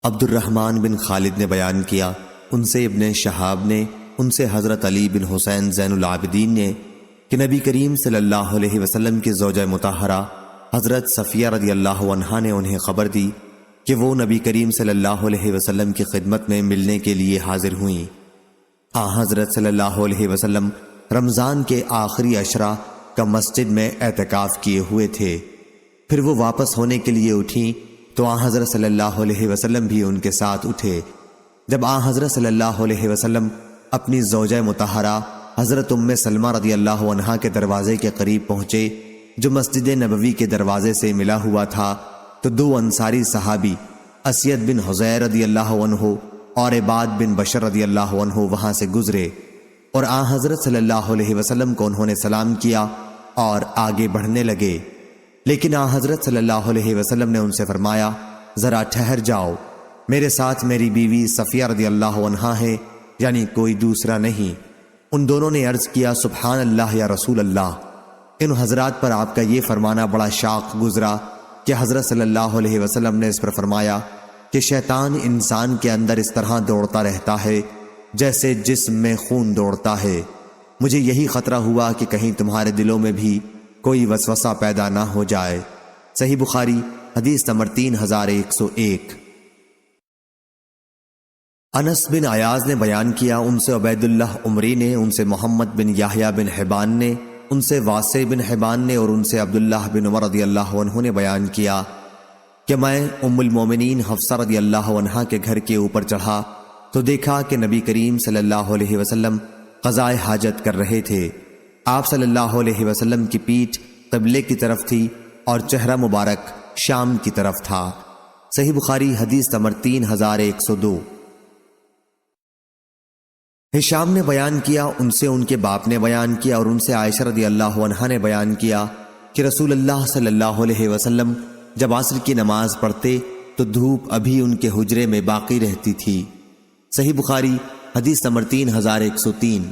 عبد الرحمن بن خالد نے بیان کیا، ان سے ابن شہاب نے، ان سے حضرت علی بن حسین زین العابدین نے کہ نبی کریم صلی اللہ علیہ وسلم کی زوجہ مطہرہ حضرت صفیہ رضی اللہ عنہا نے انہیں خبر دی کہ وہ نبی کریم صلی اللہ علیہ وسلم کی خدمت میں ملنے کے لیے حاضر ہوئیں۔ حضرت صلی اللہ علیہ وسلم رمضان کے آخری عشرہ کا مسجد میں اعتکاف کیے ہوئے تھے، پھر وہ واپس ہونے کے لیے اٹھیں تو حضرت صلی اللہ علیہ وسلم بھی ان کے ساتھ اٹھے۔ جب حضرت صلی اللہ علیہ وسلم اپنی زوجہ مطہرہ حضرت ام سلمہ رضی اللہ عنہا کے دروازے کے قریب پہنچے جو مسجد نبوی کے دروازے سے ملا ہوا تھا، تو دو انصاری صحابی اسید بن حضیر رضی اللہ عنہ اور عباد بن بشر رضی اللہ عنہ وہاں سے گزرے اور حضرت صلی اللہ علیہ وسلم کو انہوں نے سلام کیا اور آگے بڑھنے لگے، لیکن حضرت صلی اللہ علیہ وسلم نے ان سے فرمایا، ذرا ٹھہر جاؤ، میرے ساتھ میری بیوی صفیہ رضی اللہ عنہا ہے، یعنی کوئی دوسرا نہیں۔ ان دونوں نے عرض کیا، سبحان اللہ یا رسول اللہ۔ ان حضرات پر آپ کا یہ فرمانا بڑا شاق گزرا کہ حضرت صلی اللہ علیہ وسلم نے اس پر فرمایا کہ شیطان انسان کے اندر اس طرح دوڑتا رہتا ہے جیسے جسم میں خون دوڑتا ہے، مجھے یہی خطرہ ہوا کہ کہیں تمہارے دلوں میں بھی کوئی وسوسہ پیدا نہ ہو جائے۔ صحیح بخاری حدیث نمبر 3101۔ انس بن عیاض نے بیان کیا، ان سے عبید اللہ عمری نے، ان سے محمد بن یحییٰ بن حبان نے، ان سے واسع بن حبان نے اور ان سے عبداللہ بن عمر رضی اللہ عنہ نے بیان کیا کہ میں ام المومنین حفصہ رضی اللہ عنہا کے گھر کے اوپر چڑھا تو دیکھا کہ نبی کریم صلی اللہ علیہ وسلم قضاء حاجت کر رہے تھے۔ آپ صلی اللہ علیہ وسلم کی پیٹھ قبلے کی طرف تھی اور چہرہ مبارک شام کی طرف تھا۔ صحیح بخاری حدیث نمبر 3102۔ ہشام نے بیان کیا، ان سے ان کے باپ نے بیان کیا اور ان سے عائشہ رضی اللہ عنہا نے بیان کیا کہ رسول اللہ صلی اللہ علیہ وسلم جب عصر کی نماز پڑھتے تو دھوپ ابھی ان کے حجرے میں باقی رہتی تھی۔ صحیح بخاری حدیث نمبر 3103۔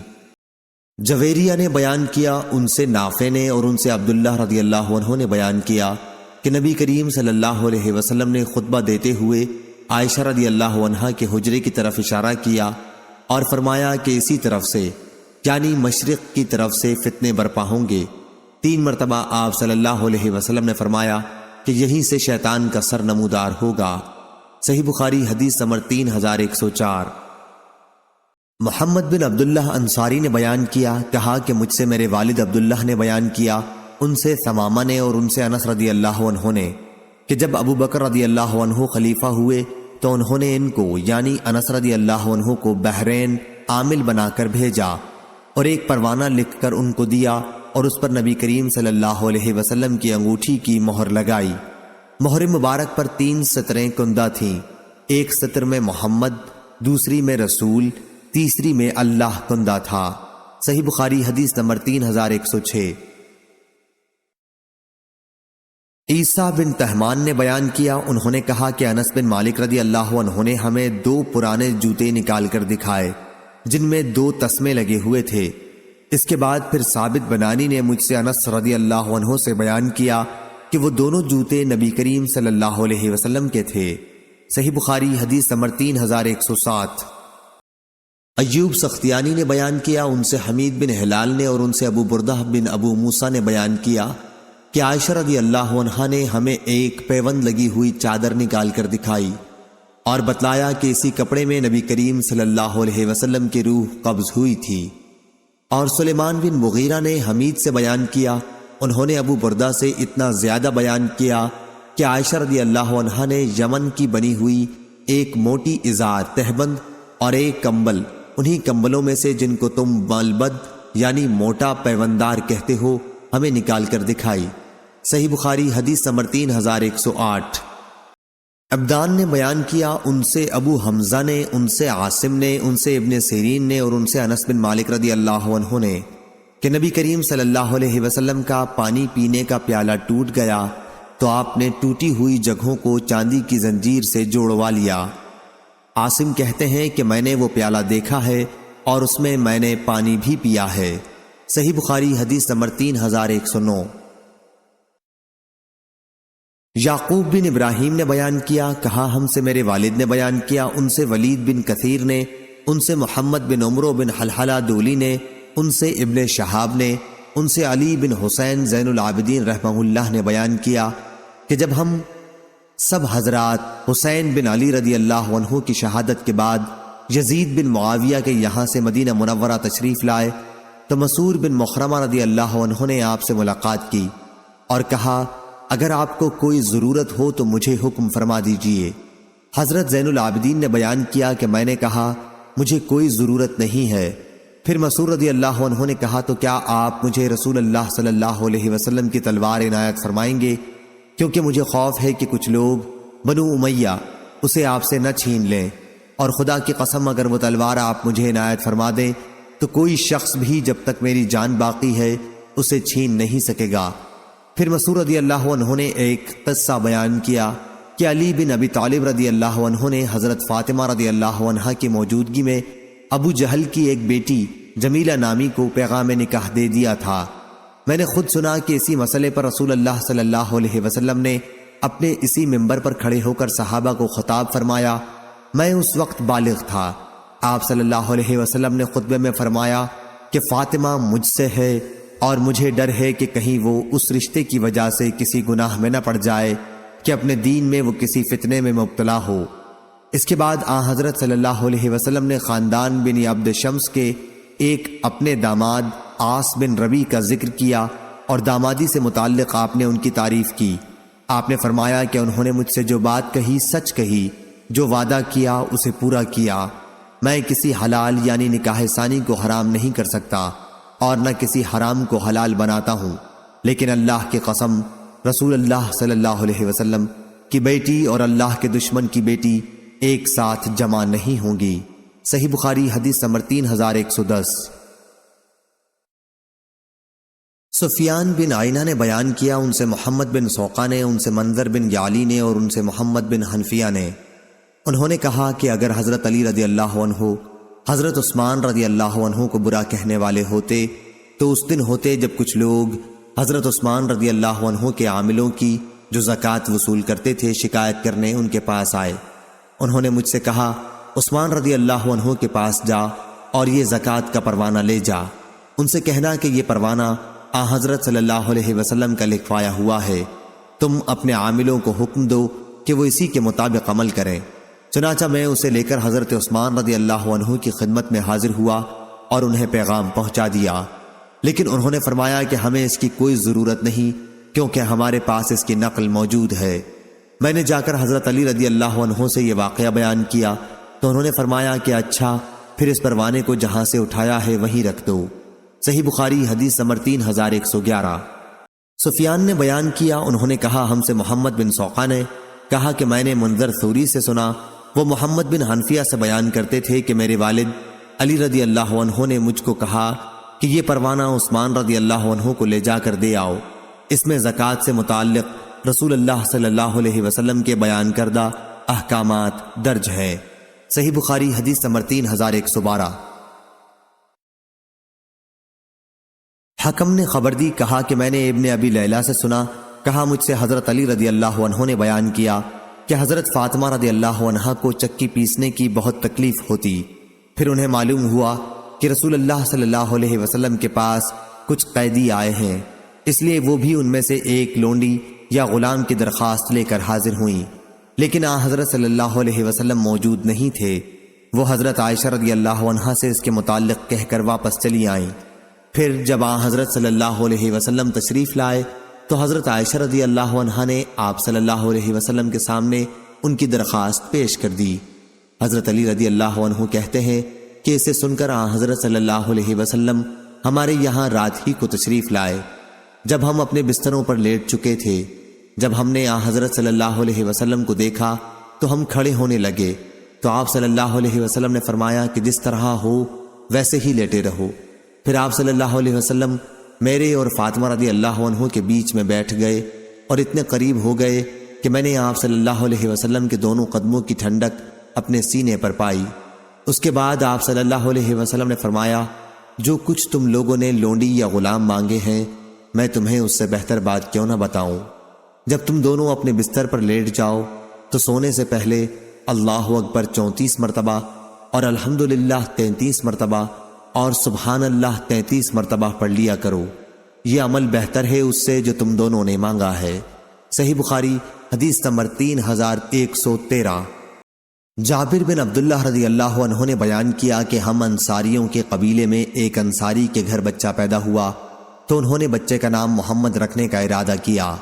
جویریہ نے بیان کیا، ان سے نافع نے اور ان سے عبداللہ رضی اللہ عنہ نے بیان کیا کہ نبی کریم صلی اللہ علیہ وسلم نے خطبہ دیتے ہوئے عائشہ رضی اللہ عنہا کے حجرے کی طرف اشارہ کیا اور فرمایا کہ اسی طرف سے، یعنی مشرق کی طرف سے فتنے برپا ہوں گے۔ 3 مرتبہ آپ صلی اللہ علیہ وسلم نے فرمایا کہ یہیں سے شیطان کا سر نمودار ہوگا۔ صحیح بخاری حدیث نمبر 3104۔ محمد بن عبداللہ انصاری نے بیان کیا، کہا کہ مجھ سے میرے والد عبداللہ نے بیان کیا، ان سے ثمامہ نے اور ان سے انس رضی اللہ عنہ نے کہ جب ابو بکر رضی اللہ عنہ خلیفہ ہوئے تو انہوں نے ان کو یعنی انس رضی اللہ عنہ کو بحرین عامل بنا کر بھیجا اور ایک پروانہ لکھ کر ان کو دیا اور اس پر نبی کریم صلی اللہ علیہ وسلم کی انگوٹھی کی مہر لگائی۔ مہر مبارک پر 3 سطریں کندہ تھیں، ایک سطر میں محمد، دوسری میں رسول، تیسری میں اللہ کندہ تھا۔ صحیح بخاری حدیث نمبر 3106۔ عیسیٰ بن تہمان نے بیان کیا، انہوں نے کہا کہ انس بن مالک رضی اللہ عنہ نے ہمیں 2 پرانے جوتے نکال کر دکھائے جن میں 2 تسمے لگے ہوئے تھے۔ اس کے بعد پھر ثابت بنانی نے مجھ سے انس رضی اللہ عنہ سے بیان کیا کہ وہ دونوں جوتے نبی کریم صلی اللہ علیہ وسلم کے تھے۔ صحیح بخاری حدیث نمبر 3107۔ ایوب سختیانی نے بیان کیا، ان سے حمید بن ہلال نے اور ان سے ابو بردہ بن ابو موسیٰ نے بیان کیا کہ عائشہ رضی اللہ عنہا نے ہمیں ایک پیوند لگی ہوئی چادر نکال کر دکھائی اور بتلایا کہ اسی کپڑے میں نبی کریم صلی اللہ علیہ وسلم کی روح قبض ہوئی تھی۔ اور سلیمان بن مغیرہ نے حمید سے بیان کیا، انہوں نے ابو بردہ سے اتنا زیادہ بیان کیا کہ عائشہ رضی اللہ عنہا نے یمن کی بنی ہوئی ایک موٹی ازار تہبند اور ایک کمبل، انہی کمبلوں میں سے جن کو تم ملبد یعنی موٹا پیوندار کہتے ہو، ہمیں نکال کر دکھائی۔ صحیح بخاری حدیث نمبر 3108۔ عبدان نے بیان کیا، ان سے ابو حمزہ نے، ان سے عاصم نے، ان سے ابن سیرین نے اور ان سے انس بن مالک رضی اللہ عنہ نے کہ نبی کریم صلی اللہ علیہ وسلم کا پانی پینے کا پیالہ ٹوٹ گیا تو آپ نے ٹوٹی ہوئی جگہوں کو چاندی کی زنجیر سے جوڑوا لیا۔ عاصم کہتے ہیں کہ میں نے وہ پیالہ دیکھا ہے اور اس میں نے پانی بھی پیا ہے۔ صحیح بخاری حدیث نمبر 3109۔ یعقوب بن ابراہیم نے بیان کیا، کہا ہم سے میرے والد نے بیان کیا، ان سے ولید بن کثیر نے، ان سے محمد بن عمرو بن حلحلہ دولی نے، ان سے ابن شہاب نے، ان سے علی بن حسین زین العابدین رحمہ اللہ نے بیان کیا کہ جب ہم سب حضرات حسین بن علی رضی اللہ عنہ کی شہادت کے بعد یزید بن معاویہ کے یہاں سے مدینہ منورہ تشریف لائے تو مسعور بن مخرمہ رضی اللہ عنہ نے آپ سے ملاقات کی اور کہا اگر آپ کو کوئی ضرورت ہو تو مجھے حکم فرما دیجئے۔ حضرت زین العابدین نے بیان کیا کہ میں نے کہا مجھے کوئی ضرورت نہیں ہے۔ پھر مسعور رضی اللہ عنہ نے کہا تو کیا آپ مجھے رسول اللہ صلی اللہ علیہ وسلم کی تلوار عنایت فرمائیں گے، کیونکہ مجھے خوف ہے کہ کچھ لوگ بنو امیہ اسے آپ سے نہ چھین لیں، اور خدا کی قسم اگر وہ تلوار آپ مجھے عنایت فرما دیں تو کوئی شخص بھی جب تک میری جان باقی ہے اسے چھین نہیں سکے گا۔ پھر مسعور رضی اللہ عنہ نے ایک قصہ بیان کیا کہ علی بن ابی طالب رضی اللہ عنہ نے حضرت فاطمہ رضی اللہ عنہ کی موجودگی میں ابو جہل کی ایک بیٹی جمیلہ نامی کو پیغام نکاح دے دیا تھا۔ میں نے خود سنا کہ اسی مسئلے پر رسول اللہ صلی اللہ علیہ وسلم نے اپنے اسی منبر پر کھڑے ہو کر صحابہ کو خطاب فرمایا۔ میں اس وقت بالغ تھا۔ آپ صلی اللہ علیہ وسلم نے خطبے میں فرمایا کہ فاطمہ مجھ سے ہے اور مجھے ڈر ہے کہ کہیں وہ اس رشتے کی وجہ سے کسی گناہ میں نہ پڑ جائے کہ اپنے دین میں وہ کسی فتنے میں مبتلا ہو۔ اس کے بعد حضرت صلی اللہ علیہ وسلم نے خاندان بن عبد شمس کے ایک اپنے داماد عاص بن ربی کا ذکر کیا اور دامادی سے متعلق آپ نے ان کی تعریف کی۔ آپ نے فرمایا کہ انہوں نے مجھ سے جو بات کہی سچ کہی، جو وعدہ کیا اسے پورا کیا۔ میں کسی حلال یعنی نکاح ثانی کو حرام نہیں کر سکتا اور نہ کسی حرام کو حلال بناتا ہوں، لیکن اللہ کی قسم رسول اللہ صلی اللہ علیہ وسلم کی بیٹی اور اللہ کے دشمن کی بیٹی ایک ساتھ جمع نہیں ہوں گی۔ صحیح بخاری حدیث نمبر 3110۔ سفیان بن عینہ نے بیان کیا، ان سے محمد بن سوقہ نے، ان سے منظر بن یعلی نے اور ان سے محمد بن حنفیہ نے، انہوں نے کہا کہ اگر حضرت علی رضی اللہ عنہ حضرت عثمان رضی اللہ عنہ کو برا کہنے والے ہوتے تو اس دن ہوتے جب کچھ لوگ حضرت عثمان رضی اللہ عنہ کے عاملوں کی جو زکوٰۃ وصول کرتے تھے شکایت کرنے ان کے پاس آئے۔ انہوں نے مجھ سے کہا عثمان رضی اللہ عنہ کے پاس جا اور یہ زکوٰۃ کا پروانہ لے جا، ان سے کہنا کہ یہ پروانہ حضرت صلی اللہ علیہ وسلم کا لکھوایا ہوا ہے، تم اپنے عاملوں کو حکم دو کہ وہ اسی کے مطابق عمل کریں۔ چنانچہ میں اسے لے کر حضرت عثمان رضی اللہ عنہ کی خدمت میں حاضر ہوا اور انہیں پیغام پہنچا دیا، لیکن انہوں نے فرمایا کہ ہمیں اس کی کوئی ضرورت نہیں کیونکہ ہمارے پاس اس کی نقل موجود ہے۔ میں نے جا کر حضرت علی رضی اللہ عنہ سے یہ واقعہ بیان کیا تو انہوں نے فرمایا کہ اچھا، پھر اس پروانے کو جہاں سے اٹھایا ہے وہیں رکھ دو۔ صحیح بخاری حدیث نمبر 3111۔ سفیان نے بیان کیا، انہوں نے کہا ہم سے محمد بن سوقہ نے کہا کہ میں نے منظر ثوری سے سنا، وہ محمد بن حنفیہ سے بیان کرتے تھے کہ میرے والد علی رضی اللہ عنہ نے مجھ کو کہا کہ یہ پروانہ عثمان رضی اللہ عنہ کو لے جا کر دے آؤ، اس میں زکوٰۃ سے متعلق رسول اللہ صلی اللہ علیہ وسلم کے بیان کردہ احکامات درج ہیں۔ صحیح بخاری حدیث نمبر 3112۔ حکم نے خبر دی، کہا کہ میں نے ابن ابی لیلہ سے سنا، کہا مجھ سے حضرت علی رضی اللہ عنہ نے بیان کیا کہ حضرت فاطمہ رضی اللہ عنہ کو چکی پیسنے کی بہت تکلیف ہوتی، پھر انہیں معلوم ہوا کہ رسول اللہ صلی اللہ علیہ وسلم کے پاس کچھ قیدی آئے ہیں، اس لیے وہ بھی ان میں سے ایک لونڈی یا غلام کی درخواست لے کر حاضر ہوئیں، لیکن حضرت صلی اللہ علیہ وسلم موجود نہیں تھے۔ وہ حضرت عائشہ رضی اللہ عنہا سے اس کے متعلق کہہ کر واپس چلی آئیں۔ پھر جب حضرت صلی اللہ علیہ وسلم تشریف لائے تو حضرت عائشہ رضی اللہ عنہا نے آپ صلی اللہ علیہ وسلم کے سامنے ان کی درخواست پیش کر دی۔ حضرت علی رضی اللہ عنہ کہتے ہیں کہ اسے سن کر حضرت صلی اللہ علیہ وسلم ہمارے یہاں رات ہی کو تشریف لائے، جب ہم اپنے بستروں پر لیٹ چکے تھے۔ جب ہم نے حضرت صلی اللہ علیہ وسلم کو دیکھا تو ہم کھڑے ہونے لگے، تو آپ صلی اللہ علیہ وسلم نے فرمایا کہ جس طرح ہو ویسے ہی لیٹے رہو۔ پھر آپ صلی اللہ علیہ وسلم میرے اور فاطمہ رضی اللہ عنہ کے بیچ میں بیٹھ گئے اور اتنے قریب ہو گئے کہ میں نے آپ صلی اللہ علیہ وسلم کے دونوں قدموں کی ٹھنڈک اپنے سینے پر پائی۔ اس کے بعد آپ صلی اللہ علیہ وسلم نے فرمایا، جو کچھ تم لوگوں نے لونڈی یا غلام مانگے ہیں میں تمہیں اس سے بہتر بات کیوں نہ بتاؤں۔ جب تم دونوں اپنے بستر پر لیٹ جاؤ تو سونے سے پہلے اللہ اکبر 34 مرتبہ اور الحمدللہ 33 مرتبہ اور سبحان اللہ 33 مرتبہ پڑھ لیا کرو، یہ عمل بہتر ہے اس سے جو تم دونوں نے مانگا ہے۔ صحیح بخاری حدیث نمبر 3113۔ جابر بن عبداللہ رضی اللہ عنہ نے بیان کیا کہ ہم انصاریوں کے قبیلے میں ایک انصاری کے گھر بچہ پیدا ہوا تو انہوں نے بچے کا نام محمد رکھنے کا ارادہ کیا،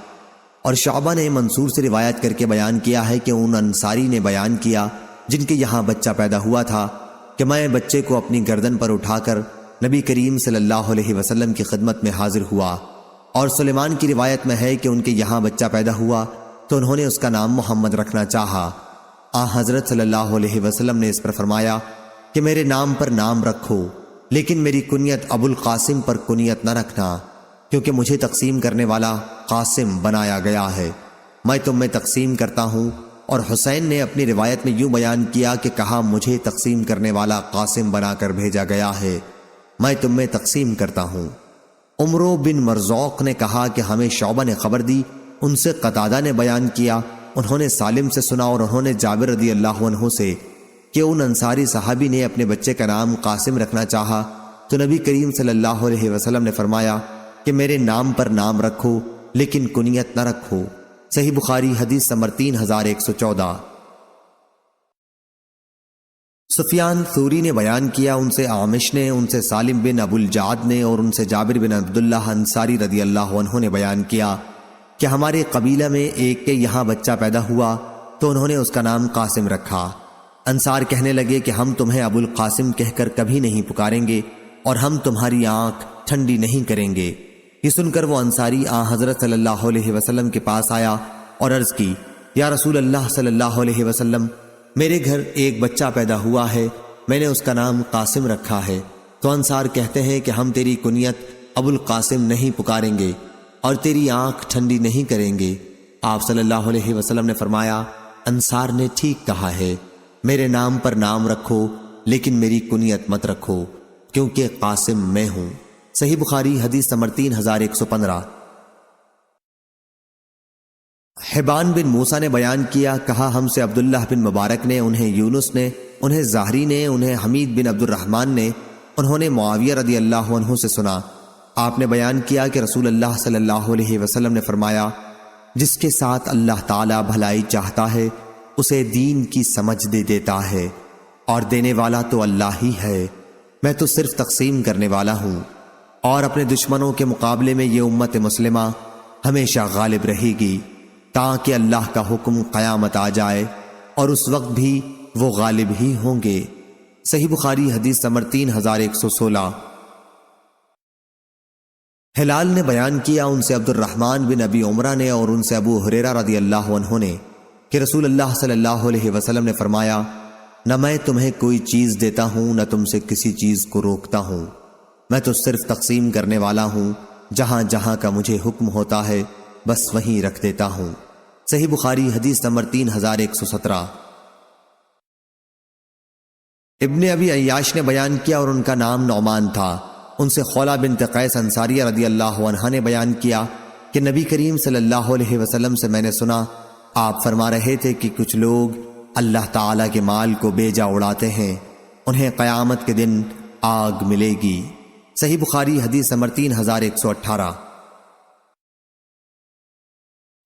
اور شعبہ نے منصور سے روایت کر کے بیان کیا ہے کہ ان انصاری نے بیان کیا جن کے یہاں بچہ پیدا ہوا تھا کہ میں بچے کو اپنی گردن پر اٹھا کر نبی کریم صلی اللہ علیہ وسلم کی خدمت میں حاضر ہوا، اور سلیمان کی روایت میں ہے کہ ان کے یہاں بچہ پیدا ہوا تو انہوں نے اس کا نام محمد رکھنا چاہا۔ حضرت صلی اللہ علیہ وسلم نے اس پر فرمایا کہ میرے نام پر نام رکھو، لیکن میری کنیت ابو القاسم پر کنیت نہ رکھنا، کیونکہ مجھے تقسیم کرنے والا قاسم بنایا گیا ہے، میں تم میں تقسیم کرتا ہوں۔ اور حسین نے اپنی روایت میں یوں بیان کیا کہ کہا مجھے تقسیم کرنے والا قاسم بنا کر بھیجا گیا ہے، میں تم میں تقسیم کرتا ہوں۔ عمرو بن مرزوق نے کہا کہ ہمیں شعبہ نے خبر دی، ان سے قتادہ نے بیان کیا، انہوں نے سالم سے سنا اور انہوں نے جابر رضی اللہ عنہ سے کہ ان انصاری صحابی نے اپنے بچے کا نام قاسم رکھنا چاہا تو نبی کریم صلی اللہ علیہ وسلم نے فرمایا کہ میرے نام پر نام رکھو لیکن کنیت نہ رکھو۔ صحیح بخاری حدیث نمبر 3114۔ سفیان ثوری نے بیان کیا، ان سے عامش نے، ان سے سالم بن ابو الجعد نے اور ان سے جابر بن عبداللہ انصاری رضی اللہ عنہ نے بیان کیا کہ ہمارے قبیلہ میں ایک کے یہاں بچہ پیدا ہوا تو انہوں نے اس کا نام قاسم رکھا۔ انصار کہنے لگے کہ ہم تمہیں ابو القاسم کہہ کر کبھی نہیں پکاریں گے اور ہم تمہاری آنکھ ٹھنڈی نہیں کریں گے۔ یہ سن کر وہ انصاری حضرت صلی اللہ علیہ وسلم کے پاس آیا اور عرض کی، یا رسول اللہ صلی اللہ علیہ وسلم، میرے گھر ایک بچہ پیدا ہوا ہے، میں نے اس کا نام قاسم رکھا ہے۔ تو انصار کہتے ہیں کہ ہم تیری کنیت ابو القاسم نہیں پکاریں گے اور تیری آنکھ ٹھنڈی نہیں کریں گے۔ آپ صلی اللہ علیہ وسلم نے فرمایا، انصار نے ٹھیک کہا ہے، میرے نام پر نام رکھو لیکن میری کنیت مت رکھو، کیونکہ قاسم میں ہوں۔ صحیح بخاری حدیث نمبر 3115۔ حبان بن موسیٰ نے بیان کیا، کہا ہم سے عبداللہ بن مبارک نے، انہیں یونس نے، انہیں زہری نے، انہیں حمید بن عبد الرحمن نے، انہوں نے معاویہ رضی اللہ عنہ سے سنا، آپ نے بیان کیا کہ رسول اللہ صلی اللہ علیہ وسلم نے فرمایا، جس کے ساتھ اللہ تعالی بھلائی چاہتا ہے اسے دین کی سمجھ دے دیتا ہے، اور دینے والا تو اللہ ہی ہے، میں تو صرف تقسیم کرنے والا ہوں، اور اپنے دشمنوں کے مقابلے میں یہ امت مسلمہ ہمیشہ غالب رہے گی تاکہ اللہ کا حکم قیامت آ جائے، اور اس وقت بھی وہ غالب ہی ہوں گے۔ صحیح بخاری حدیث نمبر 3116۔ ہلال نے بیان کیا، ان سے عبد الرحمن بن ابی عمرہ نے اور ان سے ابو ہریرہ رضی اللہ عنہ نے کہ رسول اللہ صلی اللہ علیہ وسلم نے فرمایا، نہ میں تمہیں کوئی چیز دیتا ہوں نہ تم سے کسی چیز کو روکتا ہوں، میں تو صرف تقسیم کرنے والا ہوں، جہاں جہاں کا مجھے حکم ہوتا ہے بس وہیں رکھ دیتا ہوں۔ صحیح بخاری حدیث نمبر 3117۔ ابن ابی عیاش نے بیان کیا اور ان کا نام نعمان تھا، ان سے خولہ بنت قیس انصاریہ رضی اللہ عنہا نے بیان کیا کہ نبی کریم صلی اللہ علیہ وسلم سے میں نے سنا، آپ فرما رہے تھے کہ کچھ لوگ اللہ تعالیٰ کے مال کو بیجا اڑاتے ہیں، انہیں قیامت کے دن آگ ملے گی۔ صحیح بخاری حدیث نمبر 3118۔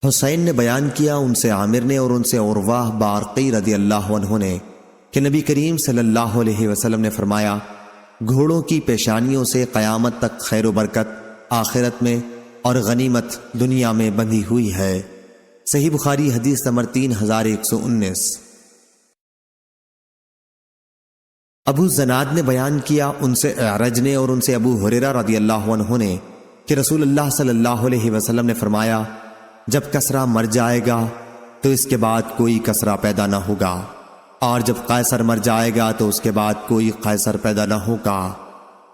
حسین نے بیان کیا، ان سے عامر نے اور ان سے عروہ بارقی رضی اللہ عنہ نے کہ نبی کریم صلی اللہ علیہ وسلم نے فرمایا، گھوڑوں کی پیشانیوں سے قیامت تک خیر و برکت آخرت میں اور غنیمت دنیا میں بندھی ہوئی ہے۔ صحیح بخاری حدیث نمبر 3119۔ ابو زناد نے بیان کیا، ان سے اعرج نے اور ان سے ابو ہریرہ رضی اللہ عنہ نے کہ رسول اللہ صلی اللہ علیہ وسلم نے فرمایا، جب کسرا مر جائے گا تو اس کے بعد کوئی کسرا پیدا نہ ہوگا، اور جب قیصر مر جائے گا تو اس کے بعد کوئی قیصر پیدا نہ ہوگا،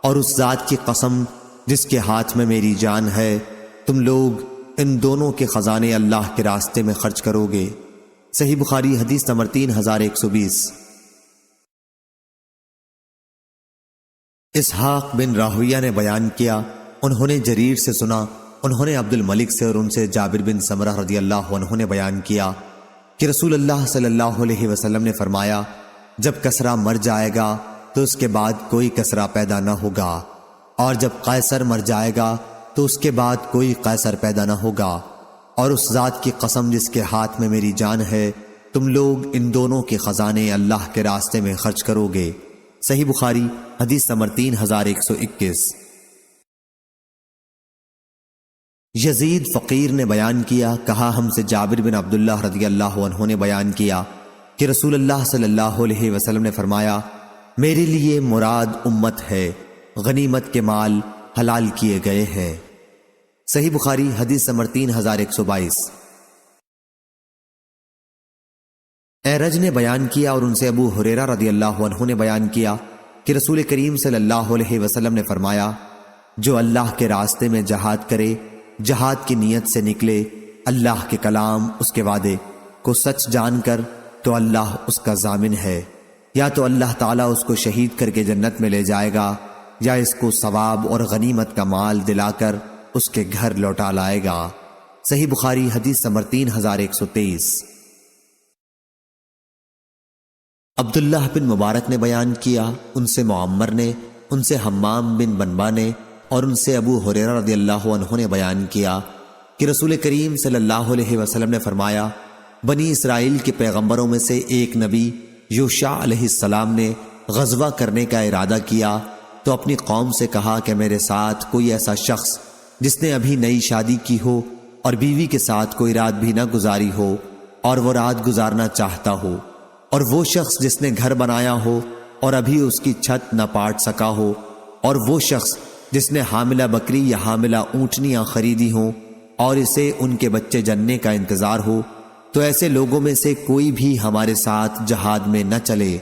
اور اس ذات کی قسم جس کے ہاتھ میں میری جان ہے، تم لوگ ان دونوں کے خزانے اللہ کے راستے میں خرچ کرو گے۔ صحیح بخاری حدیث نمبر 3120۔ اسحاق بن راہویہ نے بیان کیا، انہوں نے جریر سے سنا، انہوں نے عبد الملک سے اور ان سے جابر بن سمرہ رضی اللہ عنہ نے بیان کیا کہ رسول اللہ صلی اللہ علیہ وسلم نے فرمایا، جب کسرا مر جائے گا تو اس کے بعد کوئی کسرا پیدا نہ ہوگا، اور جب قیصر مر جائے گا تو اس کے بعد کوئی قیصر پیدا نہ ہوگا، اور اس ذات کی قسم جس کے ہاتھ میں میری جان ہے، تم لوگ ان دونوں کے خزانے اللہ کے راستے میں خرچ کرو گے۔ صحیح بخاری حدیث نمبر 3121۔ یزید فقیر نے بیان کیا، کہا ہم سے جابر بن عبداللہ رضی اللہ عنہ نے بیان کیا کہ رسول اللہ صلی اللہ علیہ وسلم نے فرمایا، میرے لیے مراد امت ہے، غنیمت کے مال حلال کیے گئے ہیں۔ صحیح بخاری حدیث نمبر 3122۔ اعرج نے بیان کیا اور ان سے ابو ہریرہ رضی اللہ عنہ نے بیان کیا کہ رسول کریم صلی اللہ علیہ وسلم نے فرمایا، جو اللہ کے راستے میں جہاد کرے، جہاد کی نیت سے نکلے، اللہ کے کلام، اس کے وعدے کو سچ جان کر، تو اللہ اس کا ضامن ہے، یا تو اللہ تعالیٰ اس کو شہید کر کے جنت میں لے جائے گا، یا اس کو ثواب اور غنیمت کا مال دلا کر اس کے گھر لوٹا لائے گا۔ صحیح بخاری حدیث نمبر 3123۔ عبداللہ بن مبارک نے بیان کیا، ان سے معمر نے، ان سے حمام بن بنبا نے، اور ان سے ابو ہریرہ رضی اللہ عنہ نے بیان کیا کہ رسول کریم صلی اللہ علیہ وسلم نے فرمایا، بنی اسرائیل کے پیغمبروں میں سے ایک نبی یوشع علیہ السلام نے غزوہ کرنے کا ارادہ کیا تو اپنی قوم سے کہا کہ میرے ساتھ کوئی ایسا شخص جس نے ابھی نئی شادی کی ہو اور بیوی کے ساتھ کوئی رات بھی نہ گزاری ہو اور وہ رات گزارنا چاہتا ہو، اور وہ شخص جس نے گھر بنایا ہو اور ابھی اس کی چھت نہ پاٹ سکا ہو، اور وہ شخص جس نے حاملہ بکری یا حاملہ اونٹنیاں خریدی ہوں اور اسے ان کے بچے جننے کا انتظار ہو، تو ایسے لوگوں میں سے کوئی بھی ہمارے ساتھ جہاد میں نہ چلے۔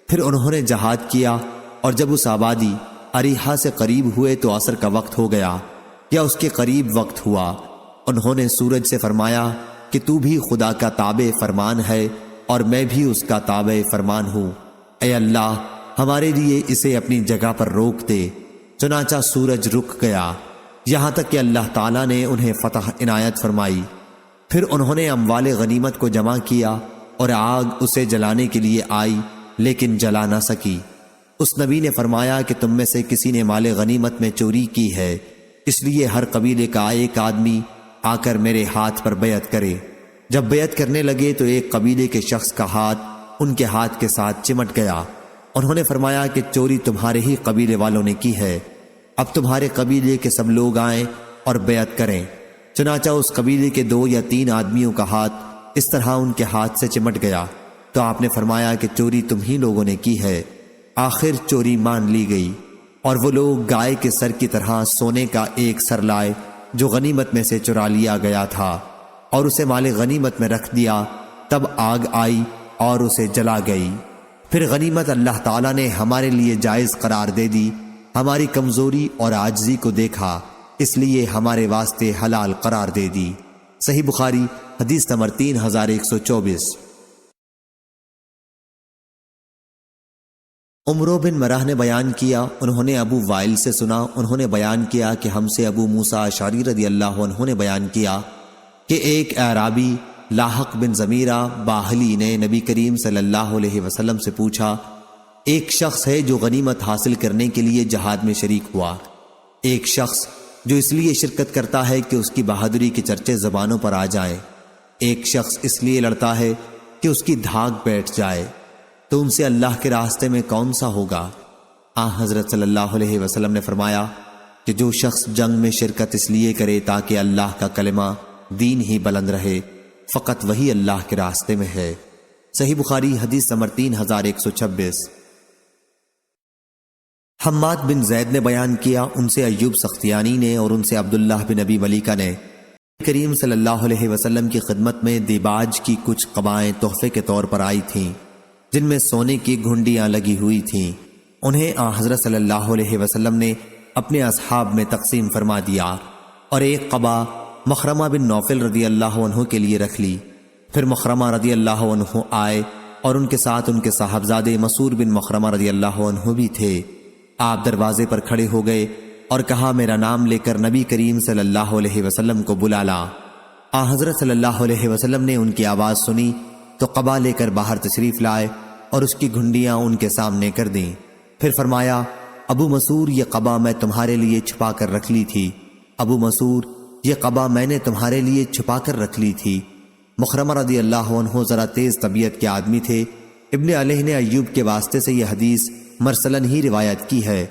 پھر انہوں نے جہاد کیا، اور جب اس آبادی اریحا سے قریب ہوئے تو عصر کا وقت ہو گیا یا اس کے قریب وقت ہوا۔ انہوں نے سورج سے فرمایا کہ تو بھی خدا کا تابع فرمان ہے اور میں بھی اس کا تابع فرمان ہوں، اے اللہ ہمارے لیے اسے اپنی جگہ پر روک دے۔ چنانچہ سورج رک گیا یہاں تک کہ اللہ تعالیٰ نے انہیں فتح عنایت فرمائی۔ پھر انہوں نے اموال غنیمت کو جمع کیا اور آگ اسے جلانے کے لیے آئی لیکن جلا نہ سکی۔ اس نبی نے فرمایا کہ تم میں سے کسی نے مال غنیمت میں چوری کی ہے، اس لیے ہر قبیلے کا ایک آدمی آ کر میرے ہاتھ پر بیعت کرے۔ جب بیعت کرنے لگے تو ایک قبیلے کے شخص کا ہاتھ ان کے ہاتھ کے ساتھ چمٹ گیا۔ انہوں نے فرمایا کہ چوری تمہارے ہی قبیلے والوں نے کی ہے، اب تمہارے قبیلے کے سب لوگ آئیں اور بیعت کریں۔ چنانچہ اس قبیلے کے 2 یا 3 آدمیوں کا ہاتھ اس طرح ان کے ہاتھ سے چمٹ گیا تو آپ نے فرمایا کہ چوری تم ہی لوگوں نے کی ہے۔ آخر چوری مان لی گئی، اور وہ لوگ گائے کے سر کی طرح سونے کا ایک سر لائے جو غنیمت میں سے چرا لیا گیا تھا، اور اسے مال غنیمت میں رکھ دیا۔ تب آگ آئی اور اسے جلا گئی۔ پھر غنیمت اللہ تعالیٰ نے ہمارے لیے جائز قرار دے دی، ہماری کمزوری اور عاجزی کو دیکھا، اس لیے ہمارے واسطے حلال قرار دے دی۔ صحیح بخاری حدیث نمبر 3124۔ عمرو بن مرہ نے بیان کیا، انہوں نے ابو وائل سے سنا، انہوں نے بیان کیا کہ ہم سے ابو موسیٰ اشعری رضی اللہ عنہ نے بیان کیا کہ ایک اعرابی لاحق بن زمیرہ باہلی نے نبی کریم صلی اللہ علیہ وسلم سے پوچھا، ایک شخص ہے جو غنیمت حاصل کرنے کے لیے جہاد میں شریک ہوا، ایک شخص جو اس لیے شرکت کرتا ہے کہ اس کی بہادری کے چرچے زبانوں پر آ جائیں، ایک شخص اس لیے لڑتا ہے کہ اس کی دھاک بیٹھ جائے، تو ان سے اللہ کے راستے میں کون سا ہوگا؟ حضرت صلی اللہ علیہ وسلم نے فرمایا کہ جو شخص جنگ میں شرکت اس لیے کرے تاکہ اللہ کا کلمہ دین ہی بلند رہے، فقط وہی اللہ کے راستے میں ہے۔ صحیح بخاری حدیث نمبر 3126۔ حماد بن زید نے بیان کیا، ان سے ایوب سختیانی نے اور ان سے عبداللہ بن ابی ملیکہ نے کریم صلی اللہ علیہ وسلم کی خدمت میں دیباج کی کچھ قبائیں تحفے کے طور پر آئی تھیں جن میں سونے کی گھنڈیاں لگی ہوئی تھیں، انہیں حضرت صلی اللہ علیہ وسلم نے اپنے اصحاب میں تقسیم فرما دیا اور ایک قبا مخرمہ بن نوفل رضی اللہ عنہ کے لیے رکھ لی۔ پھر مخرمہ رضی اللہ عنہ آئے اور ان کے ساتھ ان کے صاحبزادے مسعود بن مخرمہ رضی اللہ عنہ بھی تھے۔ آپ دروازے پر کھڑے ہو گئے اور کہا میرا نام لے کر نبی کریم صلی اللہ علیہ وسلم کو بلا لا۔ حضرت صلی اللہ علیہ وسلم نے ان کی آواز سنی تو قبا لے کر باہر تشریف لائے اور اس کی گھنڈیاں ان کے سامنے کر دیں۔ پھر فرمایا ابو مسعود یہ قبا میں تمہارے لیے چھپا کر رکھ لی تھی، ابو مسعود یہ قبا میں نے تمہارے لیے چھپا کر رکھ لی تھی۔ مخرمہ رضی اللہ عنہ ذرا تیز طبیعت کے آدمی تھے۔ ابن علیہ نے ایوب کے واسطے سے یہ حدیث مرسلن ہی روایت کی ہے،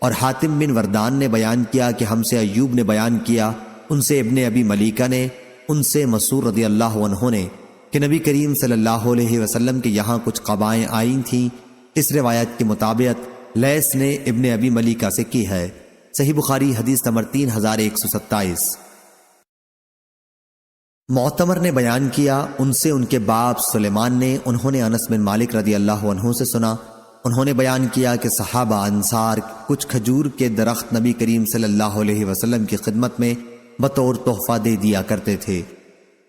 اور حاتم بن وردان نے بیان کیا کہ ہم سے ایوب نے بیان کیا، ان سے ابن ابی ملیکہ نے، ان سے مسعود رضی اللہ عنہ نے کہ نبی کریم صلی اللہ علیہ وسلم کے یہاں کچھ قبائیں آئی تھیں۔ اس روایت کے مطابق لیث نے ابن ابی ملیکہ سے کی ہے۔ صحیح بخاری حدیث نمبر 3127۔ معتمر نے بیان کیا، ان سے ان کے باپ سلیمان نے، انہوں نے انس بن مالک رضی اللہ عنہ سے سنا، انہوں نے بیان کیا کہ صحابہ انصار کچھ کھجور کے درخت نبی کریم صلی اللہ علیہ وسلم کی خدمت میں بطور تحفہ دے دیا کرتے تھے۔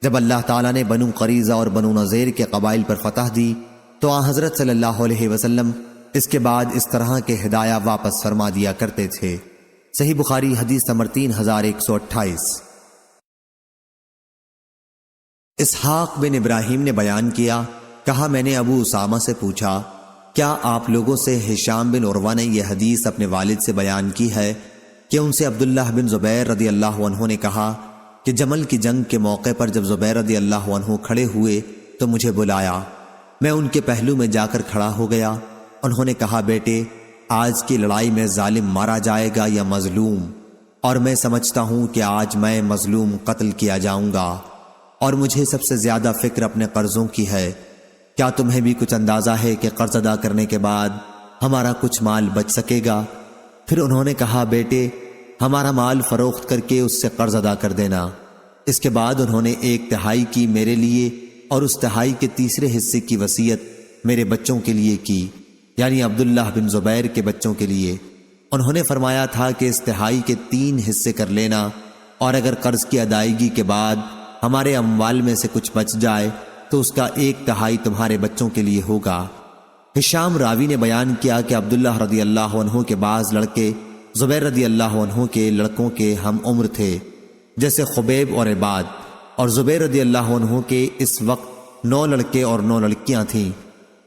جب اللہ تعالیٰ نے بنو قریظہ اور بنو نذیر کے قبائل پر فتح دی تو حضرت صلی اللہ علیہ وسلم اس کے بعد اس طرح کے ہدایہ واپس فرما دیا کرتے تھے۔ صحیح بخاری حدیث نمبر 3128۔ اسحاق بن ابراہیم نے بیان کیا، کہا میں نے ابو اسامہ سے پوچھا کیا آپ لوگوں سے ہشام بن عروہ نے یہ حدیث اپنے والد سے بیان کی ہے کہ ان سے عبداللہ بن زبیر رضی اللہ عنہ نے کہا کہ جمل کی جنگ کے موقع پر جب زبیر رضی اللہ عنہ کھڑے ہوئے تو مجھے بلایا، میں ان کے پہلو میں جا کر کھڑا ہو گیا۔ انہوں نے کہا بیٹے آج کی لڑائی میں ظالم مارا جائے گا یا مظلوم؟ اور میں سمجھتا ہوں کہ آج میں مظلوم قتل کیا جاؤں گا، اور مجھے سب سے زیادہ فکر اپنے قرضوں کی ہے۔ کیا تمہیں بھی کچھ اندازہ ہے کہ قرض ادا کرنے کے بعد ہمارا کچھ مال بچ سکے گا؟ پھر انہوں نے کہا بیٹے ہمارا مال فروخت کر کے اس سے قرض ادا کر دینا۔ اس کے بعد انہوں نے 1/3 کی میرے لیے اور اس 1/3 کے تیسرے حصے کی وصیت میرے بچوں کے لیے کی، یعنی عبداللہ بن زبیر کے بچوں کے لیے۔ انہوں نے فرمایا تھا کہ اس 1/3 کے 3 حصے کر لینا، اور اگر قرض کی ادائیگی کے بعد ہمارے اموال میں سے کچھ بچ جائے تو اس کا 1/3 تمہارے بچوں کے لیے ہوگا۔ ہشام راوی نے بیان کیا کہ عبداللہ رضی اللہ عنہ کے بعض لڑکے زبیر رضی اللہ عنہ کے لڑکوں کے ہم عمر تھے، جیسے خبیب اور عباد، اور زبیر رضی اللہ عنہ کے اس وقت 9 لڑکے اور 9 لڑکیاں تھیں۔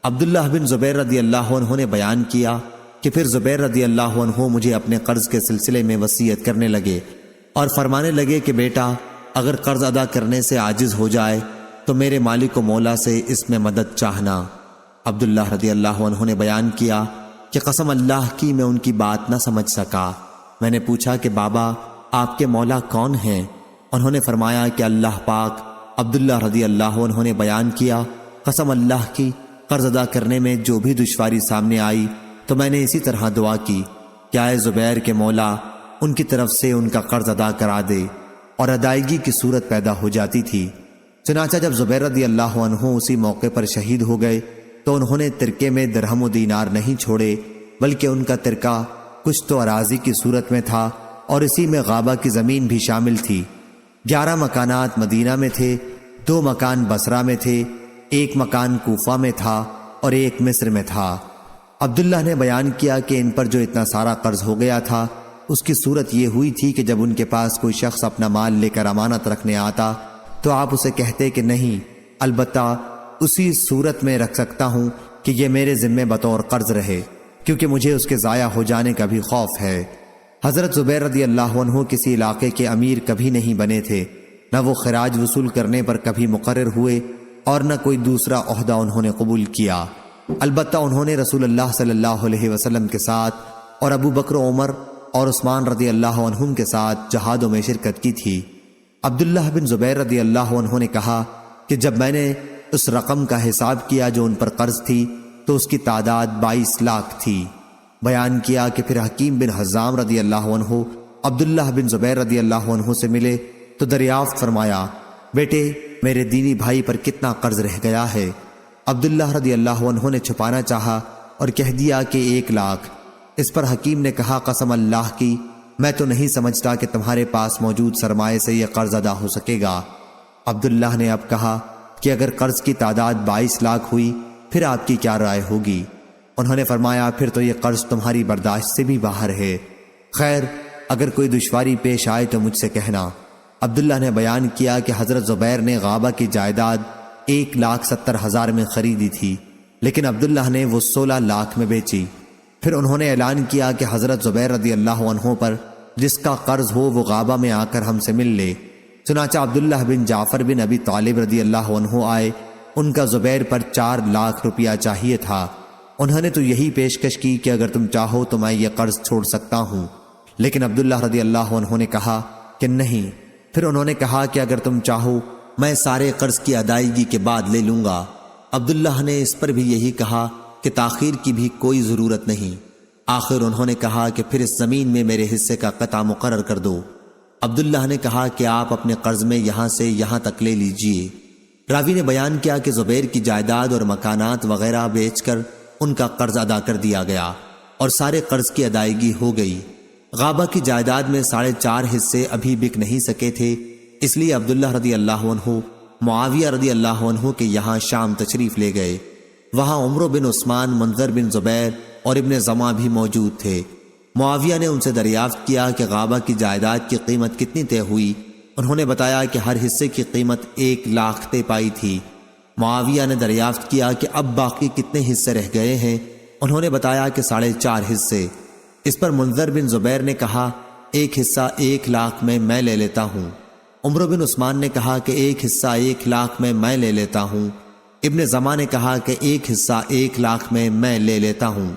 عبداللہ بن زبیر رضی اللہ عنہ نے بیان کیا کہ پھر زبیر رضی اللہ عنہ مجھے اپنے قرض کے سلسلے میں وصیت کرنے لگے اور فرمانے لگے کہ بیٹا اگر قرض ادا کرنے سے عاجز ہو جائے تو میرے مالک و مولا سے اس میں مدد چاہنا۔ عبداللہ رضی اللہ عنہ نے بیان کیا کہ قسم اللہ کی میں ان کی بات نہ سمجھ سکا۔ میں نے پوچھا کہ بابا آپ کے مولا کون ہیں؟ انہوں نے فرمایا کہ اللہ پاک۔ عبداللہ رضی اللہ عنہ نے بیان کیا قسم اللہ کی قرض ادا کرنے میں جو بھی دشواری سامنے آئی تو میں نے اسی طرح دعا کی کہ اے زبیر کے مولا ان کی طرف سے ان کا قرض ادا کرا دے، اور ادائیگی کی صورت پیدا ہو جاتی تھی۔ چنانچہ جب زبیر رضی اللہ عنہ اسی موقع پر شہید ہو گئے تو انہوں نے ترکے میں درہم و دینار نہیں چھوڑے، بلکہ ان کا ترکہ کچھ تو اراضی کی صورت میں تھا اور اسی میں غابہ کی زمین بھی شامل تھی۔ 11 مکانات مدینہ میں تھے، 2 مکان بصرہ میں تھے، 1 مکان کوفہ میں تھا اور 1 مصر میں تھا۔ عبداللہ نے بیان کیا کہ ان پر جو اتنا سارا قرض ہو گیا تھا اس کی صورت یہ ہوئی تھی کہ جب ان کے پاس کوئی شخص اپنا مال لے کر امانت رکھنے آتا تو آپ اسے کہتے کہ نہیں، البتہ اسی صورت میں رکھ سکتا ہوں کہ یہ میرے ذمے بطور قرض رہے، کیونکہ مجھے اس کے ضائع ہو جانے کا بھی خوف ہے۔ حضرت زبیر رضی اللہ عنہ کسی علاقے کے امیر کبھی نہیں بنے تھے، نہ وہ خراج وصول کرنے پر کبھی مقرر ہوئے اور نہ کوئی دوسرا عہدہ انہوں نے قبول کیا۔ البتہ انہوں نے رسول اللہ صلی اللہ علیہ وسلم کے ساتھ اور ابو بکر و عمر اور عثمان رضی اللہ عنہم کے ساتھ جہادوں میں شرکت کی تھی۔ عبداللہ بن زبیر رضی اللہ عنہ نے کہا کہ جب میں نے اس رقم کا حساب کیا جو ان پر قرض تھی تو اس کی تعداد 22 لاکھ تھی۔ بیان کیا کہ پھر حکیم بن حزام رضی اللہ عنہ عبداللہ بن زبیر رضی اللہ عنہ سے ملے تو دریافت فرمایا بیٹے میرے دینی بھائی پر کتنا قرض رہ گیا ہے؟ عبداللہ رضی اللہ عنہ نے چھپانا چاہا اور کہہ دیا کہ 1 لاکھ۔ اس پر حکیم نے کہا قسم اللہ کی میں تو نہیں سمجھتا کہ تمہارے پاس موجود سرمایے سے یہ قرض ادا ہو سکے گا۔ عبداللہ نے اب کہا کہ اگر قرض کی تعداد 22 لاکھ ہوئی پھر آپ کی کیا رائے ہوگی؟ انہوں نے فرمایا پھر تو یہ قرض تمہاری برداشت سے بھی باہر ہے۔ خیر اگر کوئی دشواری پیش آئے تو مجھ سے کہنا۔ عبداللہ نے بیان کیا کہ حضرت زبیر نے غابہ کی جائیداد 1,70,000 میں خریدی تھی، لیکن عبداللہ نے وہ 16 لاکھ میں بیچی۔ پھر انہوں نے اعلان کیا کہ حضرت زبیر رضی اللہ عنہ پر جس کا قرض ہو وہ غابہ میں آ کر ہم سے مل لے۔ چنانچہ عبداللہ بن جعفر بن ابی طالب رضی اللہ عنہ آئے، ان کا زبیر پر 4 لاکھ روپیہ چاہیے تھا۔ انہوں نے تو یہی پیشکش کی کہ اگر تم چاہو تو میں یہ قرض چھوڑ سکتا ہوں، لیکن عبداللہ رضی اللہ عنہ نے کہا کہ نہیں۔ پھر انہوں نے کہا کہ اگر تم چاہو میں سارے قرض کی ادائیگی کے بعد لے لوں گا۔ عبداللہ نے اس پر بھی یہی کہا کہ تاخیر کی بھی کوئی ضرورت نہیں۔ آخر انہوں نے کہا کہ پھر اس زمین میں میرے حصے کا قطع مقرر کر دو۔ عبداللہ نے کہا کہ آپ اپنے قرض میں یہاں سے یہاں تک لے لیجئے۔ راوی نے بیان کیا کہ زبیر کی جائیداد اور مکانات وغیرہ بیچ کر ان کا قرض ادا کر دیا گیا اور سارے قرض کی ادائیگی ہو گئی۔ غابہ کی جائیداد میں 4.5 حصے ابھی بک نہیں سکے تھے، اس لیے عبداللہ رضی اللہ عنہ معاویہ رضی اللہ عنہ کے یہاں شام تشریف لے گئے۔ وہاں عمرو بن عثمان، منذر بن زبیر اور ابن زما بھی موجود تھے۔ معاویہ نے ان سے دریافت کیا کہ غابہ کی جائیداد کی قیمت کتنی طے ہوئی۔ انہوں نے بتایا کہ ہر حصے کی قیمت 1 لاکھ طے پائی تھی۔ معاویہ نے دریافت کیا کہ اب باقی کتنے حصے رہ گئے ہیں۔ انہوں نے بتایا کہ 4.5 حصے۔ اس پر منذر بن زبیر نے کہا 1 حصہ 1 لاکھ میں لے لیتا ہوں۔ عمرو بن عثمان نے کہا کہ 1 حصہ 1 لاکھ میں لے لیتا ہوں۔ ابن زما نے کہا کہ 1 حصہ 1 لاکھ میں لے لیتا ہوں۔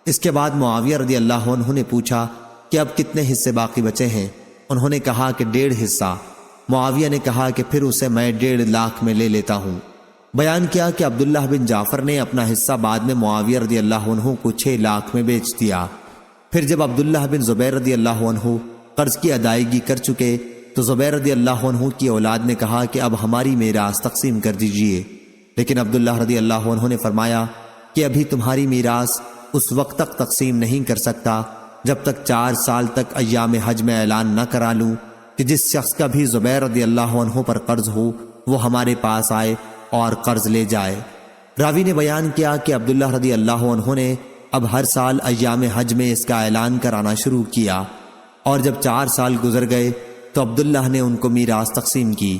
اس کے بعد معاویہ رضی اللہ عنہ نے پوچھا کہ اب کتنے حصے باقی بچے ہیں؟ انہوں نے کہا کہ 1.5 حصہ۔ معاویہ نے کہا کہ پھر اسے میں 1.5 لاکھ میں لے لیتا ہوں۔ بیان کیا کہ عبداللہ بن جعفر نے اپنا حصہ بعد میں معاویہ رضی اللہ عنہ کو 6 لاکھ میں بیچ دیا۔ پھر جب عبداللہ بن زبیر رضی اللہ عنہ قرض کی ادائیگی کر چکے تو زبیر رضی اللہ عنہ کی اولاد نے کہا کہ اب ہماری میراث تقسیم کر دیجئے، لیکن عبداللہ رضی اللہ عنہ نے فرمایا کہ ابھی تمہاری میراث اس وقت تک تقسیم نہیں کر سکتا جب تک 4 سال تک ایام حج میں اعلان نہ کرا لوں کہ جس شخص کا بھی زبیر رضی اللہ عنہ پر قرض ہو وہ ہمارے پاس آئے اور قرض لے جائے۔ راوی نے بیان کیا کہ عبداللہ رضی اللہ عنہ نے اب ہر سال ایام حج میں اس کا اعلان کرانا شروع کیا، اور جب 4 سال گزر گئے تو عبداللہ نے ان کو میراث تقسیم کی۔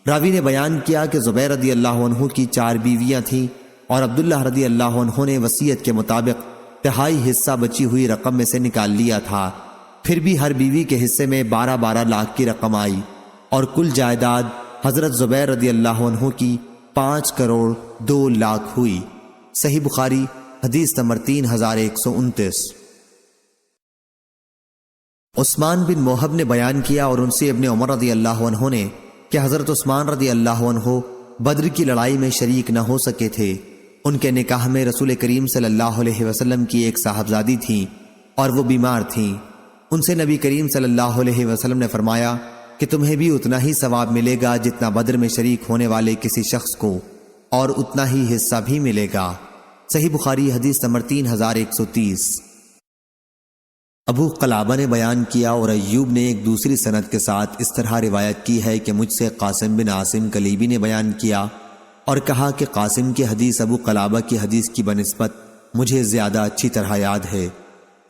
راوی نے بیان کیا کہ زبیر رضی اللہ عنہ کی 4 بیویاں تھیں اور عبداللہ رضی اللہ عنہ نے وصیت کے مطابق 1/3 حصہ بچی ہوئی رقم میں سے نکال لیا تھا۔ پھر بھی ہر بیوی کے حصے میں 12 لاکھ کی رقم آئی اور کل جائیداد حضرت زبیر رضی اللہ عنہ کی 5 کروڑ 2 لاکھ ہوئی۔ صحیح بخاری حدیث نمبر 3129۔ عثمان بن موہب نے بیان کیا اور ان سے ابن عمر رضی اللہ عنہ نے کہ حضرت عثمان رضی اللہ عنہ بدر کی لڑائی میں شریک نہ ہو سکے تھے۔ ان کے نکاح میں رسول کریم صلی اللہ علیہ وسلم کی ایک صاحبزادی تھیں اور وہ بیمار تھیں۔ ان سے نبی کریم صلی اللہ علیہ وسلم نے فرمایا کہ تمہیں بھی اتنا ہی ثواب ملے گا جتنا بدر میں شریک ہونے والے کسی شخص کو، اور اتنا ہی حصہ بھی ملے گا۔ صحیح بخاری حدیث نمبر 3130۔ ابو قلابہ نے بیان کیا اور ایوب نے ایک دوسری سند کے ساتھ اس طرح روایت کی ہے کہ مجھ سے قاسم بن عاصم کلیبی نے بیان کیا اور کہا کہ قاسم کی حدیث ابو قلابہ کی حدیث کی بنسبت مجھے زیادہ اچھی طرح یاد ہے۔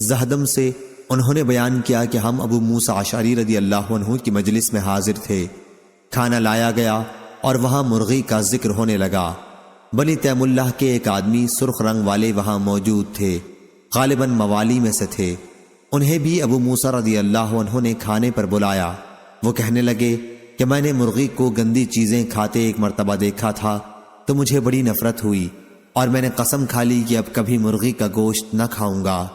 زہدم سے انہوں نے بیان کیا کہ ہم ابو موسیٰ اشعری رضی اللہ عنہ کی مجلس میں حاضر تھے۔ کھانا لایا گیا اور وہاں مرغی کا ذکر ہونے لگا۔ بنی تیم اللہ کے ایک آدمی سرخ رنگ والے وہاں موجود تھے، غالباً موالی میں سے تھے۔ انہیں بھی ابو موسیٰ رضی اللہ عنہ نے کھانے پر بلایا۔ وہ کہنے لگے کہ میں نے مرغی کو گندی چیزیں کھاتے ایک مرتبہ دیکھا تھا تو مجھے بڑی نفرت ہوئی اور میں نے قسم کھا لی کہ اب کبھی مرغی کا گوشت نہ کھاؤں گا۔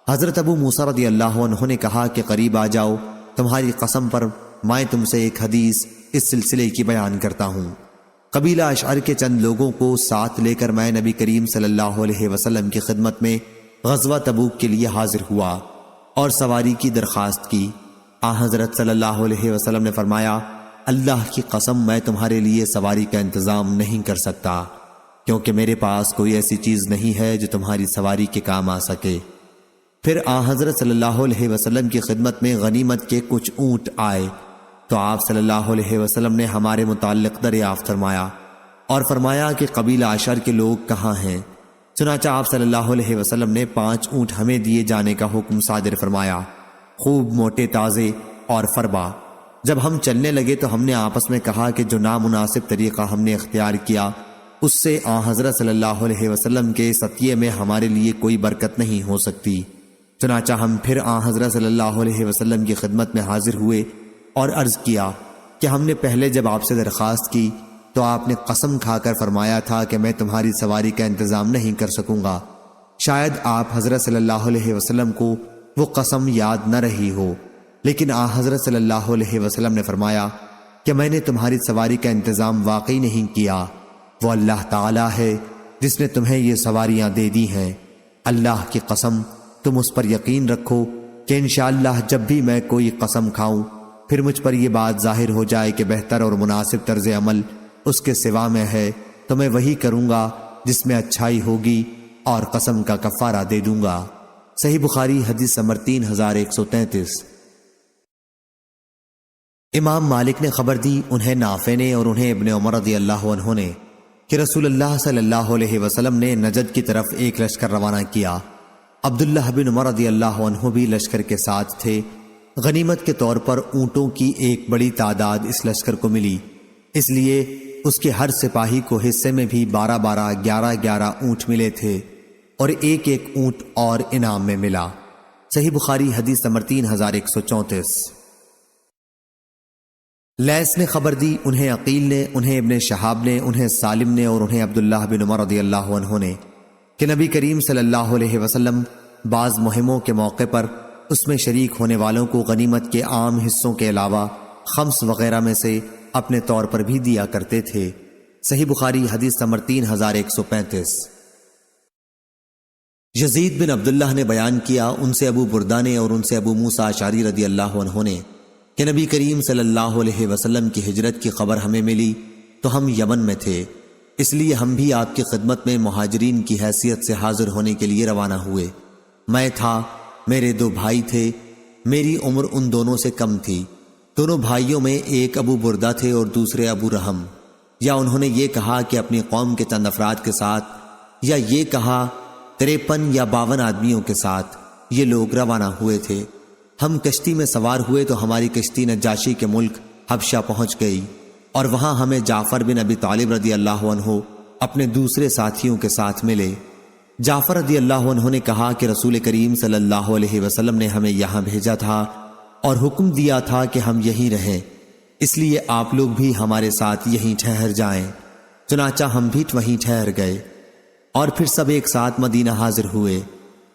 حضرت ابو موسیٰ رضی اللہ عنہ نے کہا کہ قریب آ جاؤ، تمہاری قسم پر میں تم سے ایک حدیث اس سلسلے کی بیان کرتا ہوں۔ قبیلہ اشعر کے چند لوگوں کو ساتھ لے کر میں نبی کریم صلی اللہ علیہ وسلم کی خدمت میں غزوہ تبوک کے لیے حاضر ہوا اور سواری کی درخواست کی۔ حضرت صلی اللہ علیہ وسلم نے فرمایا، اللہ کی قسم میں تمہارے لیے سواری کا انتظام نہیں کر سکتا، کیونکہ میرے پاس کوئی ایسی چیز نہیں ہے جو تمہاری سواری کے کام آ سکے۔ پھر حضرت صلی اللہ علیہ وسلم کی خدمت میں غنیمت کے کچھ اونٹ آئے تو آپ صلی اللہ علیہ وسلم نے ہمارے متعلق دریافت فرمایا اور فرمایا کہ قبیلہ اشعر کے لوگ کہاں ہیں؟ چنانچہ آپ صلی اللہ علیہ وسلم نے 5 اونٹ ہمیں دیے جانے کا حکم صادر فرمایا۔ خوب موٹے تازے اور فربا۔ جب ہم چلنے لگے تو ہم نے آپس میں کہا کہ جو نامناسب طریقہ ہم نے اختیار کیا اس سے آن حضرت صلی اللہ علیہ وسلم کے ستیے میں ہمارے لیے کوئی برکت نہیں ہو سکتی۔ چنانچہ ہم پھر آن حضرت صلی اللہ علیہ وسلم کی خدمت میں حاضر ہوئے اور عرض کیا کہ ہم نے پہلے جب آپ سے درخواست کی تو آپ نے قسم کھا کر فرمایا تھا کہ میں تمہاری سواری کا انتظام نہیں کر سکوں گا۔ شاید آپ حضرت صلی اللہ علیہ وسلم کو وہ قسم یاد نہ رہی ہو، لیکن آن حضرت صلی اللہ علیہ وسلم نے فرمایا کہ میں نے تمہاری سواری کا انتظام واقعی نہیں کیا، وہ اللہ تعالیٰ ہے جس نے تمہیں یہ سواریاں دے دی ہیں۔ اللہ کی قسم تم اس پر یقین رکھو کہ انشاءاللہ جب بھی میں کوئی قسم کھاؤں پھر مجھ پر یہ بات ظاہر ہو جائے کہ بہتر اور مناسب طرز عمل اس کے سوا میں ہے تو میں وہی کروں گا جس میں اچھائی ہوگی اور قسم کا کفارہ دے دوں گا۔ صحیح بخاری حدیث نمبر 3133۔ امام مالک نے خبر دی، انہیں نافع نے اور انہیں ابن عمر رضی اللہ عنہ نے، کہ رسول اللہ صلی اللہ علیہ وسلم نے نجد کی طرف ایک لشکر روانہ کیا۔ عبداللہ بن عمر رضی اللہ عنہ بھی لشکر کے ساتھ تھے۔ غنیمت کے طور پر اونٹوں کی ایک بڑی تعداد اس لشکر کو ملی، اس لیے اس کے ہر سپاہی کو حصے میں بھی 11 اونٹ ملے تھے اور ایک اونٹ اور انعام میں ملا۔ صحیح بخاری حدیث نمبر 3134۔ لیث نے خبر دی، انہیں عقیل نے، انہیں ابن شہاب نے، انہیں سالم نے اور انہیں عبداللہ بن عمر رضی اللہ عنہ نے، کہ نبی کریم صلی اللہ علیہ وسلم بعض مہموں کے موقع پر اس میں شریک ہونے والوں کو غنیمت کے عام حصوں کے علاوہ خمس وغیرہ میں سے اپنے طور پر بھی دیا کرتے تھے۔ صحیح بخاری حدیث نمبر 3135۔ یزید بن عبداللہ نے بیان کیا، ان سے ابو بردہ نے اور ان سے ابو موسیٰ اشعری رضی اللہ عنہ نے، کہ نبی کریم صلی اللہ علیہ وسلم کی ہجرت کی خبر ہمیں ملی تو ہم یمن میں تھے، اس لیے ہم بھی آپ کی خدمت میں مہاجرین کی حیثیت سے حاضر ہونے کے لیے روانہ ہوئے۔ میں تھا، میرے 2 بھائی تھے، میری عمر ان دونوں سے کم تھی۔ دونوں بھائیوں میں ایک ابو بردہ تھے اور دوسرے ابو رحم، یا انہوں نے یہ کہا کہ اپنی قوم کے چند افراد کے ساتھ، یا یہ کہا 53 یا 52 آدمیوں کے ساتھ یہ لوگ روانہ ہوئے تھے۔ ہم کشتی میں سوار ہوئے تو ہماری کشتی نجاشی کے ملک حبشہ پہنچ گئی اور وہاں ہمیں جعفر بن ابی طالب رضی اللہ عنہ اپنے دوسرے ساتھیوں کے ساتھ ملے۔ جعفر رضی اللہ عنہ نے کہا کہ رسول کریم صلی اللہ علیہ وسلم نے ہمیں یہاں بھیجا تھا اور حکم دیا تھا کہ ہم یہیں رہیں، اس لیے آپ لوگ بھی ہمارے ساتھ یہیں ٹھہر جائیں۔ چنانچہ ہم بھی وہیں ٹھہر گئے اور پھر سب ایک ساتھ مدینہ حاضر ہوئے۔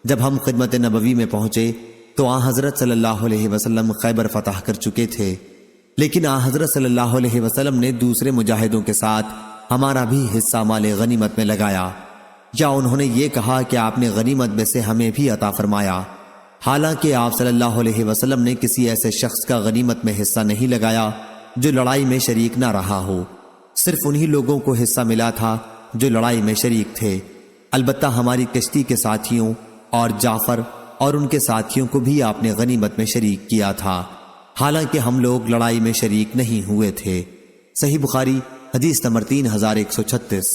جب ہم خدمت نبوی میں پہنچے تو آن حضرت صلی اللہ علیہ وسلم خیبر فتح کر چکے تھے، لیکن آن حضرت صلی اللہ علیہ وسلم نے دوسرے مجاہدوں کے ساتھ ہمارا بھی حصہ مال غنیمت میں لگایا، یا انہوں نے یہ کہا کہ آپ نے غنیمت میں سے ہمیں بھی عطا فرمایا، حالانکہ آپ صلی اللہ علیہ وسلم نے کسی ایسے شخص کا غنیمت میں حصہ نہیں لگایا جو لڑائی میں شریک نہ رہا ہو، صرف انہی لوگوں کو حصہ ملا تھا جو لڑائی میں شریک تھے۔ البتہ ہماری کشتی کے ساتھیوں اور جعفر اور ان کے ساتھیوں کو بھی آپ نے غنیمت میں شریک کیا تھا، حالانکہ ہم لوگ لڑائی میں شریک نہیں ہوئے تھے۔ صحیح بخاری حدیث نمبر 3136۔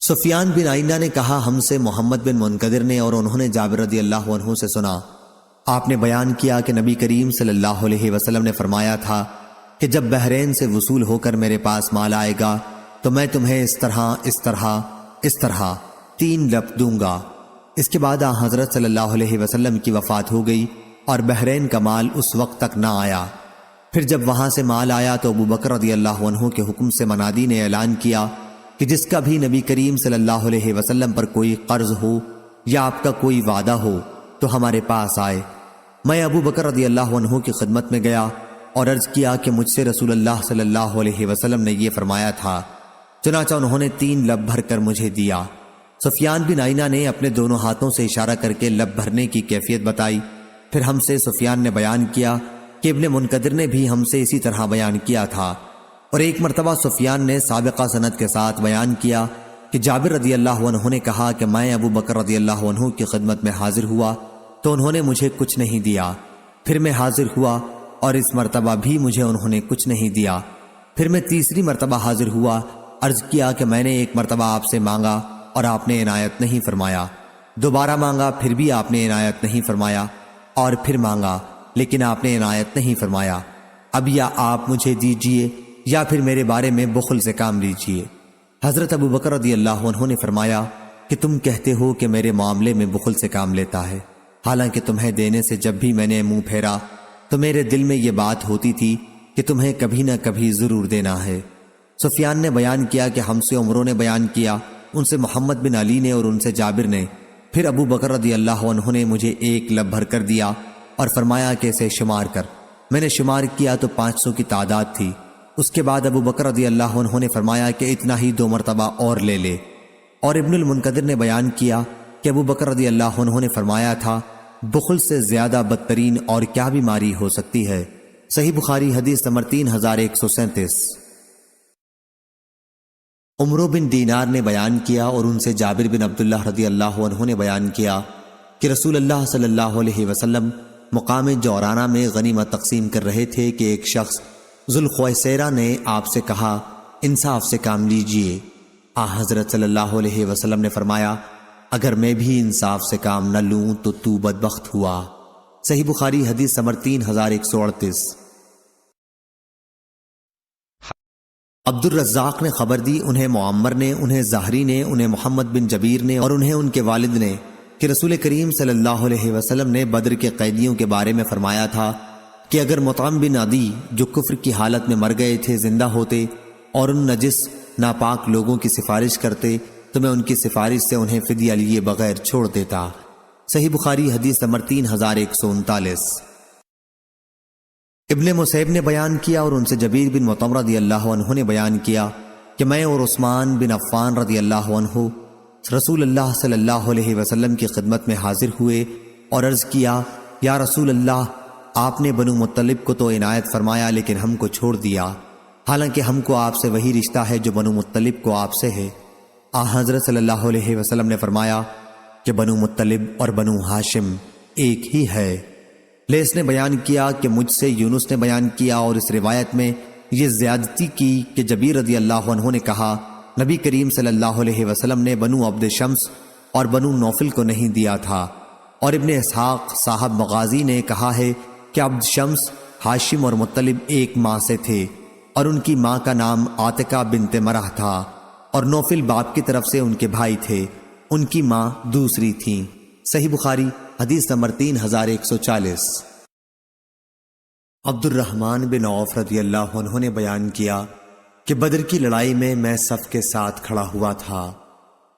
سفیان بن عینہ نے کہا، ہم سے محمد بن منقدر نے اور انہوں نے جابر رضی اللہ عنہ سے سنا، آپ نے بیان کیا کہ نبی کریم صلی اللہ علیہ وسلم نے فرمایا تھا کہ جب بحرین سے وصول ہو کر میرے پاس مال آئے گا تو میں تمہیں اس طرح 3 لب دوں گا۔ اس کے بعد حضرت صلی اللہ علیہ وسلم کی وفات ہو گئی اور بحرین کا مال اس وقت تک نہ آیا۔ پھر جب وہاں سے مال آیا تو ابو بکر رضی اللہ عنہ کے حکم سے منادی نے اعلان کیا کہ جس کا بھی نبی کریم صلی اللہ علیہ وسلم پر کوئی قرض ہو یا آپ کا کوئی وعدہ ہو تو ہمارے پاس آئے۔ میں ابو بکر رضی اللہ عنہ کی خدمت میں گیا اور عرض کیا کہ مجھ سے رسول اللہ صلی اللہ علیہ وسلم نے یہ فرمایا تھا، چنانچہ انہوں نے 3 لب بھر کر مجھے دیا۔ سفیان بن عینہ نے اپنے دونوں ہاتھوں سے اشارہ کر کے لب بھرنے کی کیفیت بتائی۔ پھر ہم سے سفیان نے بیان کیا کہ ابن منقدر نے بھی ہم سے اسی طرح بیان کیا تھا، اور ایک مرتبہ سفیان نے سابقہ سند کے ساتھ بیان کیا کہ جابر رضی اللہ عنہ نے کہا کہ میں ابو بکر رضی اللہ عنہ کی خدمت میں حاضر ہوا تو انہوں نے مجھے کچھ نہیں دیا، پھر میں حاضر ہوا اور اس مرتبہ بھی مجھے انہوں نے کچھ نہیں دیا، پھر میں تیسری مرتبہ حاضر ہوا، عرض کیا کہ میں نے ایک مرتبہ آپ سے مانگا اور آپ نے عنایت نہیں فرمایا۔ دوبارہ مانگا پھر بھی آپ نے عنایت نہیں فرمایا، اور پھر مانگا لیکن آپ نے عنایت نہیں فرمایا۔ اب یا آپ مجھے دیجئے یا پھر میرے بارے میں بخل سے کام لیجئے۔ حضرت ابو بکر رضی اللہ عنہ نے فرمایا کہ تم کہتے ہو کہ میرے معاملے میں بخل سے کام لیتا ہے، حالانکہ تمہیں دینے سے جب بھی میں نے منہ پھیرا تو میرے دل میں یہ بات ہوتی تھی کہ تمہیں کبھی نہ کبھی ضرور دینا ہے۔ سفیان نے بیان کیا کہ ہم سے عمروں نے بیان کیا، ان سے محمد بن علی نے اور ان سے جابر نے، پھر ابو بکر رضی اللہ عنہ نے مجھے ایک لب بھر کر دیا اور فرمایا کہ اسے شمار کر۔ میں نے شمار کیا تو 500 کی تعداد تھی۔ اس کے بعد ابو بکر رضی اللہ عنہ نے فرمایا کہ اتنا ہی 2 مرتبہ اور لے لے۔ اور ابن المنقدر نے بیان کیا کہ ابو بکر رضی اللہ عنہ نے فرمایا تھا بخل سے زیادہ بدترین اور کیا بیماری ہو سکتی ہے۔ صحیح بخاری حدیث نمبر 3137۔ عمرو بن دینار نے بیان کیا اور ان سے جابر بن عبداللہ رضی اللہ عنہ نے بیان کیا کہ رسول اللہ صلی اللہ علیہ وسلم مقام جورانہ میں غنیمت تقسیم کر رہے تھے کہ ایک شخص ذوالخویسیرہ نے آپ سے کہا انصاف سے کام لیجئے۔ حضرت صلی اللہ علیہ وسلم نے فرمایا اگر میں بھی انصاف سے کام نہ لوں تو بدبخت ہوا۔ صحیح بخاری حدیث نمبر 3138۔ عبد الرزاق نے خبر دی، انہیں معمر نے، انہیں زہری نے، انہیں محمد بن جبیر نے اور انہیں ان کے والد نے کہ رسول کریم صلی اللہ علیہ وسلم نے بدر کے قیدیوں کے بارے میں فرمایا تھا کہ اگر مطعم بن عدی جو کفر کی حالت میں مر گئے تھے زندہ ہوتے اور ان نجس ناپاک لوگوں کی سفارش کرتے تو میں ان کی سفارش سے انہیں فدیہ لیے بغیر چھوڑ دیتا۔ صحیح بخاری حدیث نمبر 3139۔ ابن مسیب نے بیان کیا اور ان سے جبیر بن مطعم رضی اللہ عنہ نے بیان کیا کہ میں اور عثمان بن عفان رضی اللہ عنہ رسول اللہ صلی اللہ علیہ وسلم کی خدمت میں حاضر ہوئے اور عرض کیا یا رسول اللہ، آپ نے بنو مطلب کو تو عنایت فرمایا لیکن ہم کو چھوڑ دیا، حالانکہ ہم کو آپ سے وہی رشتہ ہے جو بنو مطلب کو آپ سے ہے۔ حضرت صلی اللہ علیہ وسلم نے فرمایا کہ بنو مطلب اور بنو ہاشم ایک ہی ہے۔ لیس نے بیان کیا کہ مجھ سے یونس نے بیان کیا اور اس روایت میں یہ زیادتی کی کہ جبیر رضی اللہ عنہ نے کہا نبی کریم صلی اللہ علیہ وسلم نے بنو عبد شمس اور بنو نوفل کو نہیں دیا تھا۔ اور ابن اسحاق صاحب مغازی نے کہا ہے کہ عبد شمس، ہاشم اور مطلب ایک ماں سے تھے اور ان کی ماں کا نام عاتقہ بنت مرح تھا، اور نوفل باپ کی طرف سے ان کے بھائی تھے، ان کی ماں دوسری تھیں۔ صحیح بخاری حدیث نمبر 3140۔ عبد الرحمن بن عوف رضی اللہ عنہ نے بیان کیا کہ بدر کی لڑائی میں صف کے ساتھ کھڑا ہوا تھا۔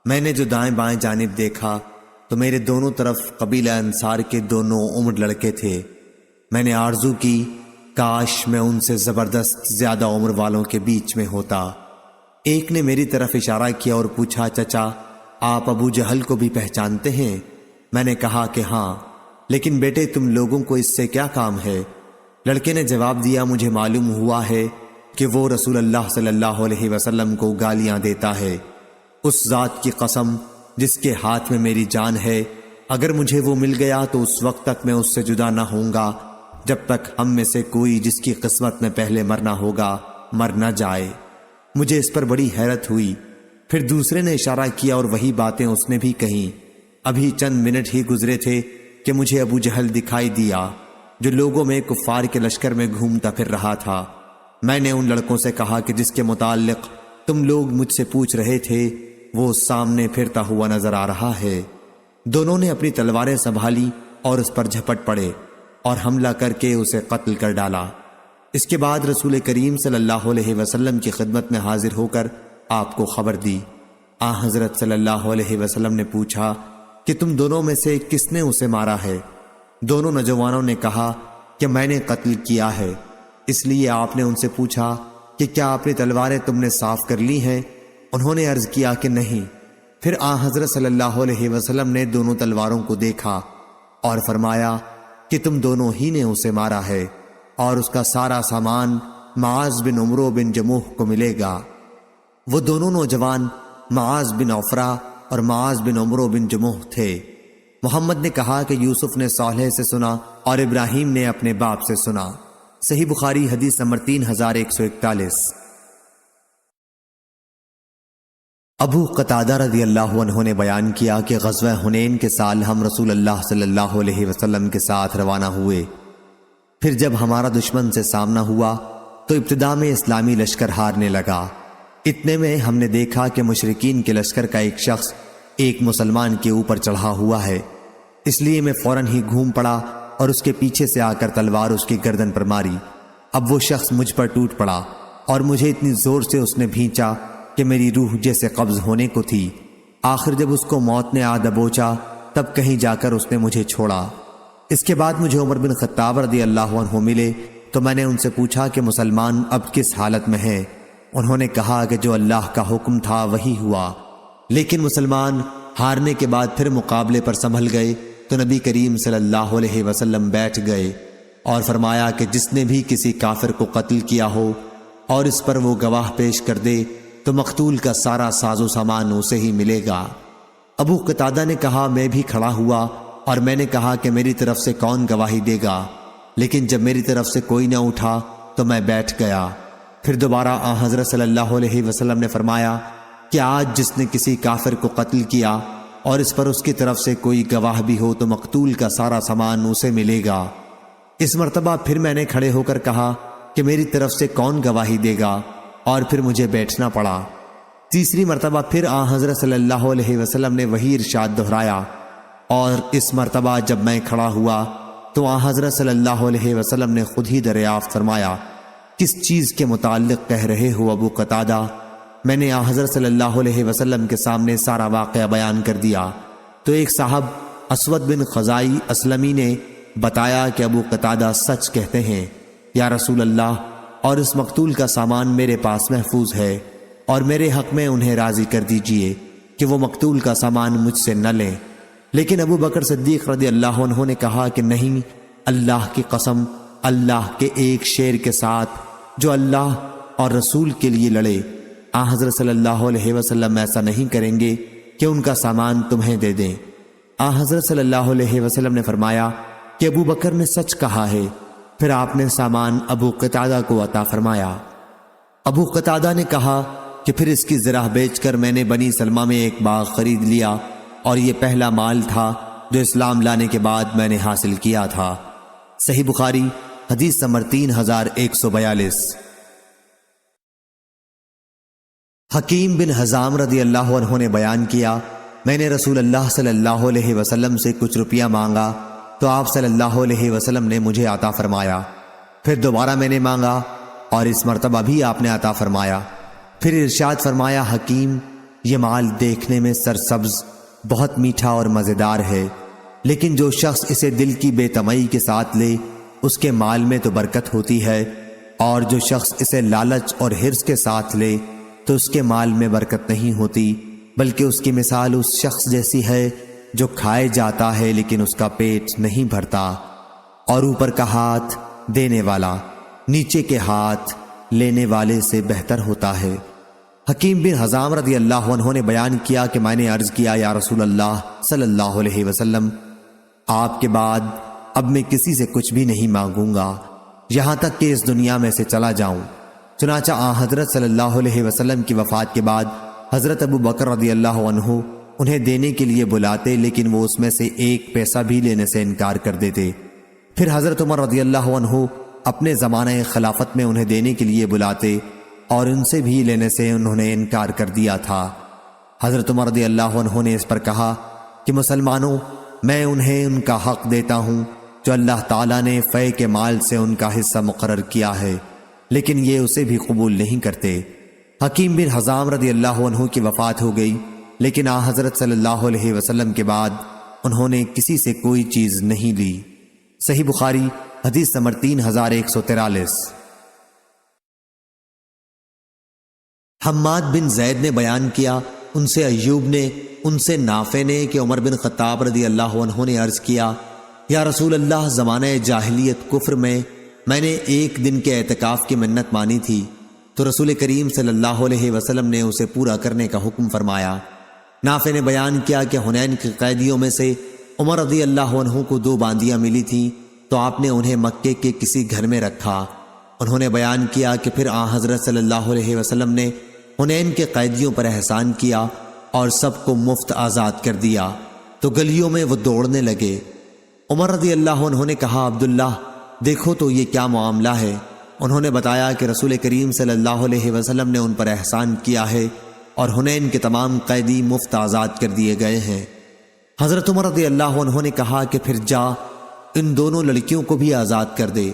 میں نے جو دائیں بائیں جانب دیکھا تو میرے دونوں طرف قبیلہ انصار کے 2 عمر لڑکے تھے۔ میں نے آرزو کی کاش میں ان سے زبردست زیادہ عمر والوں کے بیچ میں ہوتا۔ ایک نے میری طرف اشارہ کیا اور پوچھا چچا آپ ابو جہل کو بھی پہچانتے ہیں؟ میں نے کہا کہ ہاں، لیکن بیٹے تم لوگوں کو اس سے کیا کام ہے؟ لڑکے نے جواب دیا مجھے معلوم ہوا ہے کہ وہ رسول اللہ صلی اللہ علیہ وسلم کو گالیاں دیتا ہے۔ اس ذات کی قسم جس کے ہاتھ میں میری جان ہے، اگر مجھے وہ مل گیا تو اس وقت تک میں اس سے جدا نہ ہوں گا جب تک ہم میں سے کوئی جس کی قسمت میں پہلے مرنا ہوگا مر نہ جائے۔ مجھے اس پر بڑی حیرت ہوئی۔ پھر دوسرے نے اشارہ کیا اور وہی باتیں اس نے بھی کہیں۔ ابھی چند منٹ ہی گزرے تھے کہ مجھے ابو جہل دکھائی دیا جو لوگوں میں کفار کے لشکر میں گھومتا پھر رہا تھا۔ میں نے ان لڑکوں سے کہا کہ جس کے متعلق تم لوگ مجھ سے پوچھ رہے تھے وہ سامنے پھرتا ہوا نظر آ رہا ہے۔ دونوں نے اپنی تلواریں سنبھالی اور اس پر جھپٹ پڑے اور حملہ کر کے اسے قتل کر ڈالا۔ اس کے بعد رسول کریم صلی اللہ علیہ وسلم کی خدمت میں حاضر ہو کر آپ کو خبر دی۔ حضرت صلی اللہ علیہ وسلم نے پوچھا کہ تم دونوں میں سے کس نے اسے مارا ہے؟ دونوں نوجوانوں نے کہا کہ میں نے قتل کیا ہے۔ اس لیے آپ نے ان سے پوچھا کہ کیا اپنی تلواریں تم نے صاف کر لی ہیں؟ انہوں نے عرض کیا کہ نہیں۔ پھر حضرت صلی اللہ علیہ وسلم نے دونوں تلواروں کو دیکھا اور فرمایا کہ تم دونوں ہی نے اسے مارا ہے اور اس کا سارا سامان معاذ بن عمرو بن جموح کو ملے گا۔ وہ دونوں نوجوان معاذ بن عفرہ اور معاذ بن عمرو بن جموح تھے۔ محمد نے کہا کہ یوسف نے صالح سے سنا اور ابراہیم نے اپنے باپ سے سنا۔ صحیح بخاری حدیث نمبر 3141۔ ابو قتادہ رضی اللہ عنہ نے بیان کیا کہ غزوہ حنین کے سال ہم رسول اللہ صلی اللہ علیہ وسلم کے ساتھ روانہ ہوئے۔ پھر جب ہمارا دشمن سے سامنا ہوا تو ابتدا میں اسلامی لشکر ہارنے لگا۔ اتنے میں ہم نے دیکھا کہ مشرکین کے لشکر کا ایک شخص ایک مسلمان کے اوپر چڑھا ہوا ہے، اس لیے میں فوراً ہی گھوم پڑا اور اس کے پیچھے سے آ کر تلوار اس کی گردن پر ماری۔ اب وہ شخص مجھ پر ٹوٹ پڑا اور مجھے اتنی زور سے اس نے بھینچا کہ میری روح جیسے قبض ہونے کو تھی۔ آخر جب اس کو موت نے آ دبوچا تب کہیں جا کر اس نے مجھے چھوڑا۔ اس کے بعد مجھے عمر بن خطاب رضی اللہ عنہ ملے تو میں نے ان سے پوچھا کہ مسلمان اب کس حالت میں ہیں؟ انہوں نے کہا کہ جو اللہ کا حکم تھا وہی ہوا، لیکن مسلمان ہارنے کے بعد پھر مقابلے پر سنبھل گئے تو نبی کریم صلی اللہ علیہ وسلم بیٹھ گئے اور فرمایا کہ جس نے بھی کسی کافر کو قتل کیا ہو اور اس پر وہ گواہ پیش کر دے تو مقتول کا سارا ساز و سامان اسے ہی ملے گا۔ ابو قتادہ نے کہا میں بھی کھڑا ہوا اور میں نے کہا کہ میری طرف سے کون گواہی دے گا، لیکن جب میری طرف سے کوئی نہ اٹھا تو میں بیٹھ گیا۔ پھر دوبارہ حضرت صلی اللہ علیہ وسلم نے فرمایا کہ آج جس نے کسی کافر کو قتل کیا اور اس پر اس کی طرف سے کوئی گواہ بھی ہو تو مقتول کا سارا سامان اسے ملے گا۔ اس مرتبہ پھر میں نے کھڑے ہو کر کہا کہ میری طرف سے کون گواہی دے گا، اور پھر مجھے بیٹھنا پڑا۔ تیسری مرتبہ پھر حضرت صلی اللہ علیہ وسلم نے وہی ارشاد دہرایا، اور اس مرتبہ جب میں کھڑا ہوا تو حضرت صلی اللہ علیہ وسلم نے خود ہی دریافت فرمایا کس چیز کے متعلق کہہ رہے ہو ابو قتادہ؟ میں نے حضرت صلی اللہ علیہ وسلم کے سامنے سارا واقعہ بیان کر دیا تو ایک صاحب اسود بن خزائی اسلمی نے بتایا کہ ابو قتادہ سچ کہتے ہیں یا رسول اللہ، اور اس مقتول کا سامان میرے پاس محفوظ ہے، اور میرے حق میں انہیں راضی کر دیجئے کہ وہ مقتول کا سامان مجھ سے نہ لیں۔ لیکن ابو بکر صدیق رضی اللہ عنہ نے کہا کہ نہیں، اللہ کی قسم، اللہ کے ایک شیر کے ساتھ جو اللہ اور رسول کے لیے لڑے، حضرت صلی اللہ علیہ وسلم ایسا نہیں کریں گے کہ ان کا سامان تمہیں دے دیں۔ حضرت صلی اللہ علیہ وسلم نے فرمایا کہ ابو بکر نے سچ کہا ہے۔ پھر آپ نے سامان ابو قتادہ کو عطا فرمایا۔ ابو قتادہ نے کہا کہ پھر اس کی زرہ بیچ کر میں نے بنی سلمہ میں ایک باغ خرید لیا، اور یہ پہلا مال تھا جو اسلام لانے کے بعد میں نے حاصل کیا تھا۔ صحیح بخاری حدیث نمبر 3142۔ حکیم بن حزام رضی اللہ عنہ نے بیان کیا میں نے رسول اللہ صلی اللہ علیہ وسلم سے کچھ روپیہ مانگا تو آپ صلی اللہ علیہ وسلم نے مجھے عطا فرمایا۔ پھر دوبارہ میں نے مانگا اور اس مرتبہ بھی آپ نے عطا فرمایا۔ پھر ارشاد فرمایا حکیم، یہ مال دیکھنے میں سرسبز، بہت میٹھا اور مزیدار ہے، لیکن جو شخص اسے دل کی بے تمئی کے ساتھ لے اس کے مال میں تو برکت ہوتی ہے، اور جو شخص اسے لالچ اور حرص کے ساتھ لے تو اس کے مال میں برکت نہیں ہوتی، بلکہ اس کی مثال اس شخص جیسی ہے جو کھائے جاتا ہے لیکن اس کا پیٹ نہیں بھرتا، اور اوپر کا ہاتھ دینے والا نیچے کے ہاتھ لینے والے سے بہتر ہوتا ہے۔ حکیم بن حزام رضی اللہ عنہ نے بیان کیا کہ میں نے عرض کیا یا رسول اللہ صلی اللہ علیہ وسلم، آپ کے بعد اب میں کسی سے کچھ بھی نہیں مانگوں گا یہاں تک کہ اس دنیا میں سے چلا جاؤں۔ چنانچہ حضرت صلی اللہ علیہ وسلم کی وفات کے بعد حضرت ابو بکر رضی اللہ عنہ انہیں دینے کے لیے بلاتے، لیکن وہ اس میں سے ایک پیسہ بھی لینے سے انکار کر دیتے۔ پھر حضرت عمر رضی اللہ عنہ اپنے زمانہ خلافت میں انہیں دینے کے لیے بلاتے اور ان سے بھی لینے سے انہوں نے انکار کر دیا تھا۔ حضرت عمر رضی اللہ عنہ نے اس پر کہا کہ مسلمانوں، میں انہیں ان کا حق دیتا ہوں جو اللہ تعالیٰ نے فے کے مال سے ان کا حصہ مقرر کیا ہے، لیکن یہ اسے بھی قبول نہیں کرتے۔ حکیم بن حزام رضی اللہ عنہ کی وفات ہو گئی، لیکن حضرت صلی اللہ علیہ وسلم کے بعد انہوں نے کسی سے کوئی چیز نہیں لی۔ صحیح بخاری حدیث نمبر 3143۔ حماد بن زید نے بیان کیا ان سے ایوب نے، ان سے نافع نے کہ عمر بن خطاب رضی اللہ عنہ نے عرض کیا یا رسول اللہ، زمانہ جاہلیت کفر میں نے ایک دن کے اعتکاف کی منت مانی تھی تو رسول کریم صلی اللہ علیہ وسلم نے اسے پورا کرنے کا حکم فرمایا۔ نافع نے بیان کیا کہ حنین کے قیدیوں میں سے عمر رضی اللہ عنہ کو 2 باندیاں ملی تھیں تو آپ نے انہیں مکے کے کسی گھر میں رکھا۔ انہوں نے بیان کیا کہ پھر حضرت صلی اللہ علیہ وسلم نے حنین کے قیدیوں پر احسان کیا اور سب کو مفت آزاد کر دیا تو گلیوں میں وہ دوڑنے لگے۔ عمر رضی اللہ عنہ نے کہا، عبداللہ دیکھو تو یہ کیا معاملہ ہے؟ انہوں نے بتایا کہ رسول کریم صلی اللہ علیہ وسلم نے ان پر احسان کیا ہے اور حنین کے تمام قیدی مفت آزاد کر دیے گئے ہیں۔ حضرت عمر رضی اللہ عنہ نے کہا کہ پھر جا ان دونوں لڑکیوں کو بھی آزاد کر دے۔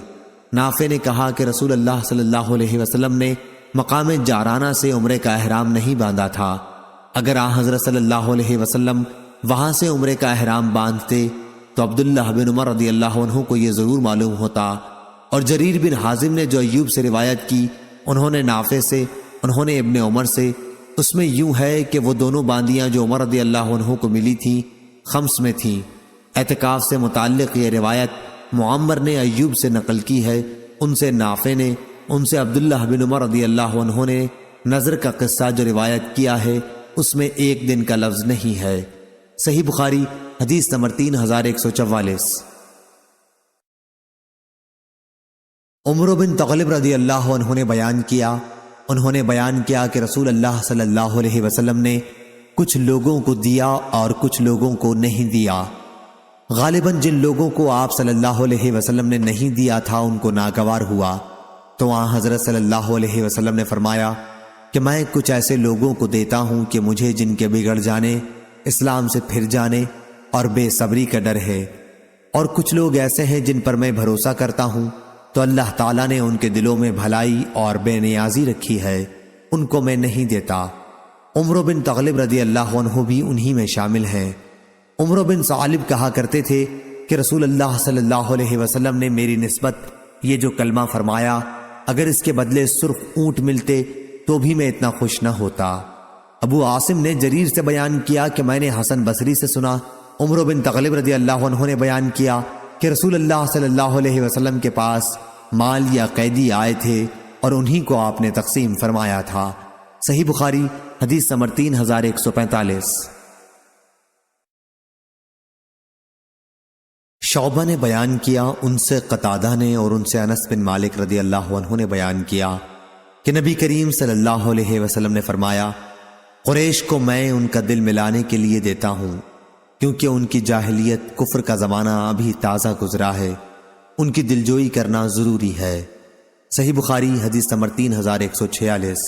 نافع نے کہا کہ رسول اللہ صلی اللہ علیہ وسلم نے مقام جعرانہ سے عمرے کا احرام نہیں باندھا تھا، اگر حضرت صلی اللہ علیہ وسلم وہاں سے عمرے کا احرام باندھتے تو عبداللہ بن عمر رضی اللہ عنہ کو یہ ضرور معلوم ہوتا۔ اور جریر بن حازم نے جو ایوب سے روایت کی، انہوں نے نافع سے، انہوں نے ابن عمر سے، اس میں یوں ہے کہ وہ دونوں باندیاں جو عمر رضی اللہ عنہ کو ملی تھیں خمس میں تھیں۔ اعتکاف سے متعلق یہ روایت معمر نے ایوب سے نقل کی ہے، ان سے نافع نے، ان سے عبداللہ بن عمر رضی اللہ عنہ نے نظر کا قصہ جو روایت کیا ہے اس میں ایک دن کا لفظ نہیں ہے۔ صحیح بخاری حدیث نمبر 3144۔ عمر بن تغلب رضی اللہ عنہ نے بیان کیا، انہوں نے بیان کیا کہ رسول اللہ صلی اللہ علیہ وسلم نے کچھ لوگوں کو دیا اور کچھ لوگوں کو نہیں دیا۔ غالباً جن لوگوں کو آپ صلی اللہ علیہ وسلم نے نہیں دیا تھا ان کو ناگوار ہوا، تو حضرت صلی اللہ علیہ وسلم نے فرمایا کہ میں کچھ ایسے لوگوں کو دیتا ہوں کہ مجھے جن کے بگڑ جانے، اسلام سے پھر جانے اور بے صبری کا ڈر ہے، اور کچھ لوگ ایسے ہیں جن پر میں بھروسہ کرتا ہوں تو اللہ تعالیٰ نے ان کے دلوں میں بھلائی اور بے نیازی رکھی ہے، ان کو میں نہیں دیتا۔ عمر بن تغلب رضی اللہ عنہ بھی انہی میں شامل ہیں۔ عمر بن ثعلب کہا کرتے تھے کہ رسول اللہ صلی اللہ علیہ وسلم نے میری نسبت یہ جو کلمہ فرمایا، اگر اس کے بدلے سرخ اونٹ ملتے تو بھی میں اتنا خوش نہ ہوتا۔ ابو عاصم نے جریر سے بیان کیا کہ میں نے حسن بصری سے سنا، عمر بن تغلب رضی اللہ عنہ نے بیان کیا کہ رسول اللہ صلی اللہ علیہ وسلم کے پاس مال یا قیدی آئے تھے اور انہی کو آپ نے تقسیم فرمایا تھا۔ صحیح بخاری حدیث نمبر 3145۔ شعبہ نے بیان کیا، ان سے قتادہ نے اور ان سے انس بن مالک رضی اللہ عنہ نے بیان کیا کہ نبی کریم صلی اللہ علیہ وسلم نے فرمایا، قریش کو میں ان کا دل ملانے کے لیے دیتا ہوں، کیونکہ ان کی جاہلیت کفر کا زمانہ ابھی تازہ گزرا ہے، ان کی دلجوئی کرنا ضروری ہے۔ صحیح بخاری حدیث نمبر 3146۔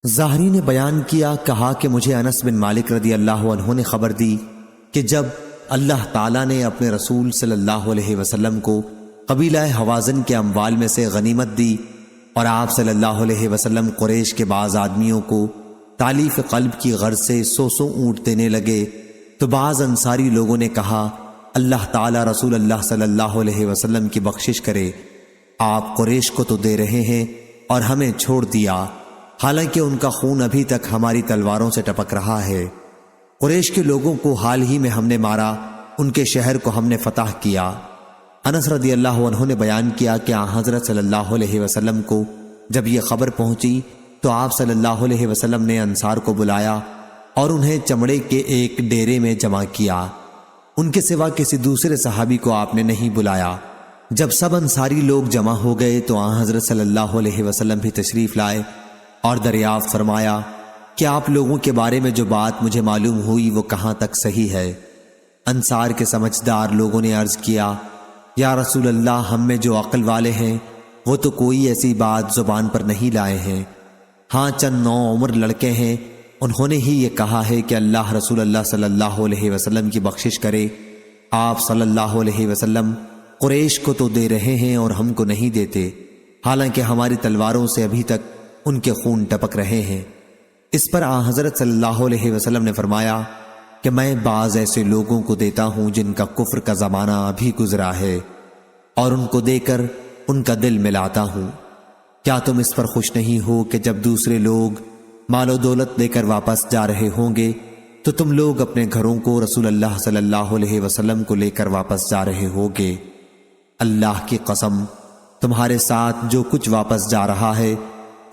ظاہری نے بیان کیا، کہا کہ مجھے انس بن مالک رضی اللہ عنہ نے خبر دی کہ جب اللہ تعالیٰ نے اپنے رسول صلی اللہ علیہ وسلم کو قبیلہ حوازن کے اموال میں سے غنیمت دی اور آپ صلی اللہ علیہ وسلم قریش کے بعض آدمیوں کو تالیف قلب کی غرض سے 100 اونٹ دینے لگے، تو بعض انصاری لوگوں نے کہا، اللہ تعالیٰ رسول اللہ صلی اللہ علیہ وسلم کی بخشش کرے، آپ قریش کو تو دے رہے ہیں اور ہمیں چھوڑ دیا، حالانکہ ان کا خون ابھی تک ہماری تلواروں سے ٹپک رہا ہے۔ قریش کے لوگوں کو حال ہی میں ہم نے مارا، ان کے شہر کو ہم نے فتح کیا۔ انس رضی اللہ عنہ نے بیان کیا کہ حضرت صلی اللہ علیہ وسلم کو جب یہ خبر پہنچی تو آپ صلی اللہ علیہ وسلم نے انصار کو بلایا اور انہیں چمڑے کے ایک ڈیرے میں جمع کیا، ان کے سوا کسی دوسرے صحابی کو آپ نے نہیں بلایا۔ جب سب انصاری لوگ جمع ہو گئے تو حضرت صلی اللہ علیہ وسلم بھی تشریف لائے اور دریافت فرمایا کہ آپ لوگوں کے بارے میں جو بات مجھے معلوم ہوئی وہ کہاں تک صحیح ہے؟ انصار کے سمجھدار لوگوں نے عرض کیا، یا رسول اللہ، ہم میں جو عقل والے ہیں وہ تو کوئی ایسی بات زبان پر نہیں لائے ہیں، ہاں چند نو عمر لڑکے ہیں، انہوں نے ہی یہ کہا ہے کہ اللہ رسول اللہ صلی اللہ علیہ وسلم کی بخشش کرے، آپ صلی اللہ علیہ وسلم قریش کو تو دے رہے ہیں اور ہم کو نہیں دیتے، حالانکہ ہماری تلواروں سے ابھی تک ان کے خون ٹپک رہے ہیں۔ اس پر حضرت صلی اللہ علیہ وسلم نے فرمایا کہ میں بعض ایسے لوگوں کو دیتا ہوں جن کا کفر کا زمانہ ابھی گزرا ہے، اور ان کو دے کر ان کا دل ملاتا ہوں۔ کیا تم اس پر خوش نہیں ہو کہ جب دوسرے لوگ مال و دولت لے کر واپس جا رہے ہوں گے تو تم لوگ اپنے گھروں کو رسول اللہ صلی اللہ علیہ وسلم کو لے کر واپس جا رہے ہوگے؟ اللہ کی قسم، تمہارے ساتھ جو کچھ واپس جا رہا ہے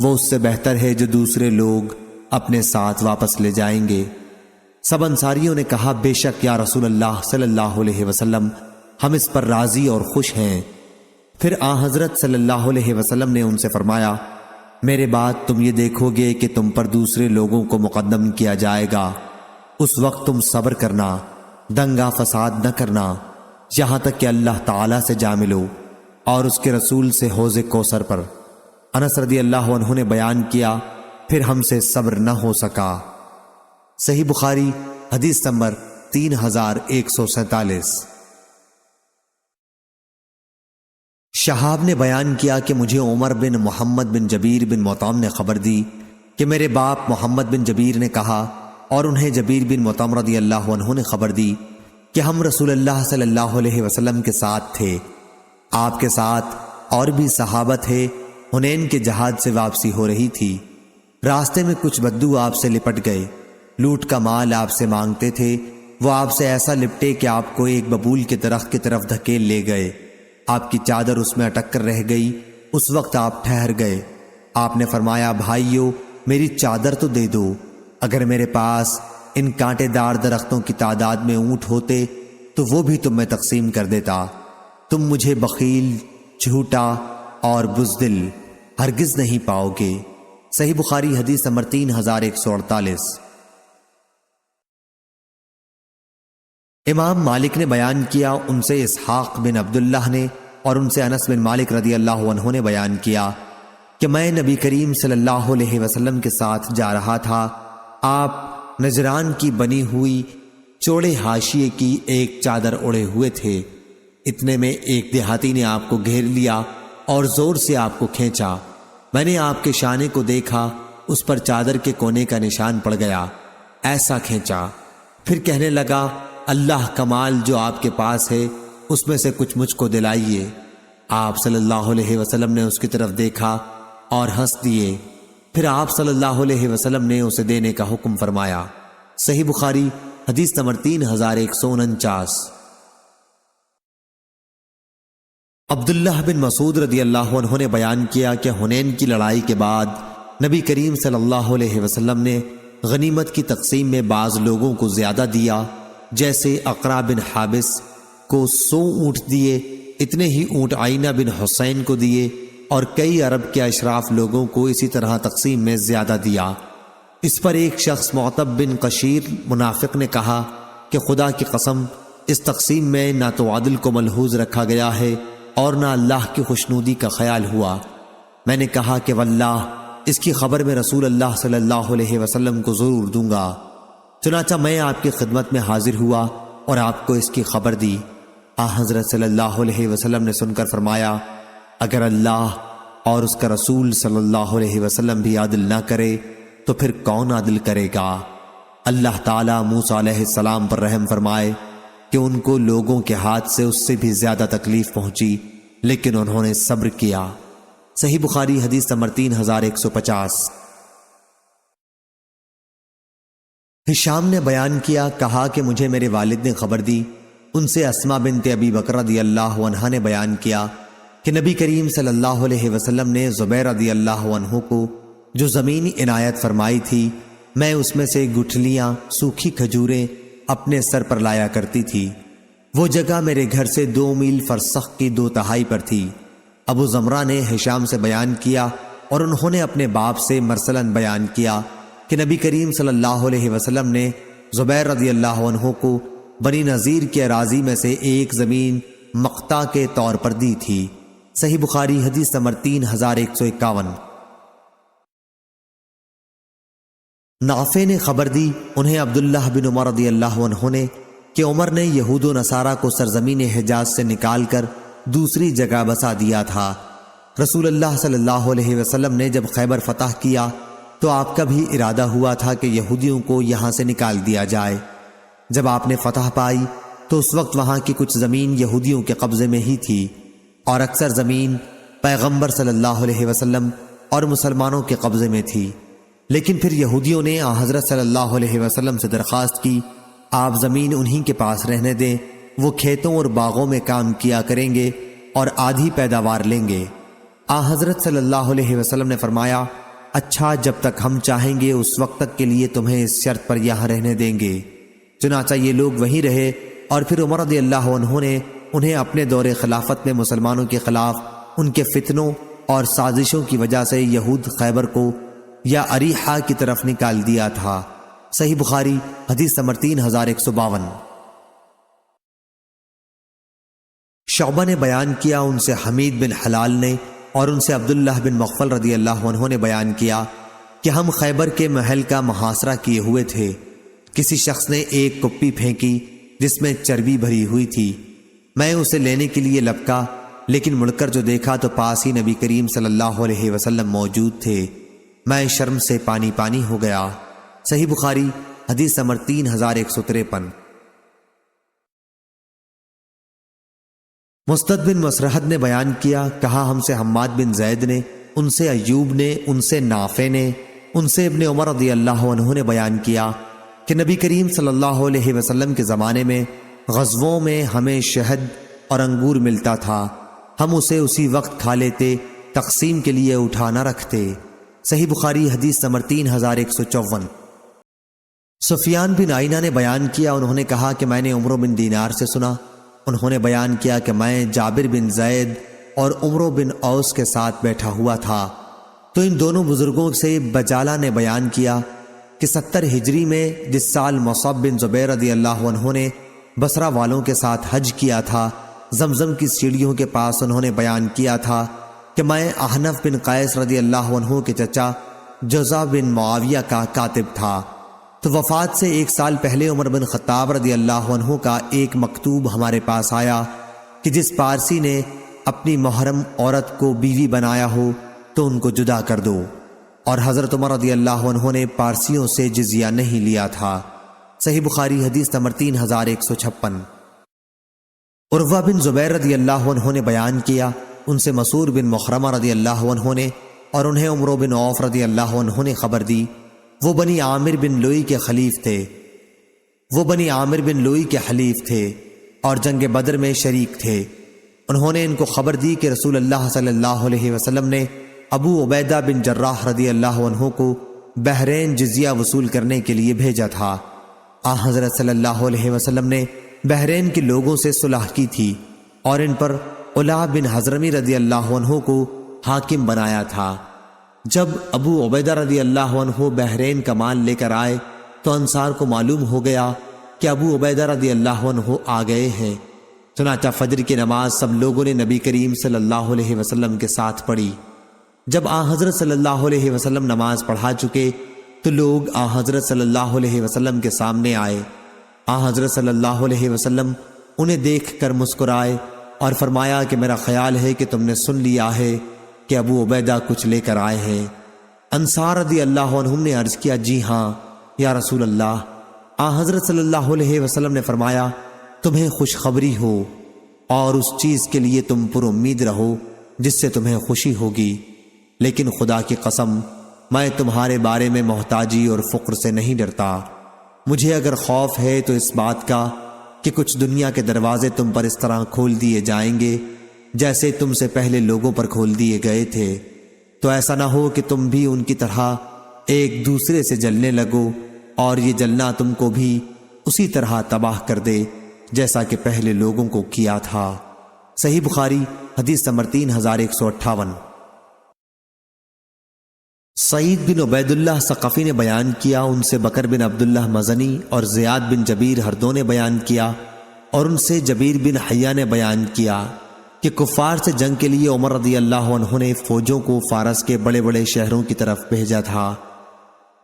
وہ اس سے بہتر ہے جو دوسرے لوگ اپنے ساتھ واپس لے جائیں گے۔ سب انصاریوں نے کہا، بے شک یا رسول اللہ صلی اللہ علیہ وسلم، ہم اس پر راضی اور خوش ہیں۔ پھر حضرت صلی اللہ علیہ وسلم نے ان سے فرمایا، میرے بعد تم یہ دیکھو گے کہ تم پر دوسرے لوگوں کو مقدم کیا جائے گا، اس وقت تم صبر کرنا، دنگا فساد نہ کرنا، یہاں تک کہ اللہ تعالیٰ سے جا ملو اور اس کے رسول سے حوض کوثر پر۔ انس رضی اللہ عنہ نے بیان کیا، پھر ہم سے صبر نہ ہو سکا۔ صحیح بخاری حدیث نمبر 3147۔ شہاب نے بیان کیا کہ مجھے عمر بن محمد بن جبیر بن مطعم نے خبر دی کہ میرے باپ محمد بن جبیر نے کہا، اور انہیں جبیر بن مطعم رضی اللہ عنہ نے خبر دی کہ ہم رسول اللہ صلی اللہ علیہ وسلم کے ساتھ تھے، آپ کے ساتھ اور بھی صحابہ تھے۔ حنین کے جہاد سے واپسی ہو رہی تھی، راستے میں کچھ بدو آپ سے لپٹ گئے، لوٹ کا مال آپ سے مانگتے تھے، وہ آپ سے ایسا لپٹے کہ آپ کو ایک ببول کے درخت کی طرف دھکیل لے گئے، آپ کی چادر اس میں اٹک کر رہ گئی، اس وقت آپ ٹھہر گئے۔ آپ نے فرمایا، بھائیو میری چادر تو دے دو، اگر میرے پاس ان کانٹے دار درختوں کی تعداد میں اونٹ ہوتے تو وہ بھی تم میں تقسیم کر دیتا، تم مجھے بخیل، جھوٹا اور بزدل ہرگز نہیں پاؤ گے۔ صحیح بخاری حدیث نمبر 3148۔ امام مالک نے بیان کیا، ان سے اسحاق بن عبداللہ نے اور ان سے انس بن مالک رضی اللہ عنہ نے بیان کیا کہ میں نبی کریم صلی اللہ علیہ وسلم کے ساتھ جا رہا تھا، آپ نجران کی بنی ہوئی چوڑے حاشیے کی ایک چادر اڑے ہوئے تھے، اتنے میں ایک دیہاتی نے آپ کو گھیر لیا اور زور سے آپ کو کھینچا، میں نے آپ کے شانے کو دیکھا، اس پر چادر کے کونے کا نشان پڑ گیا، ایسا کھینچا، پھر کہنے لگا، اللہ کا مال جو آپ کے پاس ہے اس میں سے کچھ مجھ کو دلائیے۔ آپ صلی اللہ علیہ وسلم نے اس کی طرف دیکھا اور ہنس دیے، پھر آپ صلی اللہ علیہ وسلم نے اسے دینے کا حکم فرمایا۔ صحیح بخاری حدیث نمبر 3149۔ عبداللہ بن مسعود رضی اللہ عنہ نے بیان کیا کہ حنین کی لڑائی کے بعد نبی کریم صلی اللہ علیہ وسلم نے غنیمت کی تقسیم میں بعض لوگوں کو زیادہ دیا، جیسے اقرا بن حابس کو 100 اونٹ دیے، اتنے ہی اونٹ عینہ بن حسین کو دیے، اور کئی عرب کے اشراف لوگوں کو اسی طرح تقسیم میں زیادہ دیا۔ اس پر ایک شخص معتب بن قشیر منافق نے کہا کہ خدا کی قسم، اس تقسیم میں نہ تو عدل کو ملحوظ رکھا گیا ہے اور نہ اللہ کی خوشنودی کا خیال ہوا۔ میں نے کہا کہ واللہ اس کی خبر میں رسول اللہ صلی اللہ علیہ وسلم کو ضرور دوں گا، چنانچہ میں آپ کی خدمت میں حاضر ہوا اور آپ کو اس کی خبر دی۔ حضرت صلی اللہ علیہ وسلم نے سن کر فرمایا، اگر اللہ اور اس کا رسول صلی اللہ علیہ وسلم بھی عدل نہ کرے تو پھر کون عدل کرے گا؟ اللہ تعالیٰ موسیٰ علیہ السلام پر رحم فرمائے کہ ان کو لوگوں کے ہاتھ سے اس سے بھی زیادہ تکلیف پہنچی، لیکن انہوں نے صبر کیا۔ صحیح بخاری حدیث نمبر 3150۔ ہشام نے بیان کیا، کہا کہ مجھے میرے والد نے خبر دی، ان سے اسماء بنت ابی بکر رضی اللہ عنہا نے بیان کیا کہ نبی کریم صلی اللہ علیہ وسلم نے زبیر رضی اللہ عنہ کو جو زمین عنایت فرمائی تھی، میں اس میں سے گٹھلیاں سوکھی کھجوریں اپنے سر پر لایا کرتی تھی۔ وہ جگہ میرے گھر سے 2 میل فرسخ کی 2/3 پر تھی۔ ابو زمرہ نے ہشام سے بیان کیا اور انہوں نے اپنے باپ سے مرسلاً بیان کیا کہ نبی کریم صلی اللہ علیہ وسلم نے زبیر رضی اللہ عنہ کو بنی نذیر کے اراضی میں سے ایک زمین مقطع کے طور پر دی تھی۔ صحیح بخاری حدیث نمبر 3151۔ نافع نے خبر دی، انہیں عبداللہ بن عمر رضی اللہ عنہ نے، کہ عمر نے یہود و نصارہ کو سرزمین حجاز سے نکال کر دوسری جگہ بسا دیا تھا۔ رسول اللہ صلی اللہ علیہ وسلم نے جب خیبر فتح کیا تو آپ کا بھی ارادہ ہوا تھا کہ یہودیوں کو یہاں سے نکال دیا جائے۔ جب آپ نے فتح پائی تو اس وقت وہاں کی کچھ زمین یہودیوں کے قبضے میں ہی تھی، اور اکثر زمین پیغمبر صلی اللہ علیہ وسلم اور مسلمانوں کے قبضے میں تھی۔ لیکن پھر یہودیوں نے حضرت صلی اللہ علیہ وسلم سے درخواست کی، آپ زمین انہی کے پاس رہنے دیں، وہ کھیتوں اور باغوں میں کام کیا کریں گے اور آدھی پیداوار لیں گے۔ حضرت صلی اللہ علیہ وسلم نے فرمایا، اچھا، جب تک ہم چاہیں گے اس وقت تک کے لیے تمہیں اس شرط پر یہاں رہنے دیں گے۔ چنانچہ یہ لوگ وہیں رہے، اور پھر عمر رضی اللہ عنہ نے انہیں اپنے دور خلافت میں مسلمانوں کے خلاف ان کے فتنوں اور سازشوں کی وجہ سے یہود خیبر کو یا اریحہ کی طرف نکال دیا تھا۔ صحیح بخاری حدیث نمبر 3152۔ شعبہ نے بیان کیا، ان سے حمید بن حلال نے اور ان سے عبداللہ بن مغفل رضی اللہ عنہ نے بیان کیا کہ ہم خیبر کے محل کا محاصرہ کیے ہوئے تھے۔ کسی شخص نے ایک کپی پھینکی جس میں چربی بھری ہوئی تھی۔ میں اسے لینے کے لیے لپکا، لیکن مڑ کر جو دیکھا تو پاس ہی نبی کریم صلی اللہ علیہ وسلم موجود تھے۔ میں شرم سے پانی پانی ہو گیا۔ صحیح بخاری حدیث نمبر 3153۔ مسدد بن مسرحد نے بیان کیا، کہا ہم سے حماد بن زید نے، ان سے ایوب نے، ان سے نافع نے، ان سے ابن عمر رضی اللہ عنہ نے بیان کیا کہ نبی کریم صلی اللہ علیہ وسلم کے زمانے میں غزووں میں ہمیں شہد اور انگور ملتا تھا، ہم اسے اسی وقت کھا لیتے، تقسیم کے لیے اٹھا نہ رکھتے۔ صحیح بخاری حدیث نمبر 3154۔ سفیان بن عینہ نے بیان کیا، انہوں نے کہا کہ میں نے عمرو بن دینار سے سنا، انہوں نے بیان کیا کہ میں جابر بن زید اور عمرو بن اوس کے ساتھ بیٹھا ہوا تھا، تو ان دونوں بزرگوں سے بجالہ نے بیان کیا کہ 70 ہجری میں جس سال مصعب بن زبیر رضی اللہ عنہ نے بصرہ والوں کے ساتھ حج کیا تھا، زمزم کی سیڑھیوں کے پاس انہوں نے بیان کیا تھا کہ میں احنف بن قیس رضی اللہ عنہ کے چچا جزع بن معاویہ کا کاتب تھا، تو وفات سے 1 سال پہلے عمر بن خطاب رضی اللہ عنہ کا ایک مکتوب ہمارے پاس آیا کہ جس پارسی نے اپنی محرم عورت کو بیوی بنایا ہو تو ان کو جدا کر دو، اور حضرت عمر رضی اللہ عنہ نے پارسیوں سے جزیہ نہیں لیا تھا۔ صحیح بخاری حدیث نمبر 3156۔ عروہ بن زبیر رضی اللہ عنہ نے بیان کیا، ان سے مسعور بن مخرمہ رضی اللہ عنہ نے اور انہیں عمرو بن عوف رضی اللہ عنہ نے خبر دی، وہ بنی عامر بن لوئی کے حلیف تھے اور جنگ بدر میں شریک تھے۔ انہوں نے ان کو خبر دی کہ رسول اللہ صلی اللہ علیہ وسلم نے ابو عبیدہ بن جراح رضی اللہ عنہ کو بحرین جزیہ وصول کرنے کے لیے بھیجا تھا۔ حضرت صلی اللہ علیہ وسلم نے بحرین کے لوگوں سے صلح کی تھی اور ان پر علا بن حضرمی رضی اللہ عنہ کو حاکم بنایا تھا۔ جب ابو عبیدہ رضی اللہ عنہ بحرین کا مال لے کر آئے تو انصار کو معلوم ہو گیا کہ ابو عبیدہ رضی اللہ عنہ آ گئے ہیں، چنانچہ فجر کی نماز سب لوگوں نے نبی کریم صلی اللہ علیہ وسلم کے ساتھ پڑھی۔ جب حضرت صلی اللہ علیہ وسلم نماز پڑھا چکے تو لوگ حضرت صلی اللہ علیہ وسلم کے سامنے آئے۔ حضرت صلی اللہ علیہ وسلم انہیں دیکھ کر مسکرائے اور فرمایا کہ میرا خیال ہے کہ تم نے سن لیا ہے کہ ابو عبیدہ کچھ لے کر آئے ہیں۔ انصار رضی اللہ عنہم نے عرض کیا، جی ہاں یا رسول اللہ۔ حضرت صلی اللہ علیہ وسلم نے فرمایا، تمہیں خوشخبری ہو اور اس چیز کے لیے تم پر امید رہو جس سے تمہیں خوشی ہوگی، لیکن خدا کی قسم میں تمہارے بارے میں محتاجی اور فقر سے نہیں ڈرتا۔ مجھے اگر خوف ہے تو اس بات کا کہ کچھ دنیا کے دروازے تم پر اس طرح کھول دیے جائیں گے جیسے تم سے پہلے لوگوں پر کھول دیے گئے تھے، تو ایسا نہ ہو کہ تم بھی ان کی طرح ایک دوسرے سے جلنے لگو اور یہ جلنا تم کو بھی اسی طرح تباہ کر دے جیسا کہ پہلے لوگوں کو کیا تھا۔ صحیح بخاری حدیث نمبر 3158۔ سعید بن عبید اللہ ثقفی نے بیان کیا، ان سے بکر بن عبداللہ مزنی اور زیاد بن جبیر ہر دو نے بیان کیا، اور ان سے جبیر بن حیہ نے بیان کیا کہ کفار سے جنگ کے لیے عمر رضی اللہ عنہ نے فوجوں کو فارس کے بڑے بڑے شہروں کی طرف بھیجا تھا۔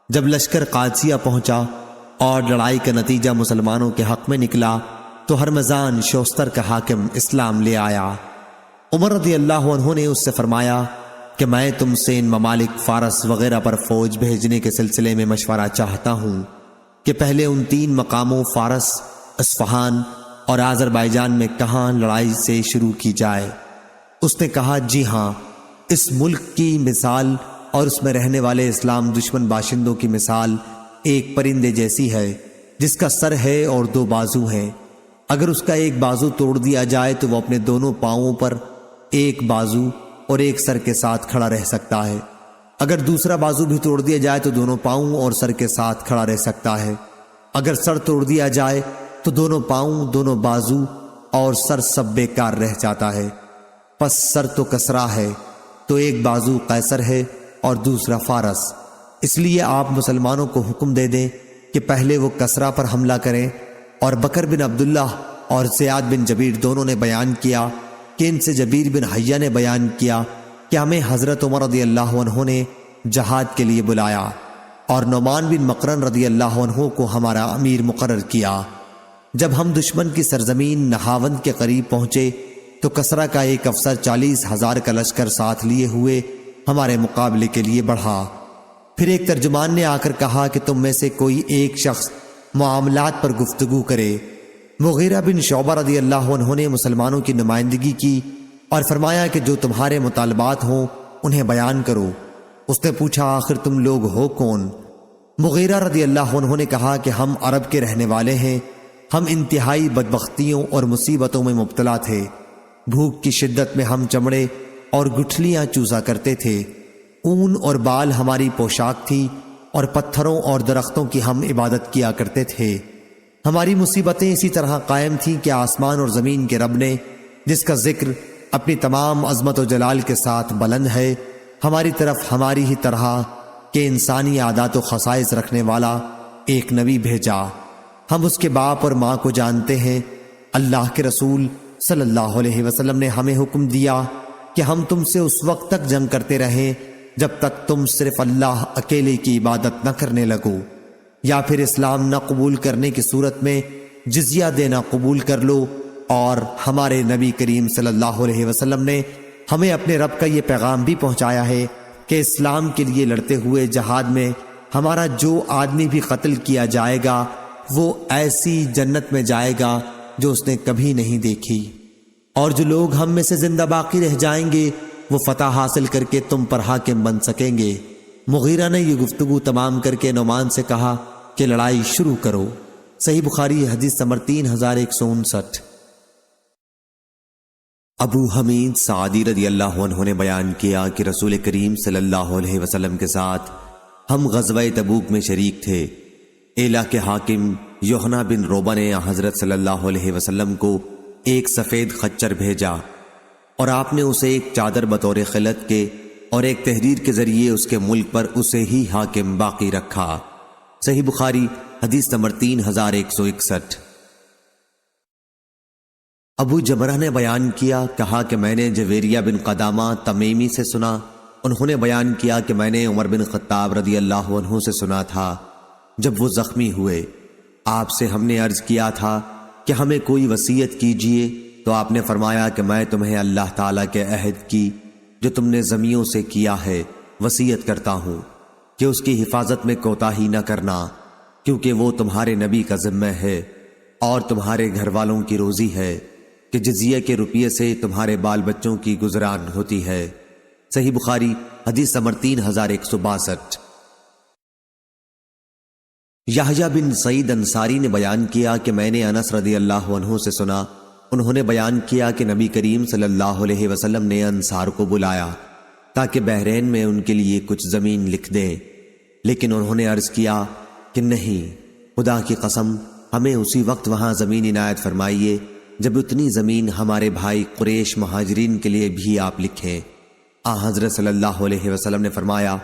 جب لشکر قادسیہ پہنچا اور لڑائی کا نتیجہ مسلمانوں کے حق میں نکلا تو ہرمزان شوستر کا حاکم اسلام لے آیا۔ عمر رضی اللہ عنہ نے اس سے فرمایا کہ میں تم سے ان ممالک فارس وغیرہ پر فوج بھیجنے کے سلسلے میں مشورہ چاہتا ہوں کہ پہلے ان 3 مقاموں فارس، اصفہان اور آذربائیجان میں کہاں لڑائی سے شروع کی جائے۔ اس نے کہا، جی ہاں، اس ملک کی مثال اور اس میں رہنے والے اسلام دشمن باشندوں کی مثال ایک پرندے جیسی ہے جس کا سر ہے اور 2 بازو ہیں۔ اگر اس کا ایک بازو توڑ دیا جائے تو وہ اپنے دونوں پاؤں پر ایک بازو اور ایک سر کے ساتھ کھڑا رہ سکتا ہے، اگر دوسرا بازو بھی توڑ دیا جائے تو دونوں پاؤں اور سر کے ساتھ کھڑا رہ سکتا ہے، اگر سر توڑ دیا جائے تو دونوں پاؤں، دونوں بازو اور سر سب بیکار رہ جاتا ہے۔ پس سر تو کسرا ہے، تو ایک بازو قیصر ہے اور دوسرا فارس، اس لیے آپ مسلمانوں کو حکم دے دیں کہ پہلے وہ کسرا پر حملہ کریں۔ اور بکر بن عبداللہ اور زیاد بن جبیر دونوں نے بیان کیا کہ ان سے جبیر بن حیہ نے بیان کیا کہ ہمیں حضرت عمر رضی اللہ عنہ نے جہاد کے لیے بلایا اور نعمان بن مقرن رضی اللہ عنہ کو ہمارا امیر مقرر کیا۔ جب ہم دشمن کی سرزمین نہاوند کے قریب پہنچے تو کسرا کا ایک افسر 40,000 کا لشکر ساتھ لیے ہوئے ہمارے مقابلے کے لیے بڑھا۔ پھر ایک ترجمان نے آ کر کہا کہ تم میں سے کوئی ایک شخص معاملات پر گفتگو کرے۔ مغیرہ بن شعبہ رضی اللہ عنہ نے مسلمانوں کی نمائندگی کی اور فرمایا کہ جو تمہارے مطالبات ہوں انہیں بیان کرو۔ اس نے پوچھا آخر تم لوگ ہو کون؟ مغیرہ رضی اللہ عنہ نے کہا کہ ہم عرب کے رہنے والے ہیں، ہم انتہائی بدبختیوں اور مصیبتوں میں مبتلا تھے، بھوک کی شدت میں ہم چمڑے اور گٹھلیاں چوسا کرتے تھے، اون اور بال ہماری پوشاک تھی اور پتھروں اور درختوں کی ہم عبادت کیا کرتے تھے۔ ہماری مصیبتیں اسی طرح قائم تھیں کہ آسمان اور زمین کے رب نے، جس کا ذکر اپنی تمام عظمت و جلال کے ساتھ بلند ہے، ہماری طرف ہماری ہی طرح کہ انسانی عادات و خصائص رکھنے والا ایک نبی بھیجا۔ ہم اس کے باپ اور ماں کو جانتے ہیں۔ اللہ کے رسول صلی اللہ علیہ وسلم نے ہمیں حکم دیا کہ ہم تم سے اس وقت تک جنگ کرتے رہیں جب تک تم صرف اللہ اکیلے کی عبادت نہ کرنے لگو، یا پھر اسلام نہ قبول کرنے کی صورت میں جزیہ دینا قبول کر لو۔ اور ہمارے نبی کریم صلی اللہ علیہ وسلم نے ہمیں اپنے رب کا یہ پیغام بھی پہنچایا ہے کہ اسلام کے لیے لڑتے ہوئے جہاد میں ہمارا جو آدمی بھی قتل کیا جائے گا وہ ایسی جنت میں جائے گا جو اس نے کبھی نہیں دیکھی، اور جو لوگ ہم میں سے زندہ باقی رہ جائیں گے وہ فتح حاصل کر کے تم پر حاکم بن سکیں گے۔ مغیرہ نے یہ گفتگو تمام کر کے نعمان سے کہا کہ لڑائی شروع کرو۔ صحیح بخاری حدیث نمبر 3159۔ ابو حمید سعدی رضی اللہ عنہ نے بیان کیا کہ رسول کریم صلی اللہ علیہ وسلم کے ساتھ ہم غزوہ تبوک میں شریک تھے۔ ایلا کے حاکم یوحنا بن روبہ نے حضرت صلی اللہ علیہ وسلم کو ایک سفید خچر بھیجا اور آپ نے اسے ایک چادر بطور خلعت کے اور ایک تحریر کے ذریعے اس کے ملک پر اسے ہی حاکم باقی رکھا۔ صحیح بخاری حدیث نمبر 3161۔ ابو جمرہ نے بیان کیا، کہا کہ میں نے جویریہ بن قدامہ تمیمی سے سنا، انہوں نے بیان کیا کہ میں نے عمر بن خطاب رضی اللہ عنہ سے سنا تھا جب وہ زخمی ہوئے۔ آپ سے ہم نے عرض کیا تھا کہ ہمیں کوئی وصیت کیجئے، تو آپ نے فرمایا کہ میں تمہیں اللہ تعالیٰ کے عہد کی جو تم نے زمیوں سے کیا ہے وصیت کرتا ہوں کہ اس کی حفاظت میں کوتاہی نہ کرنا، کیونکہ وہ تمہارے نبی کا ذمہ ہے اور تمہارے گھر والوں کی روزی ہے کہ جزیہ کے روپیے سے تمہارے بال بچوں کی گزران ہوتی ہے۔ صحیح بخاری حدیث نمبر 3162۔ یحییٰ بن سعید انصاری نے بیان کیا کہ میں نے انس رضی اللہ عنہ سے سنا، انہوں نے بیان کیا کہ نبی کریم صلی اللہ علیہ وسلم نے انصار کو بلایا تاکہ بحرین میں ان کے لیے کچھ زمین لکھ دیں، لیکن انہوں نے عرض کیا کہ نہیں، خدا کی قسم ہمیں اسی وقت وہاں زمین عنایت فرمائیے جب اتنی زمین ہمارے بھائی قریش مہاجرین کے لیے بھی آپ لکھیں۔ حضرت صلی اللہ علیہ وسلم نے فرمایا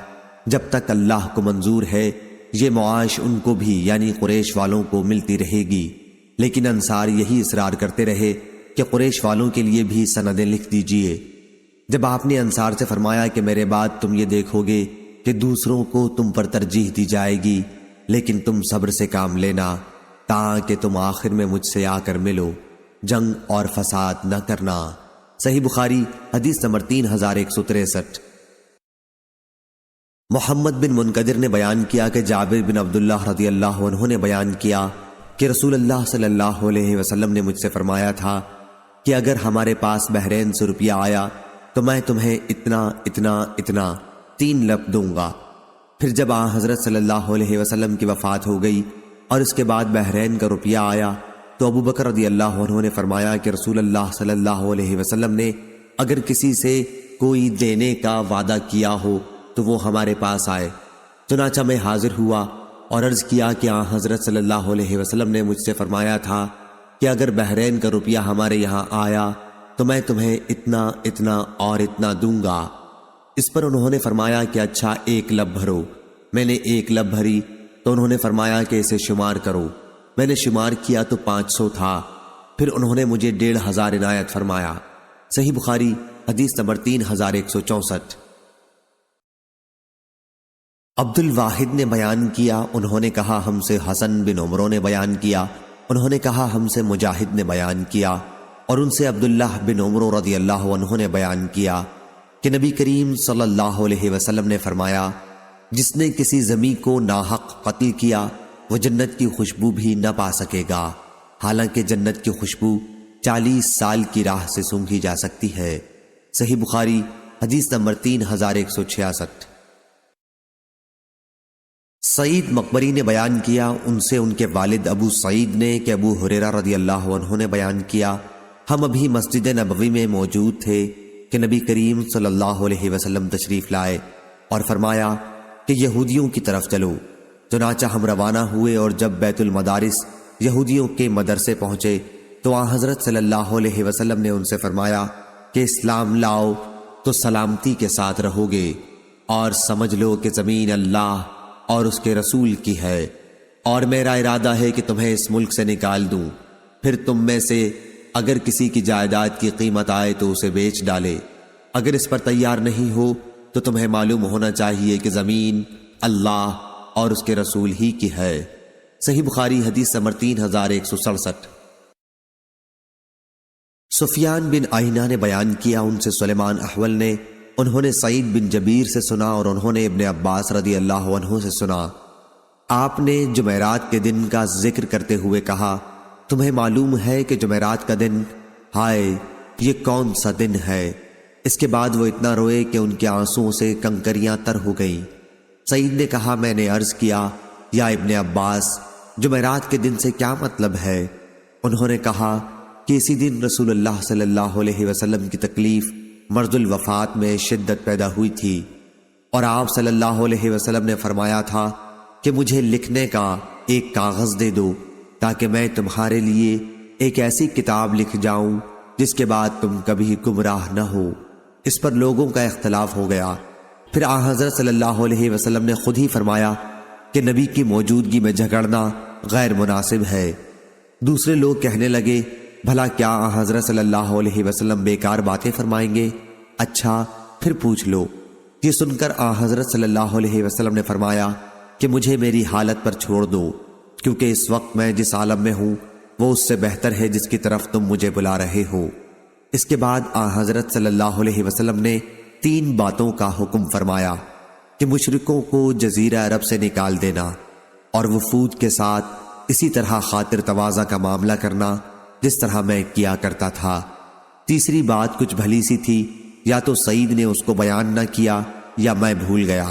جب تک اللہ کو منظور ہے یہ معاش ان کو بھی یعنی قریش والوں کو ملتی رہے گی، لیکن انصار یہی اصرار کرتے رہے کہ قریش والوں کے لیے بھی سندیں لکھ دیجئے۔ جب آپ نے انصار سے فرمایا کہ میرے بعد تم یہ دیکھو گے کہ دوسروں کو تم پر ترجیح دی جائے گی، لیکن تم صبر سے کام لینا تاکہ تم آخر میں مجھ سے آ کر ملو، جنگ اور فساد نہ کرنا۔ صحیح بخاری حدیث نمبر 3163۔ محمد بن منقدر نے بیان کیا کہ جابر بن عبداللہ رضی اللہ عنہ نے بیان کیا کہ رسول اللہ صلی اللہ علیہ وسلم نے مجھ سے فرمایا تھا کہ اگر ہمارے پاس بحرین سے روپیہ آیا تو میں تمہیں اتنا اتنا اتنا 3 لب دوں گا۔ پھر جب حضرت صلی اللہ علیہ وسلم کی وفات ہو گئی اور اس کے بعد بحرین کا روپیہ آیا تو ابو بکر رضی اللہ عنہ نے فرمایا کہ رسول اللہ صلی اللہ علیہ وسلم نے اگر کسی سے کوئی دینے کا وعدہ کیا ہو تو وہ ہمارے پاس آئے۔ چنانچہ میں حاضر ہوا اور عرض کیا کہ حضرت صلی اللہ علیہ وسلم نے مجھ سے فرمایا تھا کہ اگر بحرین کا روپیہ ہمارے یہاں آیا تو میں تمہیں اتنا اتنا اور اتنا دوں گا۔ اس پر انہوں نے فرمایا کہ اچھا 1 لب بھرو۔ میں نے 1 لب بھری تو انہوں نے فرمایا کہ اسے شمار کرو۔ میں نے شمار کیا تو 500 تھا۔ پھر انہوں نے مجھے 1500 عنایت فرمایا۔ صحیح بخاری حدیث نمبر 3164۔ عبد الواحد نے بیان کیا، انہوں نے کہا ہم سے حسن بن عمرو نے بیان کیا، انہوں نے کہا ہم سے مجاہد نے بیان کیا، اور ان سے عبداللہ بن عمرو رضی اللہ عنہ نے بیان کیا کہ نبی کریم صلی اللہ علیہ وسلم نے فرمایا، جس نے کسی زمین کو ناحق قتل کیا وہ جنت کی خوشبو بھی نہ پا سکے گا، حالانکہ جنت کی خوشبو 40 سال کی راہ سے سونگھی جا سکتی ہے۔ صحیح بخاری حدیث نمبر 3166۔ سعید مقبری نے بیان کیا، ان سے ان کے والد ابو سعید نے کہ ابو ہریرہ رضی اللہ عنہ نے بیان کیا، ہم ابھی مسجد نبوی میں موجود تھے کہ نبی کریم صلی اللہ علیہ وسلم تشریف لائے اور فرمایا کہ یہودیوں کی طرف چلو۔ چنانچہ ہم روانہ ہوئے، اور جب بیت المدارس یہودیوں کے مدرسے پہنچے تو آن حضرت صلی اللہ علیہ وسلم نے ان سے فرمایا کہ اسلام لاؤ تو سلامتی کے ساتھ رہو گے، اور سمجھ لو کہ زمین اللہ اور اس کے رسول کی ہے، اور میرا ارادہ ہے کہ تمہیں اس ملک سے نکال دوں، پھر تم میں سے اگر کسی کی جائیداد کی قیمت آئے تو اسے بیچ ڈالے، اگر اس پر تیار نہیں ہو تو تمہیں معلوم ہونا چاہیے کہ زمین اللہ اور اس کے رسول ہی کی ہے۔ صحیح بخاری حدیث نمبر 3167۔ سفیان بن عیینہ نے بیان کیا، ان سے سلیمان احول نے، انہوں نے سعید بن جبیر سے سنا، اور انہوں نے ابن عباس رضی اللہ عنہ سے سنا، آپ نے جمعرات کے دن کا ذکر کرتے ہوئے کہا، تمہیں معلوم ہے کہ جمعرات کا دن، ہائے یہ کون سا دن ہے؟ اس کے بعد وہ اتنا روئے کہ ان کے آنسوؤں سے کنکریاں تر ہو گئیں۔ سعید نے کہا، میں نے عرض کیا، یا ابن عباس جمعرات کے دن سے کیا مطلب ہے؟ انہوں نے کہا کہ اسی دن رسول اللہ صلی اللہ علیہ وسلم کی تکلیف مرض الوفات میں شدت پیدا ہوئی تھی، اور آپ صلی اللہ علیہ وسلم نے فرمایا تھا کہ مجھے لکھنے کا ایک کاغذ دے دو تاکہ میں تمہارے لیے ایک ایسی کتاب لکھ جاؤں جس کے بعد تم کبھی گمراہ نہ ہو۔ اس پر لوگوں کا اختلاف ہو گیا۔ پھر آن حضرت صلی اللہ علیہ وسلم نے خود ہی فرمایا کہ نبی کی موجودگی میں جھگڑنا غیر مناسب ہے۔ دوسرے لوگ کہنے لگے، بھلا کیا آن حضرت صلی اللہ علیہ وسلم بیکار باتیں فرمائیں گے؟ اچھا پھر پوچھ لو۔ یہ سن کر آن حضرت صلی اللہ علیہ وسلم نے فرمایا کہ مجھے میری حالت پر چھوڑ دو، کیونکہ اس وقت میں جس عالم میں ہوں وہ اس سے بہتر ہے جس کی طرف تم مجھے بلا رہے ہو۔ اس کے بعد آن حضرت صلی اللہ علیہ وسلم نے 3 باتوں کا حکم فرمایا کہ مشرکوں کو جزیرہ عرب سے نکال دینا، اور وفود کے ساتھ اسی طرح خاطر تواضع کا معاملہ کرنا جس طرح میں کیا کرتا تھا۔ تیسری بات کچھ بھلی سی تھی، یا تو سعید نے اس کو بیان نہ کیا یا میں بھول گیا۔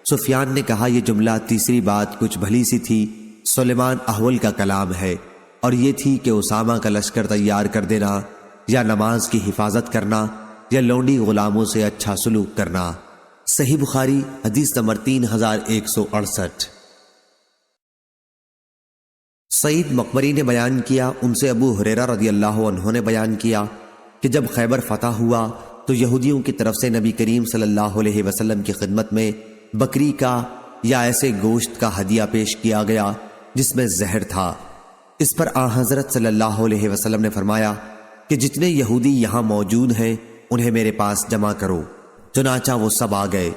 سفیان نے کہا، یہ جملہ تیسری بات کچھ بھلی سی تھی سلیمان احول کا کلام ہے، اور یہ تھی کہ اسامہ کا لشکر تیار کر دینا، یا نماز کی حفاظت کرنا، یا لونڈی غلاموں سے اچھا سلوک کرنا۔ صحیح بخاری حدیث نمبر 3168۔ سعید مقبری نے بیان کیا، ان سے ابو ہریرہ رضی اللہ عنہ نے بیان کیا کہ جب خیبر فتح ہوا تو یہودیوں کی طرف سے نبی کریم صلی اللہ علیہ وسلم کی خدمت میں بکری کا یا ایسے گوشت کا ہدیہ پیش کیا گیا جس میں زہر تھا۔ اس پر آن حضرت صلی اللہ علیہ وسلم نے فرمایا کہ جتنے یہودی یہاں موجود ہیں انہیں میرے پاس جمع کرو۔ چنانچہ وہ سب آ گئے۔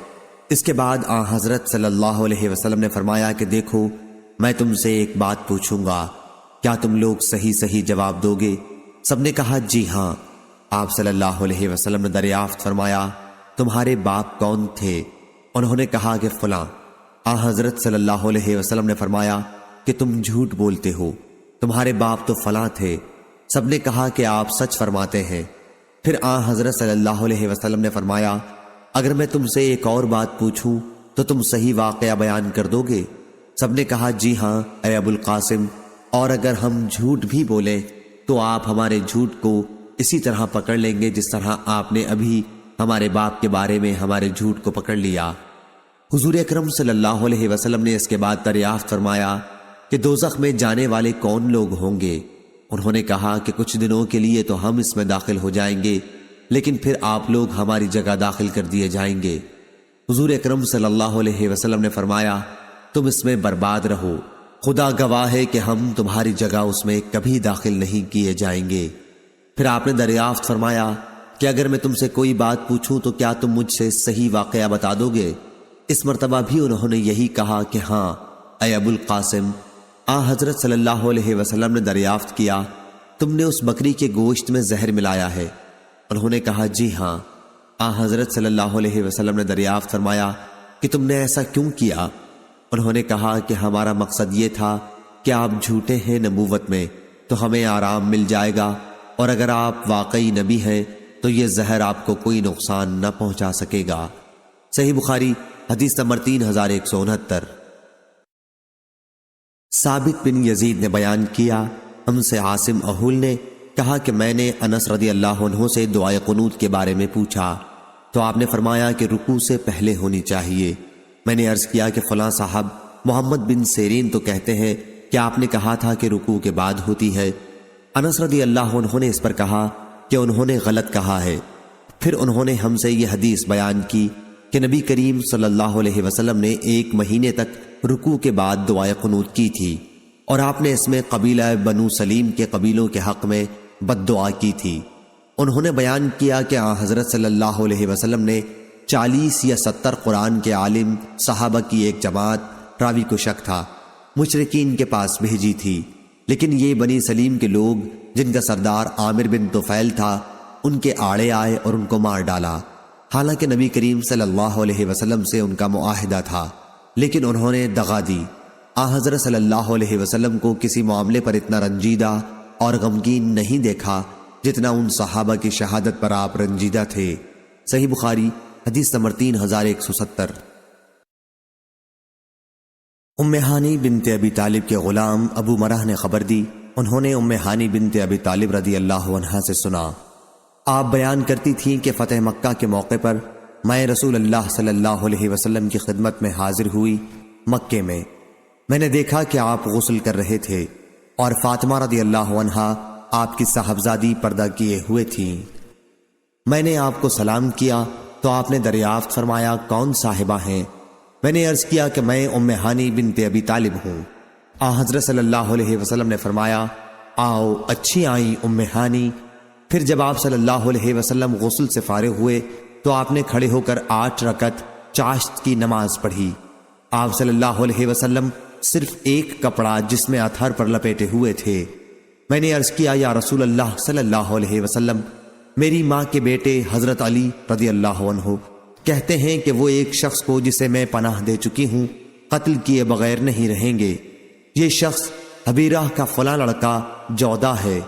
اس کے بعد آن حضرت صلی اللہ علیہ وسلم نے فرمایا کہ دیکھو، میں تم سے ایک بات پوچھوں گا، کیا تم لوگ صحیح صحیح جواب دو گے؟ سب نے کہا جی ہاں۔ آپ صلی اللہ علیہ وسلم نے دریافت فرمایا، تمہارے باپ کون تھے؟ انہوں نے کہا کہ فلاں۔ آن حضرت صلی اللہ علیہ وسلم نے فرمایا کہ تم جھوٹ بولتے ہو، تمہارے باپ تو فلاں تھے۔ سب نے کہا کہ آپ سچ فرماتے ہیں۔ پھر آن حضرت صلی اللہ علیہ وسلم نے فرمایا، اگر میں تم سے ایک اور بات پوچھوں تو تم صحیح واقعہ بیان کر دو گے؟ سب نے کہا جی ہاں اے ابو القاسم، اور اگر ہم جھوٹ بھی بولیں تو آپ ہمارے جھوٹ کو اسی طرح پکڑ لیں گے جس طرح آپ نے ابھی ہمارے باپ کے بارے میں ہمارے جھوٹ کو پکڑ لیا۔ حضور اکرم صلی اللہ علیہ وسلم نے اس کے بعد دریافت فرمایا کہ دوزخ میں جانے والے کون لوگ ہوں گے؟ انہوں نے کہا کہ کچھ دنوں کے لیے تو ہم اس میں داخل ہو جائیں گے، لیکن پھر آپ لوگ ہماری جگہ داخل کر دیے جائیں گے۔ حضور اکرم صلی اللہ علیہ وسلم نے فرمایا، تم اس میں برباد رہو، خدا گواہ ہے کہ ہم تمہاری جگہ اس میں کبھی داخل نہیں کیے جائیں گے۔ پھر آپ نے دریافت فرمایا کہ اگر میں تم سے کوئی بات پوچھوں تو کیا تم مجھ سے صحیح واقعہ بتا دو گے؟ اس مرتبہ بھی انہوں نے یہی کہا کہ ہاں اے ابو القاسم۔ حضرت صلی اللہ علیہ وسلم نے دریافت کیا، تم نے اس بکری کے گوشت میں زہر ملایا ہے؟ انہوں نے کہا جی ہاں۔ حضرت صلی اللہ علیہ وسلم نے دریافت فرمایا کہ تم نے ایسا کیوں کیا؟ انہوں نے کہا کہ ہمارا مقصد یہ تھا کہ آپ جھوٹے ہیں نبوت میں تو ہمیں آرام مل جائے گا، اور اگر آپ واقعی نبی ہیں تو یہ زہر آپ کو کوئی نقصان نہ پہنچا سکے گا۔ صحیح بخاری حدیث نمبر 3169۔ ثابت بن یزید نے بیان کیا، ہم سے عاصم اہول نے کہا کہ میں نے انس رضی اللہ عنہ سے دعائے قنوت کے بارے میں پوچھا تو آپ نے فرمایا کہ رکوع سے پہلے ہونی چاہیے۔ میں نے عرض کیا کہ فلاں صاحب محمد بن سیرین تو کہتے ہیں کہ آپ نے کہا تھا کہ رکوع کے بعد ہوتی ہے۔ انس رضی اللہ عنہ نے اس پر کہا کہ انہوں نے غلط کہا ہے۔ پھر انہوں نے ہم سے یہ حدیث بیان کی کہ نبی کریم صلی اللہ علیہ وسلم نے 1 مہینے تک رکوع کے بعد دعائے قنوت کی تھی، اور آپ نے اس میں قبیلہ بنو سلیم کے قبیلوں کے حق میں بد دعا کی تھی۔ انہوں نے بیان کیا کہ حضرت صلی اللہ علیہ وسلم نے 40 یا 70 قرآن کے عالم صحابہ کی ایک جماعت، راوی کو شک تھا، مشرکین کے پاس بھیجی تھی، لیکن یہ بنی سلیم کے لوگ جن کا سردار عامر بن طفیل تھا ان کے آڑے آئے اور ان کو مار ڈالا، حالانکہ نبی کریم صلی اللہ علیہ وسلم سے ان کا معاہدہ تھا، لیکن انہوں نے دغا دی۔ حضرت صلی اللہ علیہ وسلم کو کسی معاملے پر اتنا رنجیدہ اور غمگین نہیں دیکھا جتنا ان صحابہ کی شہادت پر آپ رنجیدہ تھے۔ صحیح بخاری حدیث نمبر 3170۔ ام ہانی بنت ابی طالب کے غلام ابو مرح نے خبر دی، انہوں نے ام ہانی بنت ابی طالب رضی اللہ عنہا سے سنا، آپ بیان کرتی تھیں کہ فتح مکہ کے موقع پر میں رسول اللہ صلی اللہ علیہ وسلم کی خدمت میں حاضر ہوئی مکے میں۔ میں نے دیکھا کہ آپ غسل کر رہے تھے اور فاطمہ رضی اللہ عنہا آپ کی صاحبزادی پردہ کیے ہوئے تھیں۔ میں نے آپ کو سلام کیا تو آپ نے دریافت فرمایا کون صاحبہ ہیں؟ میں نے عرض کیا کہ میں ام ہانی بنت ابی طالب ہوں۔ حضرت صلی اللہ علیہ وسلم نے فرمایا آؤ، اچھی آئیں ام ہانی۔ پھر جب آپ صلی اللہ علیہ وسلم غسل سے فارغ ہوئے تو آپ نے کھڑے ہو کر 8 رکعت چاشت کی نماز پڑھی۔ آپ صلی اللہ علیہ وسلم صرف ایک کپڑا جس میں اتھر پر لپیٹے ہوئے تھے۔ میں نے عرض کیا یا رسول اللہ صلی اللہ علیہ وسلم، میری ماں کے بیٹے حضرت علی رضی اللہ عنہ کہتے ہیں کہ وہ ایک شخص کو جسے میں پناہ دے چکی ہوں قتل کیے بغیر نہیں رہیں گے۔ یہ شخص حبیرہ کا فلاں لڑکا جودہ ہے۔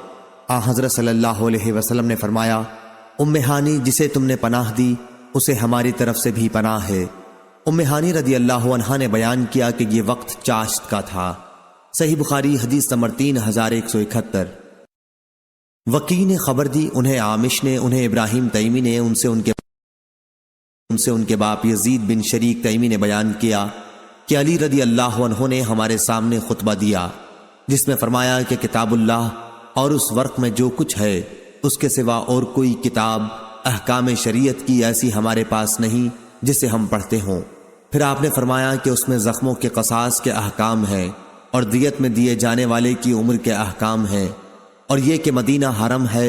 حضرت صلی اللہ علیہ وسلم نے فرمایا ام ہانی جسے تم نے پناہ دی اسے ہماری طرف سے بھی پناہ ہے۔ ام ہانی رضی اللہ عنہا نے بیان کیا کہ یہ وقت چاشت کا تھا۔ صحیح بخاری حدیث نمبر 3171۔ وکی نے خبر دی، انہیں عامش نے، انہیں ابراہیم تیمی نے، ان سے ان کے باپ یزید بن شریک تیمی نے بیان کیا کہ علی رضی اللہ عنہ نے ہمارے سامنے خطبہ دیا جس میں فرمایا کہ کتاب اللہ اور اس ورق میں جو کچھ ہے اس کے سوا اور کوئی کتاب احکام شریعت کی ایسی ہمارے پاس نہیں جسے ہم پڑھتے ہوں۔ پھر آپ نے فرمایا کہ اس میں زخموں کے قصاص کے احکام ہیں اور دیت میں دیے جانے والے کی عمر کے احکام ہیں، اور یہ کہ مدینہ حرم ہے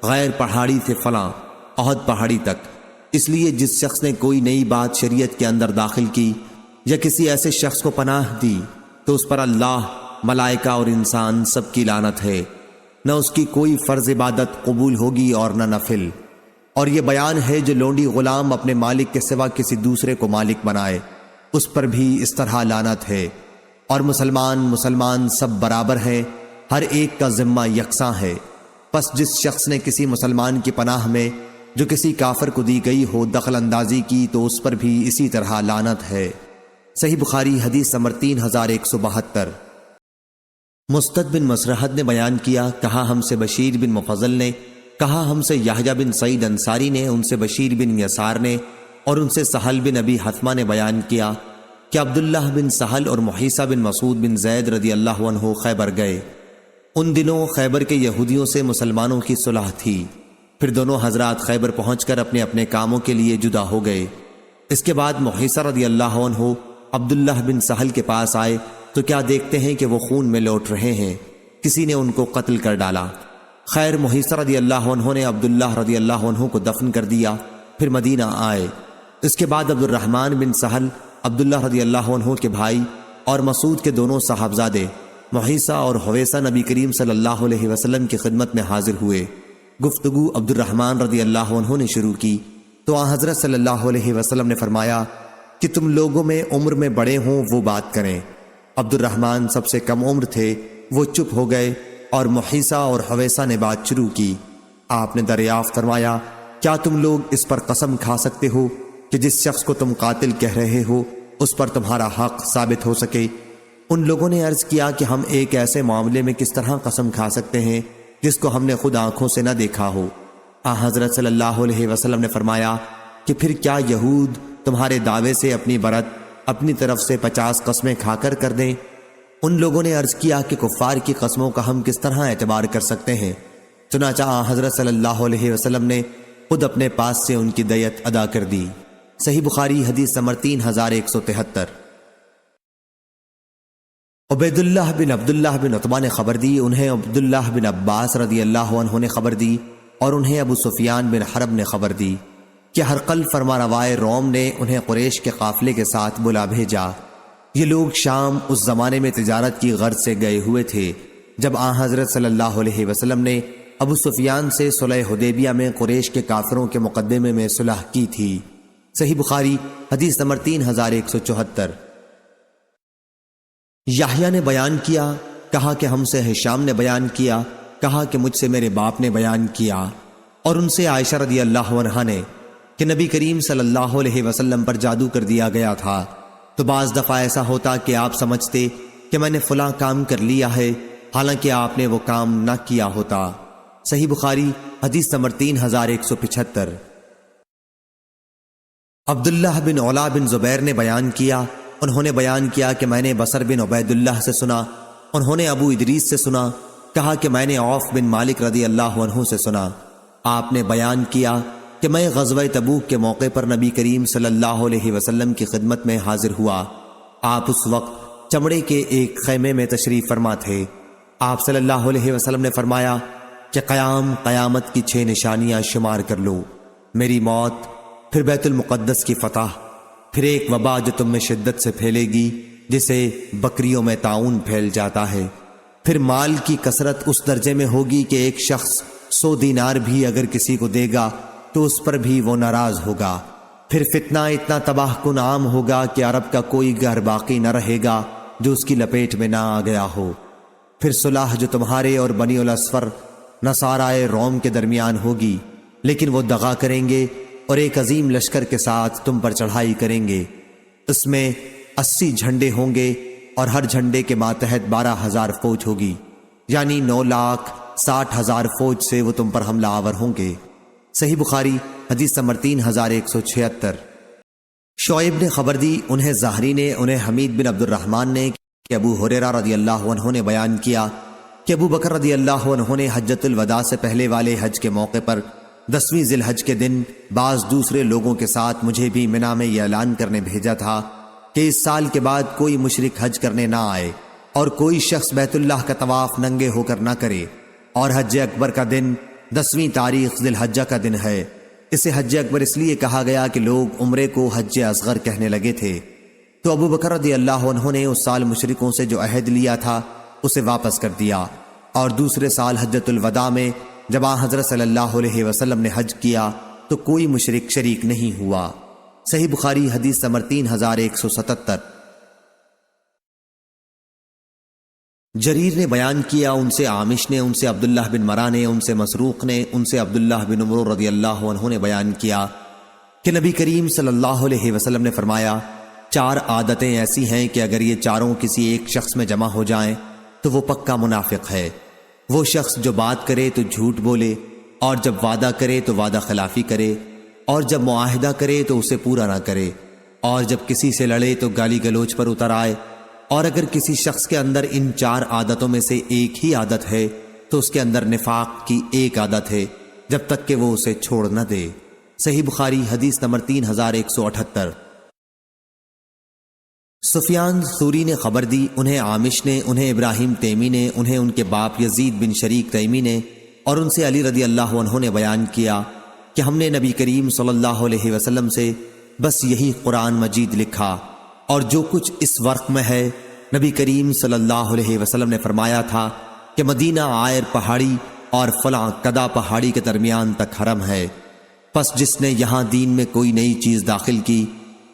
غیر پہاڑی سے فلاں احد پہاڑی تک، اس لیے جس شخص نے کوئی نئی بات شریعت کے اندر داخل کی یا کسی ایسے شخص کو پناہ دی تو اس پر اللہ، ملائکہ اور انسان سب کی لعنت ہے، نہ اس کی کوئی فرض عبادت قبول ہوگی اور نہ نفل۔ اور یہ بیان ہے جو لونڈی غلام اپنے مالک کے سوا کسی دوسرے کو مالک بنائے اس پر بھی اس طرح لعنت ہے۔ اور مسلمان سب برابر ہیں، ہر ایک کا ذمہ یکساں ہے، پس جس شخص نے کسی مسلمان کی پناہ میں جو کسی کافر کو دی گئی ہو دخل اندازی کی تو اس پر بھی اسی طرح لعنت ہے۔ صحیح بخاری حدیث نمبر 3172۔ مستد بن مسرحد نے بیان کیا، کہا ہم سے بشیر بن مفضل نے، کہا ہم سے یحییٰ بن سعید انصاری نے، ان سے بشیر بن یسار نے اور ان سے سہل بن ابی حتمہ نے بیان کیا کہ عبداللہ بن سہل اور محیصہ بن مسعود بن زید رضی اللہ عنہ خیبر گئے۔ ان دنوں خیبر کے یہودیوں سے مسلمانوں کی صلح تھی۔ پھر دونوں حضرات خیبر پہنچ کر اپنے اپنے کاموں کے لیے جدا ہو گئے۔ اس کے بعد محیصہ رضی اللہ عنہ عبداللہ بن سہل کے پاس آئے تو کیا دیکھتے ہیں کہ وہ خون میں لوٹ رہے ہیں، کسی نے ان کو قتل کر ڈالا۔ خیر محیصہ رضی اللہ عنہ نے عبداللہ رضی اللہ عنہ کو دفن کر دیا، پھر مدینہ آئے۔ اس کے بعد عبد الرحمن بن سہل عبداللہ رضی اللہ عنہ کے بھائی اور مسعود کے دونوں صاحبزادے محیصہ اور حویصہ نبی کریم صلی اللہ علیہ وسلم کی خدمت میں حاضر ہوئے۔ گفتگو عبد الرحمن رضی اللہ عنہ نے شروع کی تو آن حضرت صلی اللہ علیہ وسلم نے فرمایا کہ تم لوگوں میں عمر میں بڑے ہوں وہ بات کریں۔ عبد الرحمن سب سے کم عمر تھے، وہ چپ ہو گئے اور محیصہ اور حویصہ نے بات شروع کی۔ آپ نے دریافت فرمایا کیا تم لوگ اس پر قسم کھا سکتے ہو کہ جس شخص کو تم قاتل کہہ رہے ہو اس پر تمہارا حق ثابت ہو سکے؟ ان لوگوں نے عرض کیا کہ ہم ایک ایسے معاملے میں کس طرح قسم کھا سکتے ہیں جس کو ہم نے خود آنکھوں سے نہ دیکھا ہو۔ حضرت صلی اللہ علیہ وسلم نے فرمایا کہ پھر کیا یہود تمہارے دعوے سے اپنی برت اپنی طرف سے 50 قسمیں کھا کر دیں؟ ان لوگوں نے عرض کیا کہ کفار کی قسموں کا ہم کس طرح اعتبار کر سکتے ہیں؟ چنانچہ حضرت صلی اللہ علیہ وسلم نے خود اپنے پاس سے ان کی دیت ادا کر دی۔ صحیح بخاری حدیث نمبر 3173۔ عبیداللہ بن عبداللہ بن عتبہ نے خبر دی، انہیں عبداللہ بن عباس رضی اللہ عنہ نے خبر دی اور انہیں ابو سفیان بن حرب نے خبر دی کہ ہرقل فرمانروائے روم نے انہیں قریش کے قافلے کے ساتھ بلا بھیجا۔ یہ لوگ شام اس زمانے میں تجارت کی غرض سے گئے ہوئے تھے جب آن حضرت صلی اللہ علیہ وسلم نے ابو سفیان سے صلح حدیبیہ میں قریش کے کافروں کے مقدمے میں صلح کی تھی۔ صحیح بخاری حدیث نمبر 3174۔ یحییٰ نے بیان کیا، کہا کہ ہم سے ہشام نے بیان کیا، کہا کہ مجھ سے میرے باپ نے بیان کیا، اور ان سے عائشہ رضی اللہ عنہا نے کہ نبی کریم صلی اللہ علیہ وسلم پر جادو کر دیا گیا تھا، تو بعض دفعہ ایسا ہوتا کہ آپ سمجھتے کہ میں نے فلاں کام کر لیا ہے حالانکہ آپ نے وہ کام نہ کیا ہوتا۔ صحیح بخاری حدیث نمبر 3175۔ عبداللہ بن علا بن زبیر نے بیان کیا، انہوں نے بیان کیا کہ میں نے بصر بن عبید اللہ سے سنا، انہوں نے ابو ادریس سے سنا، کہا کہ میں نے عوف بن مالک رضی اللہ عنہ سے سنا، آپ نے بیان کیا کہ میں غزوہ تبوک کے موقع پر نبی کریم صلی اللہ علیہ وسلم کی خدمت میں حاضر ہوا۔ آپ اس وقت چمڑے کے ایک خیمے میں تشریف فرما تھے۔ آپ صلی اللہ علیہ وسلم نے فرمایا کہ قیامت کی 6 نشانیاں شمار کر لو، میری موت، پھر بیت المقدس کی فتح، پھر ایک وبا جو تم میں شدت سے پھیلے گی جسے بکریوں میں طاعون پھیل جاتا ہے، پھر مال کی کثرت اس درجے میں ہوگی کہ ایک شخص 100 دینار بھی اگر کسی کو دے گا تو اس پر بھی وہ ناراض ہوگا، پھر فتنہ اتنا تباہ کن عام ہوگا کہ عرب کا کوئی گھر باقی نہ رہے گا جو اس کی لپیٹ میں نہ آ گیا ہو، پھر صلح جو تمہارے اور بنی الاصفر نصارائے روم کے درمیان ہوگی، لیکن وہ دغا کریں گے اور ایک عظیم لشکر کے ساتھ تم پر چڑھائی کریں گے، اس میں 80 جھنڈے ہوں گے اور ہر جھنڈے کے ماتحت 12,000 فوج ہوگی، یعنی 9,60,000 فوج سے وہ تم پر حملہ آور ہوں گے۔ صحیح بخاری حدیث نمبر 3176۔ شعیب نے خبر دی، انہیں زہری نے، انہیں حمید بن عبد الرحمن نے کہ ابو ہریرہ رضی اللہ عنہ نے بیان کیا کہ ابو بکر رضی اللہ عنہ نے حجۃ الوداع سے پہلے والے حج کے موقع پر 10ویں ذی الحج کے دن بعض دوسرے لوگوں کے ساتھ مجھے بھی منی میں یہ اعلان کرنے بھیجا تھا کہ اس سال کے بعد کوئی مشرک حج کرنے نہ آئے اور کوئی شخص بیت اللہ کا طواف ننگے ہو کر نہ کرے، اور حج اکبر کا دن 10ویں تاریخ ذی الحجہ کا دن ہے۔ اسے حج اکبر اس لیے کہا گیا کہ لوگ عمرے کو حج اصغر کہنے لگے تھے، تو ابو بکر رضی اللہ عنہ نے اس سال مشرکوں سے جو عہد لیا تھا اسے واپس کر دیا، اور دوسرے سال حجۃ الوداع میں جب حضرت صلی اللہ علیہ وسلم نے حج کیا تو کوئی مشرک شریک نہیں ہوا۔ صحیح بخاری حدیث نمبر 3177۔ جریر نے بیان کیا، ان سے عامش نے، ان سے عبداللہ بن مرہ نے، ان سے مسروق نے، ان سے عبداللہ بن عمر رضی اللہ عنہ نے بیان کیا کہ نبی کریم صلی اللہ علیہ وسلم نے فرمایا 4 عادتیں ایسی ہیں کہ اگر یہ چاروں کسی ایک شخص میں جمع ہو جائیں تو وہ پکا منافق ہے۔ وہ شخص جو بات کرے تو جھوٹ بولے، اور جب وعدہ کرے تو وعدہ خلافی کرے، اور جب معاہدہ کرے تو اسے پورا نہ کرے، اور جب کسی سے لڑے تو گالی گلوچ پر اتر آئے، اور اگر کسی شخص کے اندر ان 4 عادتوں میں سے ایک ہی عادت ہے تو اس کے اندر نفاق کی ایک عادت ہے جب تک کہ وہ اسے چھوڑ نہ دے۔ صحیح بخاری حدیث نمبر 3178۔ سفیان ثوری نے خبر دی، انہیں عامش نے، انہیں ابراہیم تیمی نے، انہیں ان کے باپ یزید بن شریک تیمی نے، اور ان سے علی رضی اللہ عنہ نے بیان کیا کہ ہم نے نبی کریم صلی اللہ علیہ وسلم سے بس یہی قرآن مجید لکھا، اور جو کچھ اس ورق میں ہے نبی کریم صلی اللہ علیہ وسلم نے فرمایا تھا کہ مدینہ عائر پہاڑی اور فلاں کدا پہاڑی کے درمیان تک حرم ہے، پس جس نے یہاں دین میں کوئی نئی چیز داخل کی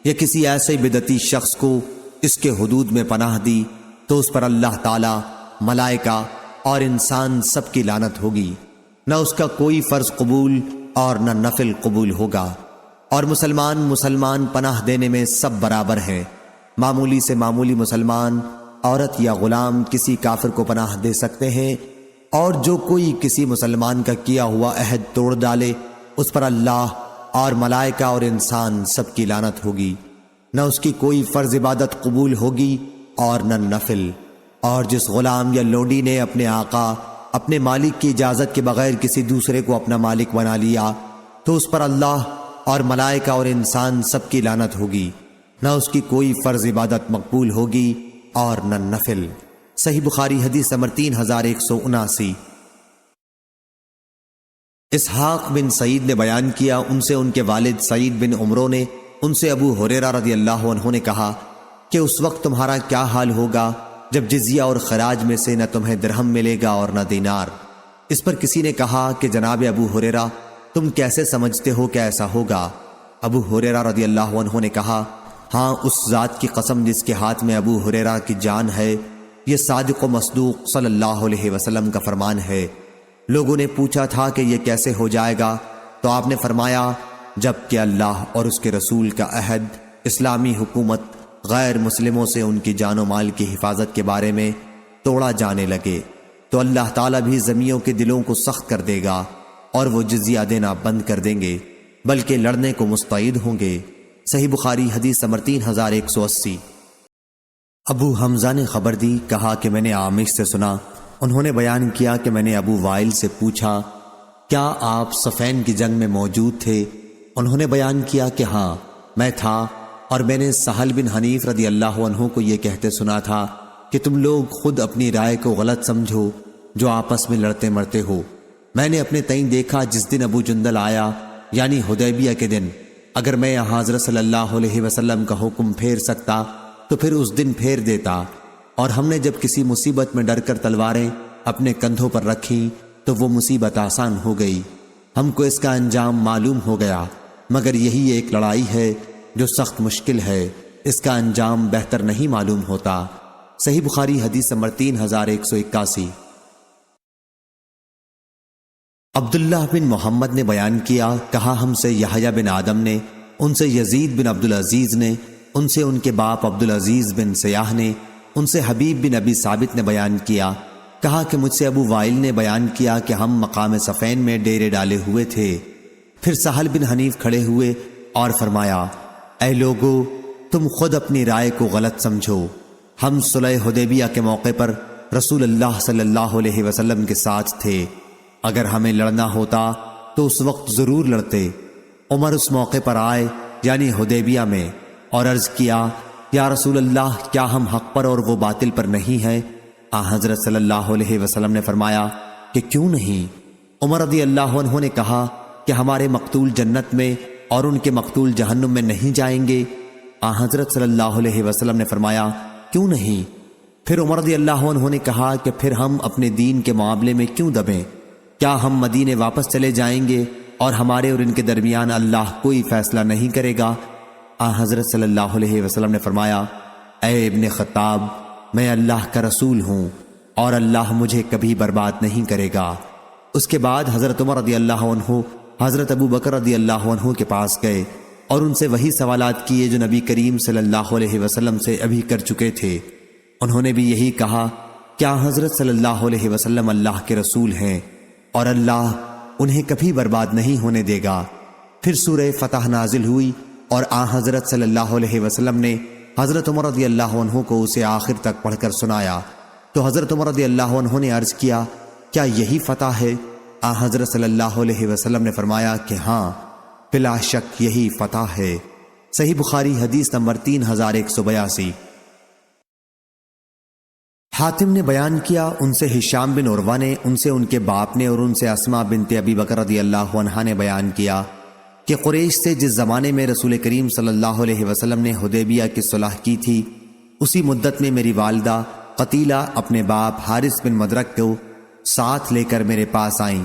یا کسی ایسے بدعتی شخص کو اس کے حدود میں پناہ دی تو اس پر اللہ تعالی، ملائکہ اور انسان سب کی لعنت ہوگی، نہ اس کا کوئی فرض قبول اور نہ نفل قبول ہوگا، اور مسلمان پناہ دینے میں سب برابر ہیں۔ معمولی سے معمولی مسلمان، عورت یا غلام کسی کافر کو پناہ دے سکتے ہیں، اور جو کوئی کسی مسلمان کا کیا ہوا عہد توڑ ڈالے اس پر اللہ اور ملائکہ اور انسان سب کی لعنت ہوگی، نہ اس کی کوئی فرض عبادت قبول ہوگی اور نہ نفل۔ اور جس غلام یا لونڈی نے اپنے آقا، اپنے مالک کی اجازت کے بغیر کسی دوسرے کو اپنا مالک بنا لیا تو اس پر اللہ اور ملائکہ اور انسان سب کی لعنت ہوگی، نہ اس کی کوئی فرض عبادت مقبول ہوگی اور نہ نفل۔ صحیح بخاری حدیث نمبر 3179۔ اسحاق بن سعید نے بیان کیا، ان سے ان کے والد سعید بن عمرو نے ان سے ابو ہریرہ رضی اللہ عنہ نے کہا کہ اس وقت تمہارا کیا حال ہوگا جب جزیہ اور خراج میں سے نہ تمہیں درہم ملے گا اور نہ دینار۔ اس پر کسی نے کہا کہ جناب ابو ہریرہ تم کیسے سمجھتے ہو کہ ایسا ہوگا؟ ابو ہریرہ رضی اللہ عنہ نے کہا، ہاں اس ذات کی قسم جس کے ہاتھ میں ابو ہریرہ کی جان ہے، یہ صادق و مصدوق صلی اللہ علیہ وسلم کا فرمان ہے۔ لوگوں نے پوچھا تھا کہ یہ کیسے ہو جائے گا، تو آپ نے فرمایا جب کہ اللہ اور اس کے رسول کا عہد، اسلامی حکومت غیر مسلموں سے ان کی جان و مال کی حفاظت کے بارے میں توڑا جانے لگے تو اللہ تعالیٰ بھی زمیوں کے دلوں کو سخت کر دے گا اور وہ جزیہ دینا بند کر دیں گے، بلکہ لڑنے کو مستعد ہوں گے۔ صحیح بخاری حدیث نمبر 3180۔ ابو حمزہ نے خبر دی، کہا کہ میں نے عامش سے سنا، انہوں نے بیان کیا کہ میں نے ابو وائل سے پوچھا کیا آپ صفین کی جنگ میں موجود تھے؟ انہوں نے بیان کیا کہ ہاں میں تھا، اور میں نے سہل بن حنیف رضی اللہ عنہ کو یہ کہتے سنا تھا کہ تم لوگ خود اپنی رائے کو غلط سمجھو جو آپس میں لڑتے مرتے ہو۔ میں نے اپنے تئیں دیکھا جس دن ابو جندل آیا یعنی حدیبیہ کے دن، اگر میں یہاں حضرت صلی اللہ علیہ وسلم کا حکم پھیر سکتا تو پھر اس دن پھیر دیتا، اور ہم نے جب کسی مصیبت میں ڈر کر تلواریں اپنے کندھوں پر رکھیں تو وہ مصیبت آسان ہو گئی، ہم کو اس کا انجام معلوم ہو گیا، مگر یہی ایک لڑائی ہے جو سخت مشکل ہے، اس کا انجام بہتر نہیں معلوم ہوتا۔ صحیح بخاری حدیث نمبر 3181۔ عبداللہ بن محمد نے بیان کیا، کہا ہم سے یحییٰ بن آدم نے، ان سے یزید بن عبدالعزیز نے، ان سے ان کے باپ عبدالعزیز بن سیاح نے، ان سے حبیب بن ابی ثابت نے بیان کیا، کہا کہ مجھ سے ابو وائل نے بیان کیا کہ ہم مقام صفین میں ڈیرے ڈالے ہوئے تھے، پھر سہل بن حنیف کھڑے ہوئے اور فرمایا، اے لوگو تم خود اپنی رائے کو غلط سمجھو، ہم صلح حدیبیہ کے موقع پر رسول اللہ صلی اللہ علیہ وسلم کے ساتھ تھے، اگر ہمیں لڑنا ہوتا تو اس وقت ضرور لڑتے۔ عمر اس موقع پر آئے یعنی حدیبیہ میں اور عرض کیا، یا رسول اللہ کیا ہم حق پر اور وہ باطل پر نہیں ہیں؟ حضرت صلی اللہ علیہ وسلم نے فرمایا کہ کیوں نہیں؟ عمر رضی اللہ عنہ نے کہا کہ ہمارے مقتول جنت میں اور ان کے مقتول جہنم میں نہیں جائیں گے؟ حضرت صلی اللہ علیہ وسلم نے فرمایا کیوں نہیں؟ پھر عمر رضی اللہ عنہ نے کہا کہ پھر ہم اپنے دین کے معاملے میں کیوں دبیں؟ کیا ہم مدینے واپس چلے جائیں گے اور ہمارے اور ان کے درمیان اللہ کوئی فیصلہ نہیں کرے گا؟ حضرت صلی اللہ علیہ وسلم نے فرمایا، اے ابن خطاب، میں اللہ کا رسول ہوں اور اللہ مجھے کبھی برباد نہیں کرے گا۔ اس کے بعد حضرت عمر رضی اللہ عنہ حضرت ابو بکر رضی اللہ عنہ کے پاس گئے اور ان سے وہی سوالات کیے جو نبی کریم صلی اللہ علیہ وسلم سے ابھی کر چکے تھے۔ انہوں نے بھی یہی کہا، کیا حضرت صلی اللہ علیہ وسلم اللہ کے رسول ہیں اور اللہ انہیں کبھی برباد نہیں ہونے دے گا۔ پھر سورہ فتح نازل ہوئی اور حضرت صلی اللہ علیہ وسلم نے حضرت عمر رضی اللہ عنہ کو اسے آخر تک پڑھ کر سنایا تو حضرت عمر رضی اللہ عنہ نے عرض کیا کیا یہی فتح ہے؟ حضرت صلی اللہ علیہ وسلم نے فرمایا کہ ہاں، بلا شک یہی فتح ہے۔ صحیح بخاری حدیث نمبر 3182۔ حاتم نے بیان کیا، ان سے ہشام بن عروہ نے، ان سے ان کے باپ نے، اور ان سے اسماء بنت ابی بکر رضی اللہ عنہا نے بیان کیا کہ قریش سے جس زمانے میں رسول کریم صلی اللہ علیہ وسلم نے حدیبیہ کی صلح کی تھی، اسی مدت میں میری والدہ قتیلہ اپنے باپ حارث بن مدرک کو ساتھ لے کر میرے پاس آئیں۔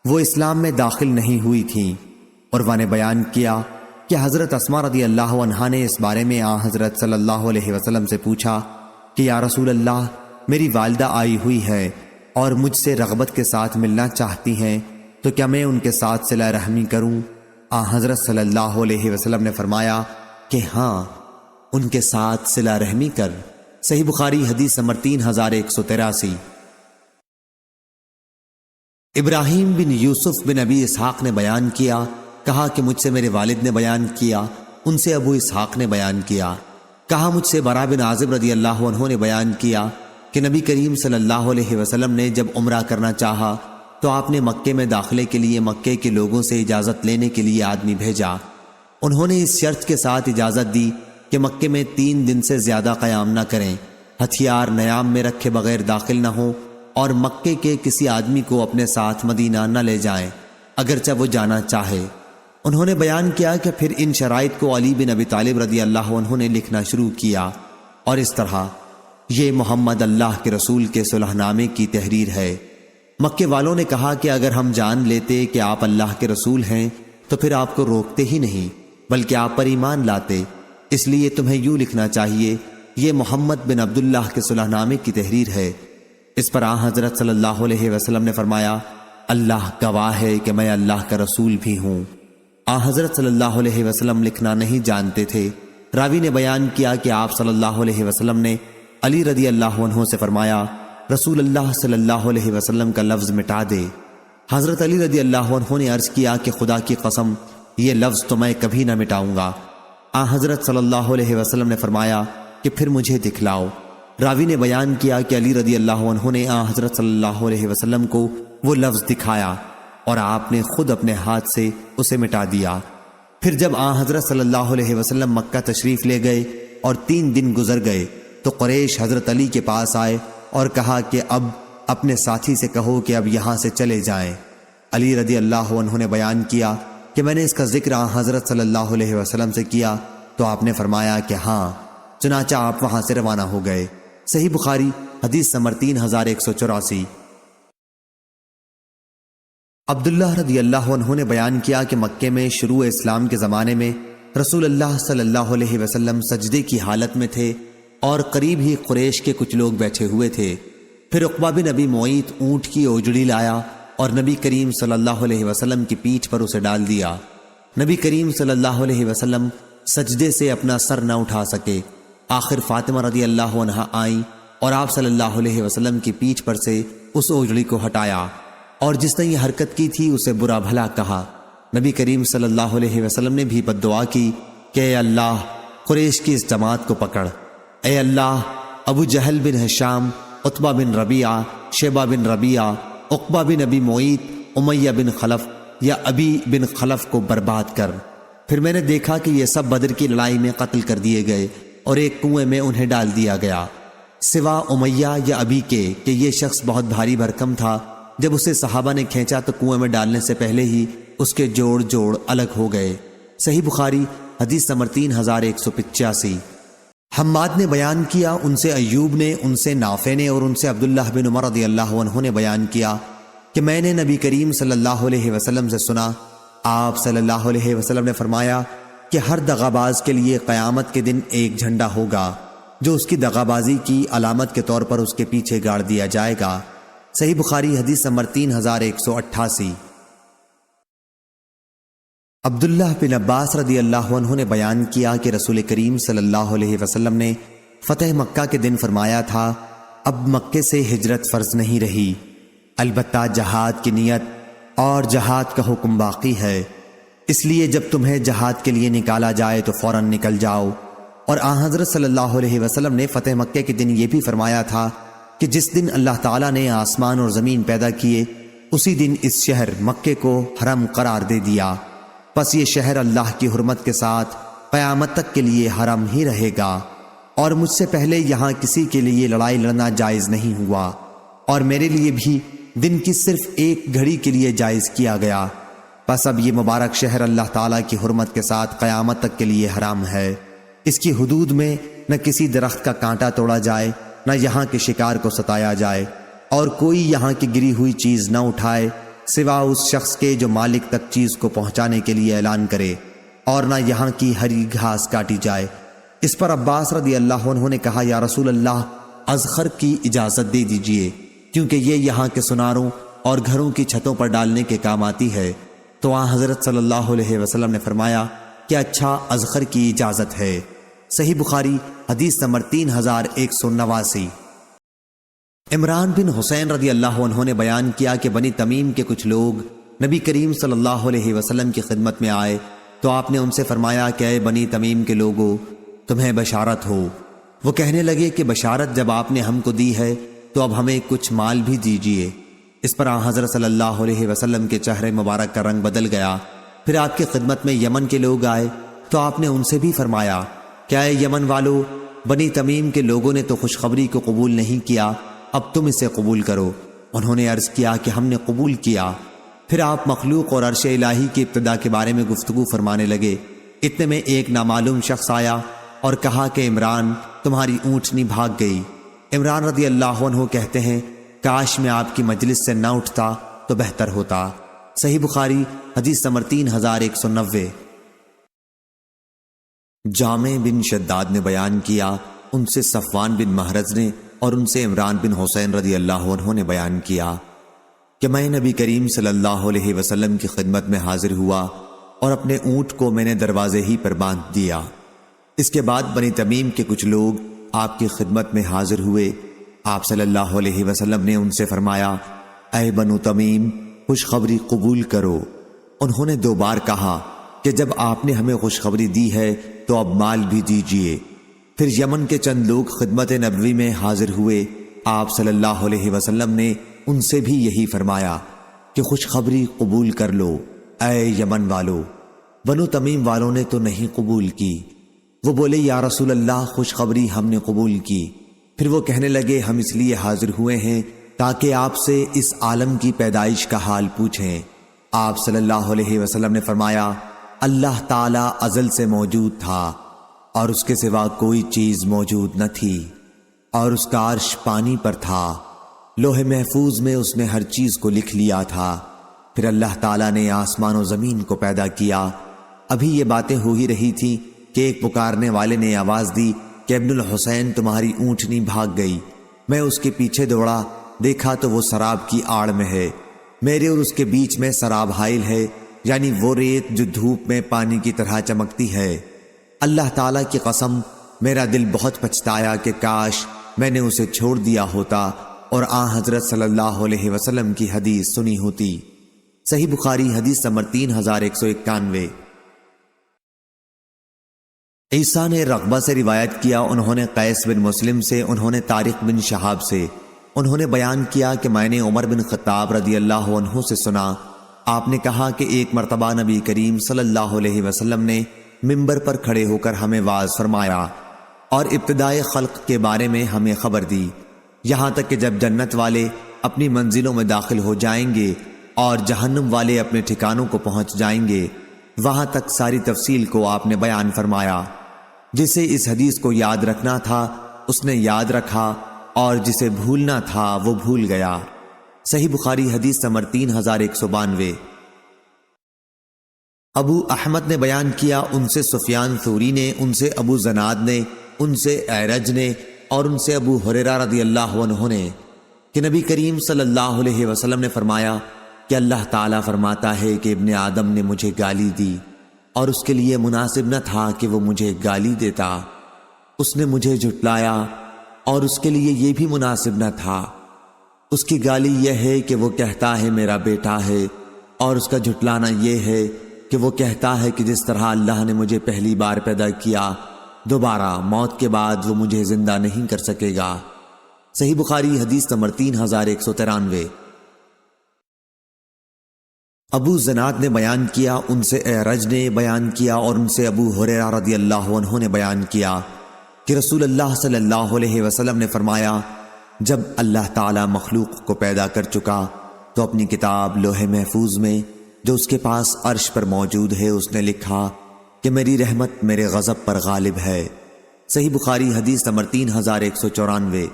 وہ اسلام میں داخل نہیں ہوئی تھیں۔ عروہ نے بیان کیا کہ حضرت اسماء رضی اللہ عنہا نے اس بارے میں حضرت صلی اللہ علیہ وسلم سے پوچھا کہ یا رسول اللہ، میری والدہ آئی ہوئی ہے اور مجھ سے رغبت کے ساتھ ملنا چاہتی ہیں، تو کیا میں ان کے ساتھ صلہ رحمی کروں؟ حضرت صلی اللہ علیہ وسلم نے فرمایا کہ ہاں، ان کے ساتھ صلہ رحمی کر۔ صحیح بخاری حدیث نمبر 3183۔ ابراہیم بن یوسف بن ابی اسحاق نے بیان کیا، کہا کہ مجھ سے میرے والد نے بیان کیا، ان سے ابو اسحاق نے بیان کیا، کہا مجھ سے برا بن عازب رضی اللہ عنہ نے بیان کیا کہ نبی کریم صلی اللہ علیہ وسلم نے جب عمرہ کرنا چاہا تو آپ نے مکے میں داخلے کے لیے مکے کے لوگوں سے اجازت لینے کے لیے آدمی بھیجا۔ انہوں نے اس شرط کے ساتھ اجازت دی کہ مکے میں 3 دن سے زیادہ قیام نہ کریں، ہتھیار نیام میں رکھے بغیر داخل نہ ہوں، اور مکے کے کسی آدمی کو اپنے ساتھ مدینہ نہ لے جائیں اگرچہ وہ جانا چاہے۔ انہوں نے بیان کیا کہ پھر ان شرائط کو علی بن ابی طالب رضی اللہ عنہ نے لکھنا شروع کیا، اور اس طرح یہ محمد اللہ کے رسول کے صلح نامے کی تحریر ہے۔ مکے والوں نے کہا کہ اگر ہم جان لیتے کہ آپ اللہ کے رسول ہیں تو پھر آپ کو روکتے ہی نہیں، بلکہ آپ پر ایمان لاتے، اس لیے تمہیں یوں لکھنا چاہیے، یہ محمد بن عبداللہ کے صلح نامے کی تحریر ہے۔ اس پر حضرت صلی اللہ علیہ وسلم نے فرمایا، اللہ گواہ ہے کہ میں اللہ کا رسول بھی ہوں۔ حضرت صلی اللہ علیہ وسلم لکھنا نہیں جانتے تھے۔ راوی نے بیان کیا کہ آپ صلی اللہ علیہ وسلم نے علی رضی اللہ عنہ سے فرمایا، رسول اللہ صلی اللہ علیہ وسلم کا لفظ مٹا دے۔ حضرت علی رضی اللہ عنہ نے عرض کیا کہ خدا کی قسم، یہ لفظ تو میں کبھی نہ مٹاؤں گا۔ حضرت صلی اللہ علیہ وسلم نے فرمایا کہ پھر مجھے دکھلاؤ۔ راوی نے بیان کیا کہ علی رضی اللہ عنہ نے حضرت صلی اللہ علیہ وسلم کو وہ لفظ دکھایا اور آپ نے خود اپنے ہاتھ سے اسے مٹا دیا۔ پھر جب حضرت صلی اللہ علیہ وسلم مکہ تشریف لے گئے اور 3 دن گزر گئے تو قریش حضرت علی کے پاس آئے اور کہا کہ اب اپنے ساتھی سے کہو کہ اب یہاں سے چلے جائیں۔ علی رضی اللہ عنہ نے بیان کیا کہ میں نے اس کا ذکر حضرت صلی اللہ علیہ وسلم سے کیا تو آپ نے فرمایا کہ ہاں، چنانچہ آپ وہاں سے روانہ ہو گئے۔ صحیح بخاری حدیث نمبر 3184۔ عبداللہ رضی اللہ عنہ نے بیان کیا کہ مکے میں شروع اسلام کے زمانے میں رسول اللہ صلی اللہ علیہ وسلم سجدے کی حالت میں تھے اور قریب ہی قریش کے کچھ لوگ بیٹھے ہوئے تھے۔ پھر عقبہ بن ابی معیط اونٹ کی اوجڑی لایا اور نبی کریم صلی اللہ علیہ وسلم کی پیٹھ پر اسے ڈال دیا۔ نبی کریم صلی اللہ علیہ وسلم سجدے سے اپنا سر نہ اٹھا سکے۔ آخر فاطمہ رضی اللہ عنہا آئیں اور آپ صلی اللہ علیہ وسلم کی پیٹھ پر سے اس اوجڑی کو ہٹایا، اور جس نے یہ حرکت کی تھی اسے برا بھلا کہا۔ نبی کریم صلی اللہ علیہ وسلم نے بھی بد دعا کی کہ اے اللہ، قریش کی اس جماعت کو پکڑ، اے اللہ، ابو جہل بن ہشام، عتبہ بن ربیعہ، شیبہ بن ربیعہ، عقبہ بن ابی معیط، امیہ بن خلف یا ابی بن خلف کو برباد کر۔ پھر میں نے دیکھا کہ یہ سب بدر کی لڑائی میں قتل کر دیے گئے اور ایک کنویں میں انہیں ڈال دیا گیا، سوا امیہ یا ابی کے کہ یہ شخص بہت بھاری بھرکم تھا۔ جب اسے صحابہ نے کھینچا تو کنویں میں ڈالنے سے پہلے ہی اس کے جوڑ الگ ہو گئے۔ صحیح بخاری حدیث نمبر 3185۔ حماد نے بیان کیا، ان سے ایوب نے، ان سے نافع نے اور ان سے عبداللہ بن عمر رضی اللہ عنہ نے بیان کیا کہ میں نے نبی کریم صلی اللہ علیہ وسلم سے سنا، آپ صلی اللہ علیہ وسلم نے فرمایا کہ ہر دغاباز کے لیے قیامت کے دن ایک جھنڈا ہوگا جو اس کی دغابازی کی علامت کے طور پر اس کے پیچھے گاڑ دیا جائے گا۔ صحیح بخاری حدیث نمبر 3188۔ عبداللہ بن عباس رضی اللہ عنہ نے بیان کیا کہ رسول کریم صلی اللہ علیہ وسلم نے فتح مکہ کے دن فرمایا تھا، اب مکے سے ہجرت فرض نہیں رہی، البتہ جہاد کی نیت اور جہاد کا حکم باقی ہے، اس لیے جب تمہیں جہاد کے لیے نکالا جائے تو فوراً نکل جاؤ، اور آن حضرت صلی اللہ علیہ وسلم نے فتح مکہ کے دن یہ بھی فرمایا تھا کہ جس دن اللہ تعالیٰ نے آسمان اور زمین پیدا کیے اسی دن اس شہر مکے کو حرم قرار دے دیا، پس یہ شہر اللہ کی حرمت کے ساتھ قیامت تک کے لیے حرم ہی رہے گا، اور مجھ سے پہلے یہاں کسی کے لیے لڑائی لڑنا جائز نہیں ہوا، اور میرے لیے بھی دن کی صرف ایک گھڑی کے لیے جائز کیا گیا، پس اب یہ مبارک شہر اللہ تعالیٰ کی حرمت کے ساتھ قیامت تک کے لیے حرام ہے۔ اس کی حدود میں نہ کسی درخت کا کانٹا توڑا جائے، نہ یہاں کے شکار کو ستایا جائے، اور کوئی یہاں کی گری ہوئی چیز نہ اٹھائے سوا اس شخص کے جو مالک تک چیز کو پہنچانے کے لیے اعلان کرے، اور نہ یہاں کی ہری گھاس کاٹی جائے۔ اس پر عباس رضی اللہ عنہ نے کہا، یا رسول اللہ، اذخر کی اجازت دے دیجئے، کیونکہ یہ یہاں کے سناروں اور گھروں کی چھتوں پر ڈالنے کے کام آتی ہے۔ تو آن حضرت صلی اللہ علیہ وسلم نے فرمایا کہ اچھا، اذخر کی اجازت ہے۔ صحیح بخاری حدیث نمبر 3189۔ عمران بن حسین رضی اللہ عنہ نے بیان کیا کہ بنی تمیم کے کچھ لوگ نبی کریم صلی اللہ علیہ وسلم کی خدمت میں آئے تو آپ نے ان سے فرمایا کہ اے بنی تمیم کے لوگو، تمہیں بشارت ہو۔ وہ کہنے لگے کہ بشارت جب آپ نے ہم کو دی ہے تو اب ہمیں کچھ مال بھی دیجیے۔ اس پر آن حضرت صلی اللہ علیہ وسلم کے چہرے مبارک کا رنگ بدل گیا۔ پھر آپ کی خدمت میں یمن کے لوگ آئے تو آپ نے ان سے بھی فرمایا کہ اے یمن والو، بنی تمیم کے لوگوں نے تو خوشخبری کو قبول نہیں کیا، اب تم اسے قبول کرو۔ انہوں نے عرض کیا کہ ہم نے قبول کیا۔ پھر آپ مخلوق اور عرش الہی کی ابتدا کے بارے میں گفتگو فرمانے لگے۔ اتنے میں ایک نامعلوم شخص آیا اور کہا کہ عمران، تمہاری اونٹنی بھاگ گئی۔ عمران رضی اللہ عنہ کہتے ہیں، کاش میں آپ کی مجلس سے نہ اٹھتا تو بہتر ہوتا۔ صحیح بخاری حدیث نمبر 3190۔ جامع بن شداد نے بیان کیا، ان سے صفوان بن محرز نے اور ان سے عمران بن حسین رضی اللہ عنہ نے بیان کیا کہ میں نبی کریم صلی اللہ علیہ وسلم کی خدمت میں حاضر ہوا اور اپنے اونٹ کو میں نے دروازے ہی پر باندھ دیا۔ اس کے بعد بنی تمیم کے کچھ لوگ آپ کی خدمت میں حاضر ہوئے۔ آپ صلی اللہ علیہ وسلم نے ان سے فرمایا، اے بنو تمیم، خوشخبری قبول کرو۔ انہوں نے 2 بار کہا کہ جب آپ نے ہمیں خوشخبری دی ہے تو اب مال بھی دیجیے۔ پھر یمن کے چند لوگ خدمت نبوی میں حاضر ہوئے۔ آپ صلی اللہ علیہ وسلم نے ان سے بھی یہی فرمایا کہ خوشخبری قبول کر لو اے یمن والو۔ بنو تمیم والوں نے تو نہیں قبول کی۔ وہ بولے، یا رسول اللہ، خوشخبری ہم نے قبول کی۔ پھر وہ کہنے لگے، ہم اس لیے حاضر ہوئے ہیں تاکہ آپ سے اس عالم کی پیدائش کا حال پوچھیں۔ آپ صلی اللہ علیہ وسلم نے فرمایا، اللہ تعالیٰ ازل سے موجود تھا اور اس کے سوا کوئی چیز موجود نہ تھی، اور اس کا عرش پانی پر تھا، لوح محفوظ میں اس نے ہر چیز کو لکھ لیا تھا۔ پھر اللہ تعالیٰ نے آسمان و زمین کو پیدا کیا۔ ابھی یہ باتیں ہو ہی رہی تھیں کہ ایک پکارنے والے نے آواز دی کہ ابن الحسین، تمہاری اونٹنی بھاگ گئی۔ میں اس کے پیچھے دوڑا، دیکھا تو وہ سراب کی آڑ میں ہے، میرے اور اس کے بیچ میں سراب حائل ہے، یعنی وہ ریت جو دھوپ میں پانی کی طرح چمکتی ہے۔ اللہ تعالیٰ کی قسم، میرا دل بہت پچھتایا کہ کاش میں نے اسے چھوڑ دیا ہوتا اور آن حضرت صلی اللہ علیہ وسلم کی حدیث سنی ہوتی۔ صحیح بخاری حدیث نمبر 3191۔ عیسیٰ نے رغبہ سے روایت کیا، انہوں نے قیس بن مسلم سے، انہوں نے طارق بن شہاب سے، انہوں نے بیان کیا کہ میں نے عمر بن خطاب رضی اللہ عنہ سے سنا، آپ نے کہا کہ ایک مرتبہ نبی کریم صلی اللہ علیہ وسلم نے منبر پر کھڑے ہو کر ہمیں واعظ فرمایا اور ابتدائے خلق کے بارے میں ہمیں خبر دی، یہاں تک کہ جب جنت والے اپنی منزلوں میں داخل ہو جائیں گے اور جہنم والے اپنے ٹھکانوں کو پہنچ جائیں گے، وہاں تک ساری تفصیل کو آپ نے بیان فرمایا۔ جسے اس حدیث کو یاد رکھنا تھا اس نے یاد رکھا، اور جسے بھولنا تھا وہ بھول گیا۔ صحیح بخاری حدیث نمبر 3192۔ ابو احمد نے بیان کیا، ان سے سفیان ثوری نے، ان سے ابو زناد نے، ان سے اعرج نے اور ان سے ابو ہریرہ رضی اللہ عنہ نے کہ نبی کریم صلی اللہ علیہ وسلم نے فرمایا کہ اللہ تعالیٰ فرماتا ہے کہ ابن آدم نے مجھے گالی دی اور اس کے لیے مناسب نہ تھا کہ وہ مجھے گالی دیتا، اس نے مجھے جھٹلایا اور اس کے لیے یہ بھی مناسب نہ تھا۔ اس کی گالی یہ ہے کہ وہ کہتا ہے میرا بیٹا ہے، اور اس کا جھٹلانا یہ ہے کہ وہ کہتا ہے کہ جس طرح اللہ نے مجھے پہلی بار پیدا کیا دوبارہ موت کے بعد وہ مجھے زندہ نہیں کر سکے گا۔ صحیح بخاری حدیث نمبر 3193۔ ابو زناد نے بیان کیا، ان سے اعرج نے بیان کیا اور ان سے ابو ہریرہ رضی اللہ عنہ نے بیان کیا کہ رسول اللہ صلی اللہ علیہ وسلم نے فرمایا، جب اللہ تعالی مخلوق کو پیدا کر چکا تو اپنی کتاب لوح محفوظ میں جو اس کے پاس عرش پر موجود ہے اس نے لکھا کہ میری رحمت میرے غضب پر غالب ہے۔ صحیح بخاری حدیث نمبر 3194۔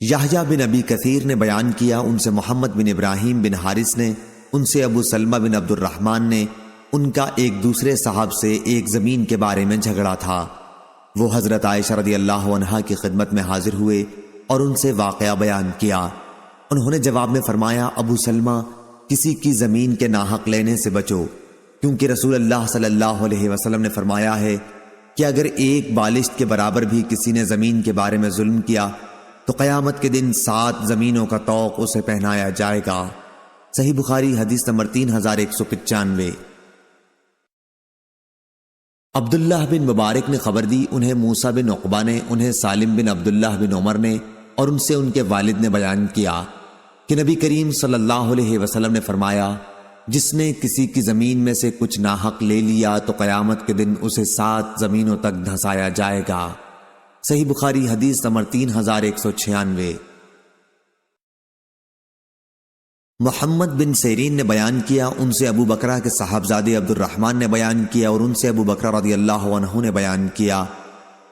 یحییٰ بن ابی کثیر نے بیان کیا، ان سے محمد بن ابراہیم بن حارث نے، ان سے ابو سلمہ بن عبد الرحمن نے، ان کا ایک دوسرے صاحب سے ایک زمین کے بارے میں جھگڑا تھا۔ وہ حضرت عائشہ رضی اللہ عنہا کی خدمت میں حاضر ہوئے اور ان سے واقعہ بیان کیا۔ انہوں نے جواب میں فرمایا، ابو سلمہ، کسی کی زمین کے ناحق لینے سے بچو، کیونکہ رسول اللہ صلی اللہ علیہ وسلم نے فرمایا ہے کہ اگر ایک بالشت کے برابر بھی کسی نے زمین کے بارے میں ظلم کیا تو قیامت کے دن 7 زمینوں کا طوق اسے پہنایا جائے گا۔ صحیح بخاری حدیث نمبر 3195۔ عبداللہ بن مبارک نے خبر دی، انہیں موسیٰ بن عقبہ نے، انہیں سالم بن عبداللہ بن عمر نے اور ان سے ان کے والد نے بیان کیا کہ نبی کریم صلی اللہ علیہ وسلم نے فرمایا، جس نے کسی کی زمین میں سے کچھ ناحق لے لیا تو قیامت کے دن اسے 7 زمینوں تک دھنسایا جائے گا۔ صحیح بخاری حدیث نمبر 3196۔ محمد بن سیرین نے بیان کیا، ان سے ابو بکرہ کے صاحبزادے عبد الرحمن نے بیان کیا اور ان سے ابو بکرہ رضی اللہ عنہ نے بیان کیا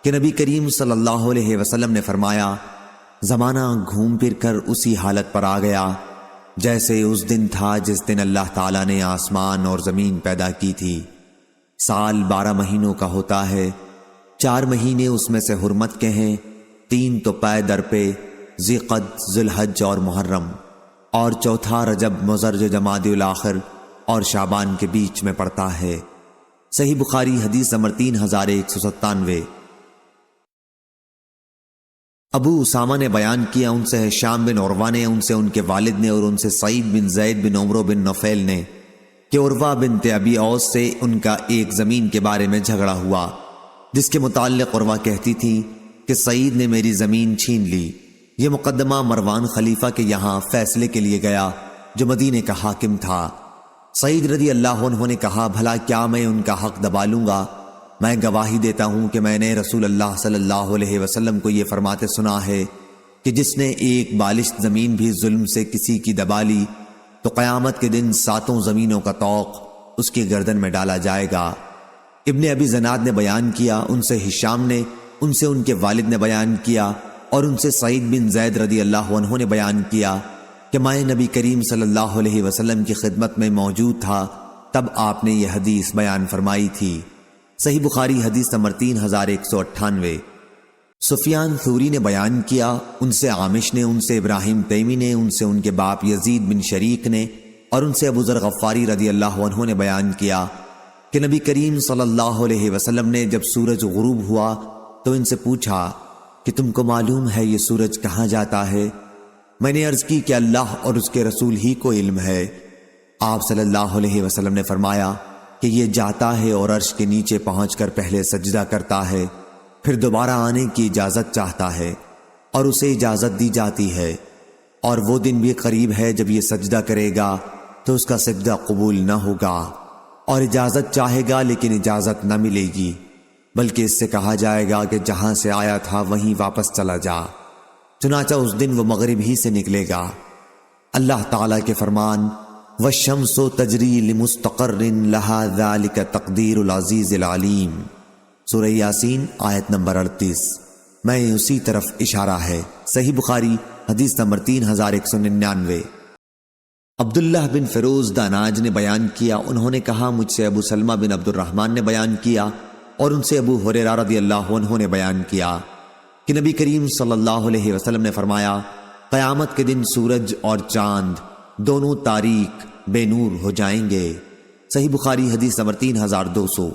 کہ نبی کریم صلی اللہ علیہ وسلم نے فرمایا، زمانہ گھوم پھر کر اسی حالت پر آ گیا جیسے اس دن تھا جس دن اللہ تعالیٰ نے آسمان اور زمین پیدا کی تھی۔ سال 12 مہینوں کا ہوتا ہے، 4 مہینے اس میں سے حرمت کے ہیں، 3 تو پے در پہ، ذیقعد، ذوالحج اور محرم، اور چوتھا رجب، مضر جو جمادی الاخر اور شعبان کے بیچ میں پڑتا ہے۔ صحیح بخاری حدیث نمبر 3197۔ ابو اسامہ نے بیان کیا، ان سے ہشام بن عروہ نے، ان سے ان کے والد نے اور ان سے سعید بن زید بن عمرو بن نفیل نے کہ عروہ بنت ابی اوس سے ان کا ایک زمین کے بارے میں جھگڑا ہوا، جس کے متعلق عروہ کہتی تھی کہ سعید نے میری زمین چھین لی۔ یہ مقدمہ مروان خلیفہ کے یہاں فیصلے کے لیے گیا جو مدینے کا حاکم تھا۔ سعید رضی اللہ عنہ نے کہا، بھلا کیا میں ان کا حق دبا لوں گا؟ میں گواہی دیتا ہوں کہ میں نے رسول اللہ صلی اللہ علیہ وسلم کو یہ فرماتے سنا ہے کہ جس نے ایک بالشت زمین بھی ظلم سے کسی کی دبا لی تو قیامت کے دن 7 زمینوں کا طوق اس کی گردن میں ڈالا جائے گا۔ ابن ابی زناد نے بیان کیا، ان سے ہشام نے، ان سے ان کے والد نے بیان کیا اور ان سے سعید بن زید رضی اللہ عنہ نے بیان کیا کہ میں نبی کریم صلی اللہ علیہ وسلم کی خدمت میں موجود تھا، تب آپ نے یہ حدیث بیان فرمائی تھی۔ صحیح بخاری حدیث نمبر 3198۔ سفیان ثوری نے بیان کیا، ان سے عامش نے، ان سے ابراہیم تیمی نے، ان سے ان کے باپ یزید بن شریک نے اور ان سے ابو ذر غفاری رضی اللہ عنہ نے بیان کیا کہ نبی کریم صلی اللہ علیہ وسلم نے جب سورج غروب ہوا تو ان سے پوچھا کہ تم کو معلوم ہے یہ سورج کہاں جاتا ہے؟ میں نے عرض کی کہ اللہ اور اس کے رسول ہی کو علم ہے۔ آپ صلی اللہ علیہ وسلم نے فرمایا کہ یہ جاتا ہے اور عرش کے نیچے پہنچ کر پہلے سجدہ کرتا ہے، پھر دوبارہ آنے کی اجازت چاہتا ہے اور اسے اجازت دی جاتی ہے، اور وہ دن بھی قریب ہے جب یہ سجدہ کرے گا تو اس کا سجدہ قبول نہ ہوگا، اور اجازت چاہے گا لیکن اجازت نہ ملے گی، بلکہ اس سے کہا جائے گا کہ جہاں سے آیا تھا وہیں واپس چلا جا۔ چنانچہ اس دن وہ مغرب ہی سے نکلے گا۔ اللہ تعالیٰ کے فرمان، وَالشَّمْسُ تَجْرِي لِمُسْتَقَرٍّ لَهَا ذَلِكَ تَقْدِيرُ الْعَزِيزِ الْعَلِيمِ، سورہ یاسین آیت نمبر 38 میں اسی طرف اشارہ ہے۔ صحیح بخاری حدیث نمبر 3199۔ عبداللہ بن فیروز داناج نے بیان کیا، انہوں نے کہا مجھ سے ابو سلمہ بن عبد الرحمن نے بیان کیا اور ان سے ابو ہریرہ رضی اللہ عنہ نے بیان کیا کہ نبی کریم صلی اللہ علیہ وسلم نے فرمایا، قیامت کے دن سورج اور چاند دونوں تاریک بے نور ہو جائیں گے۔ صحیح بخاری حدیث نمبر 3200۔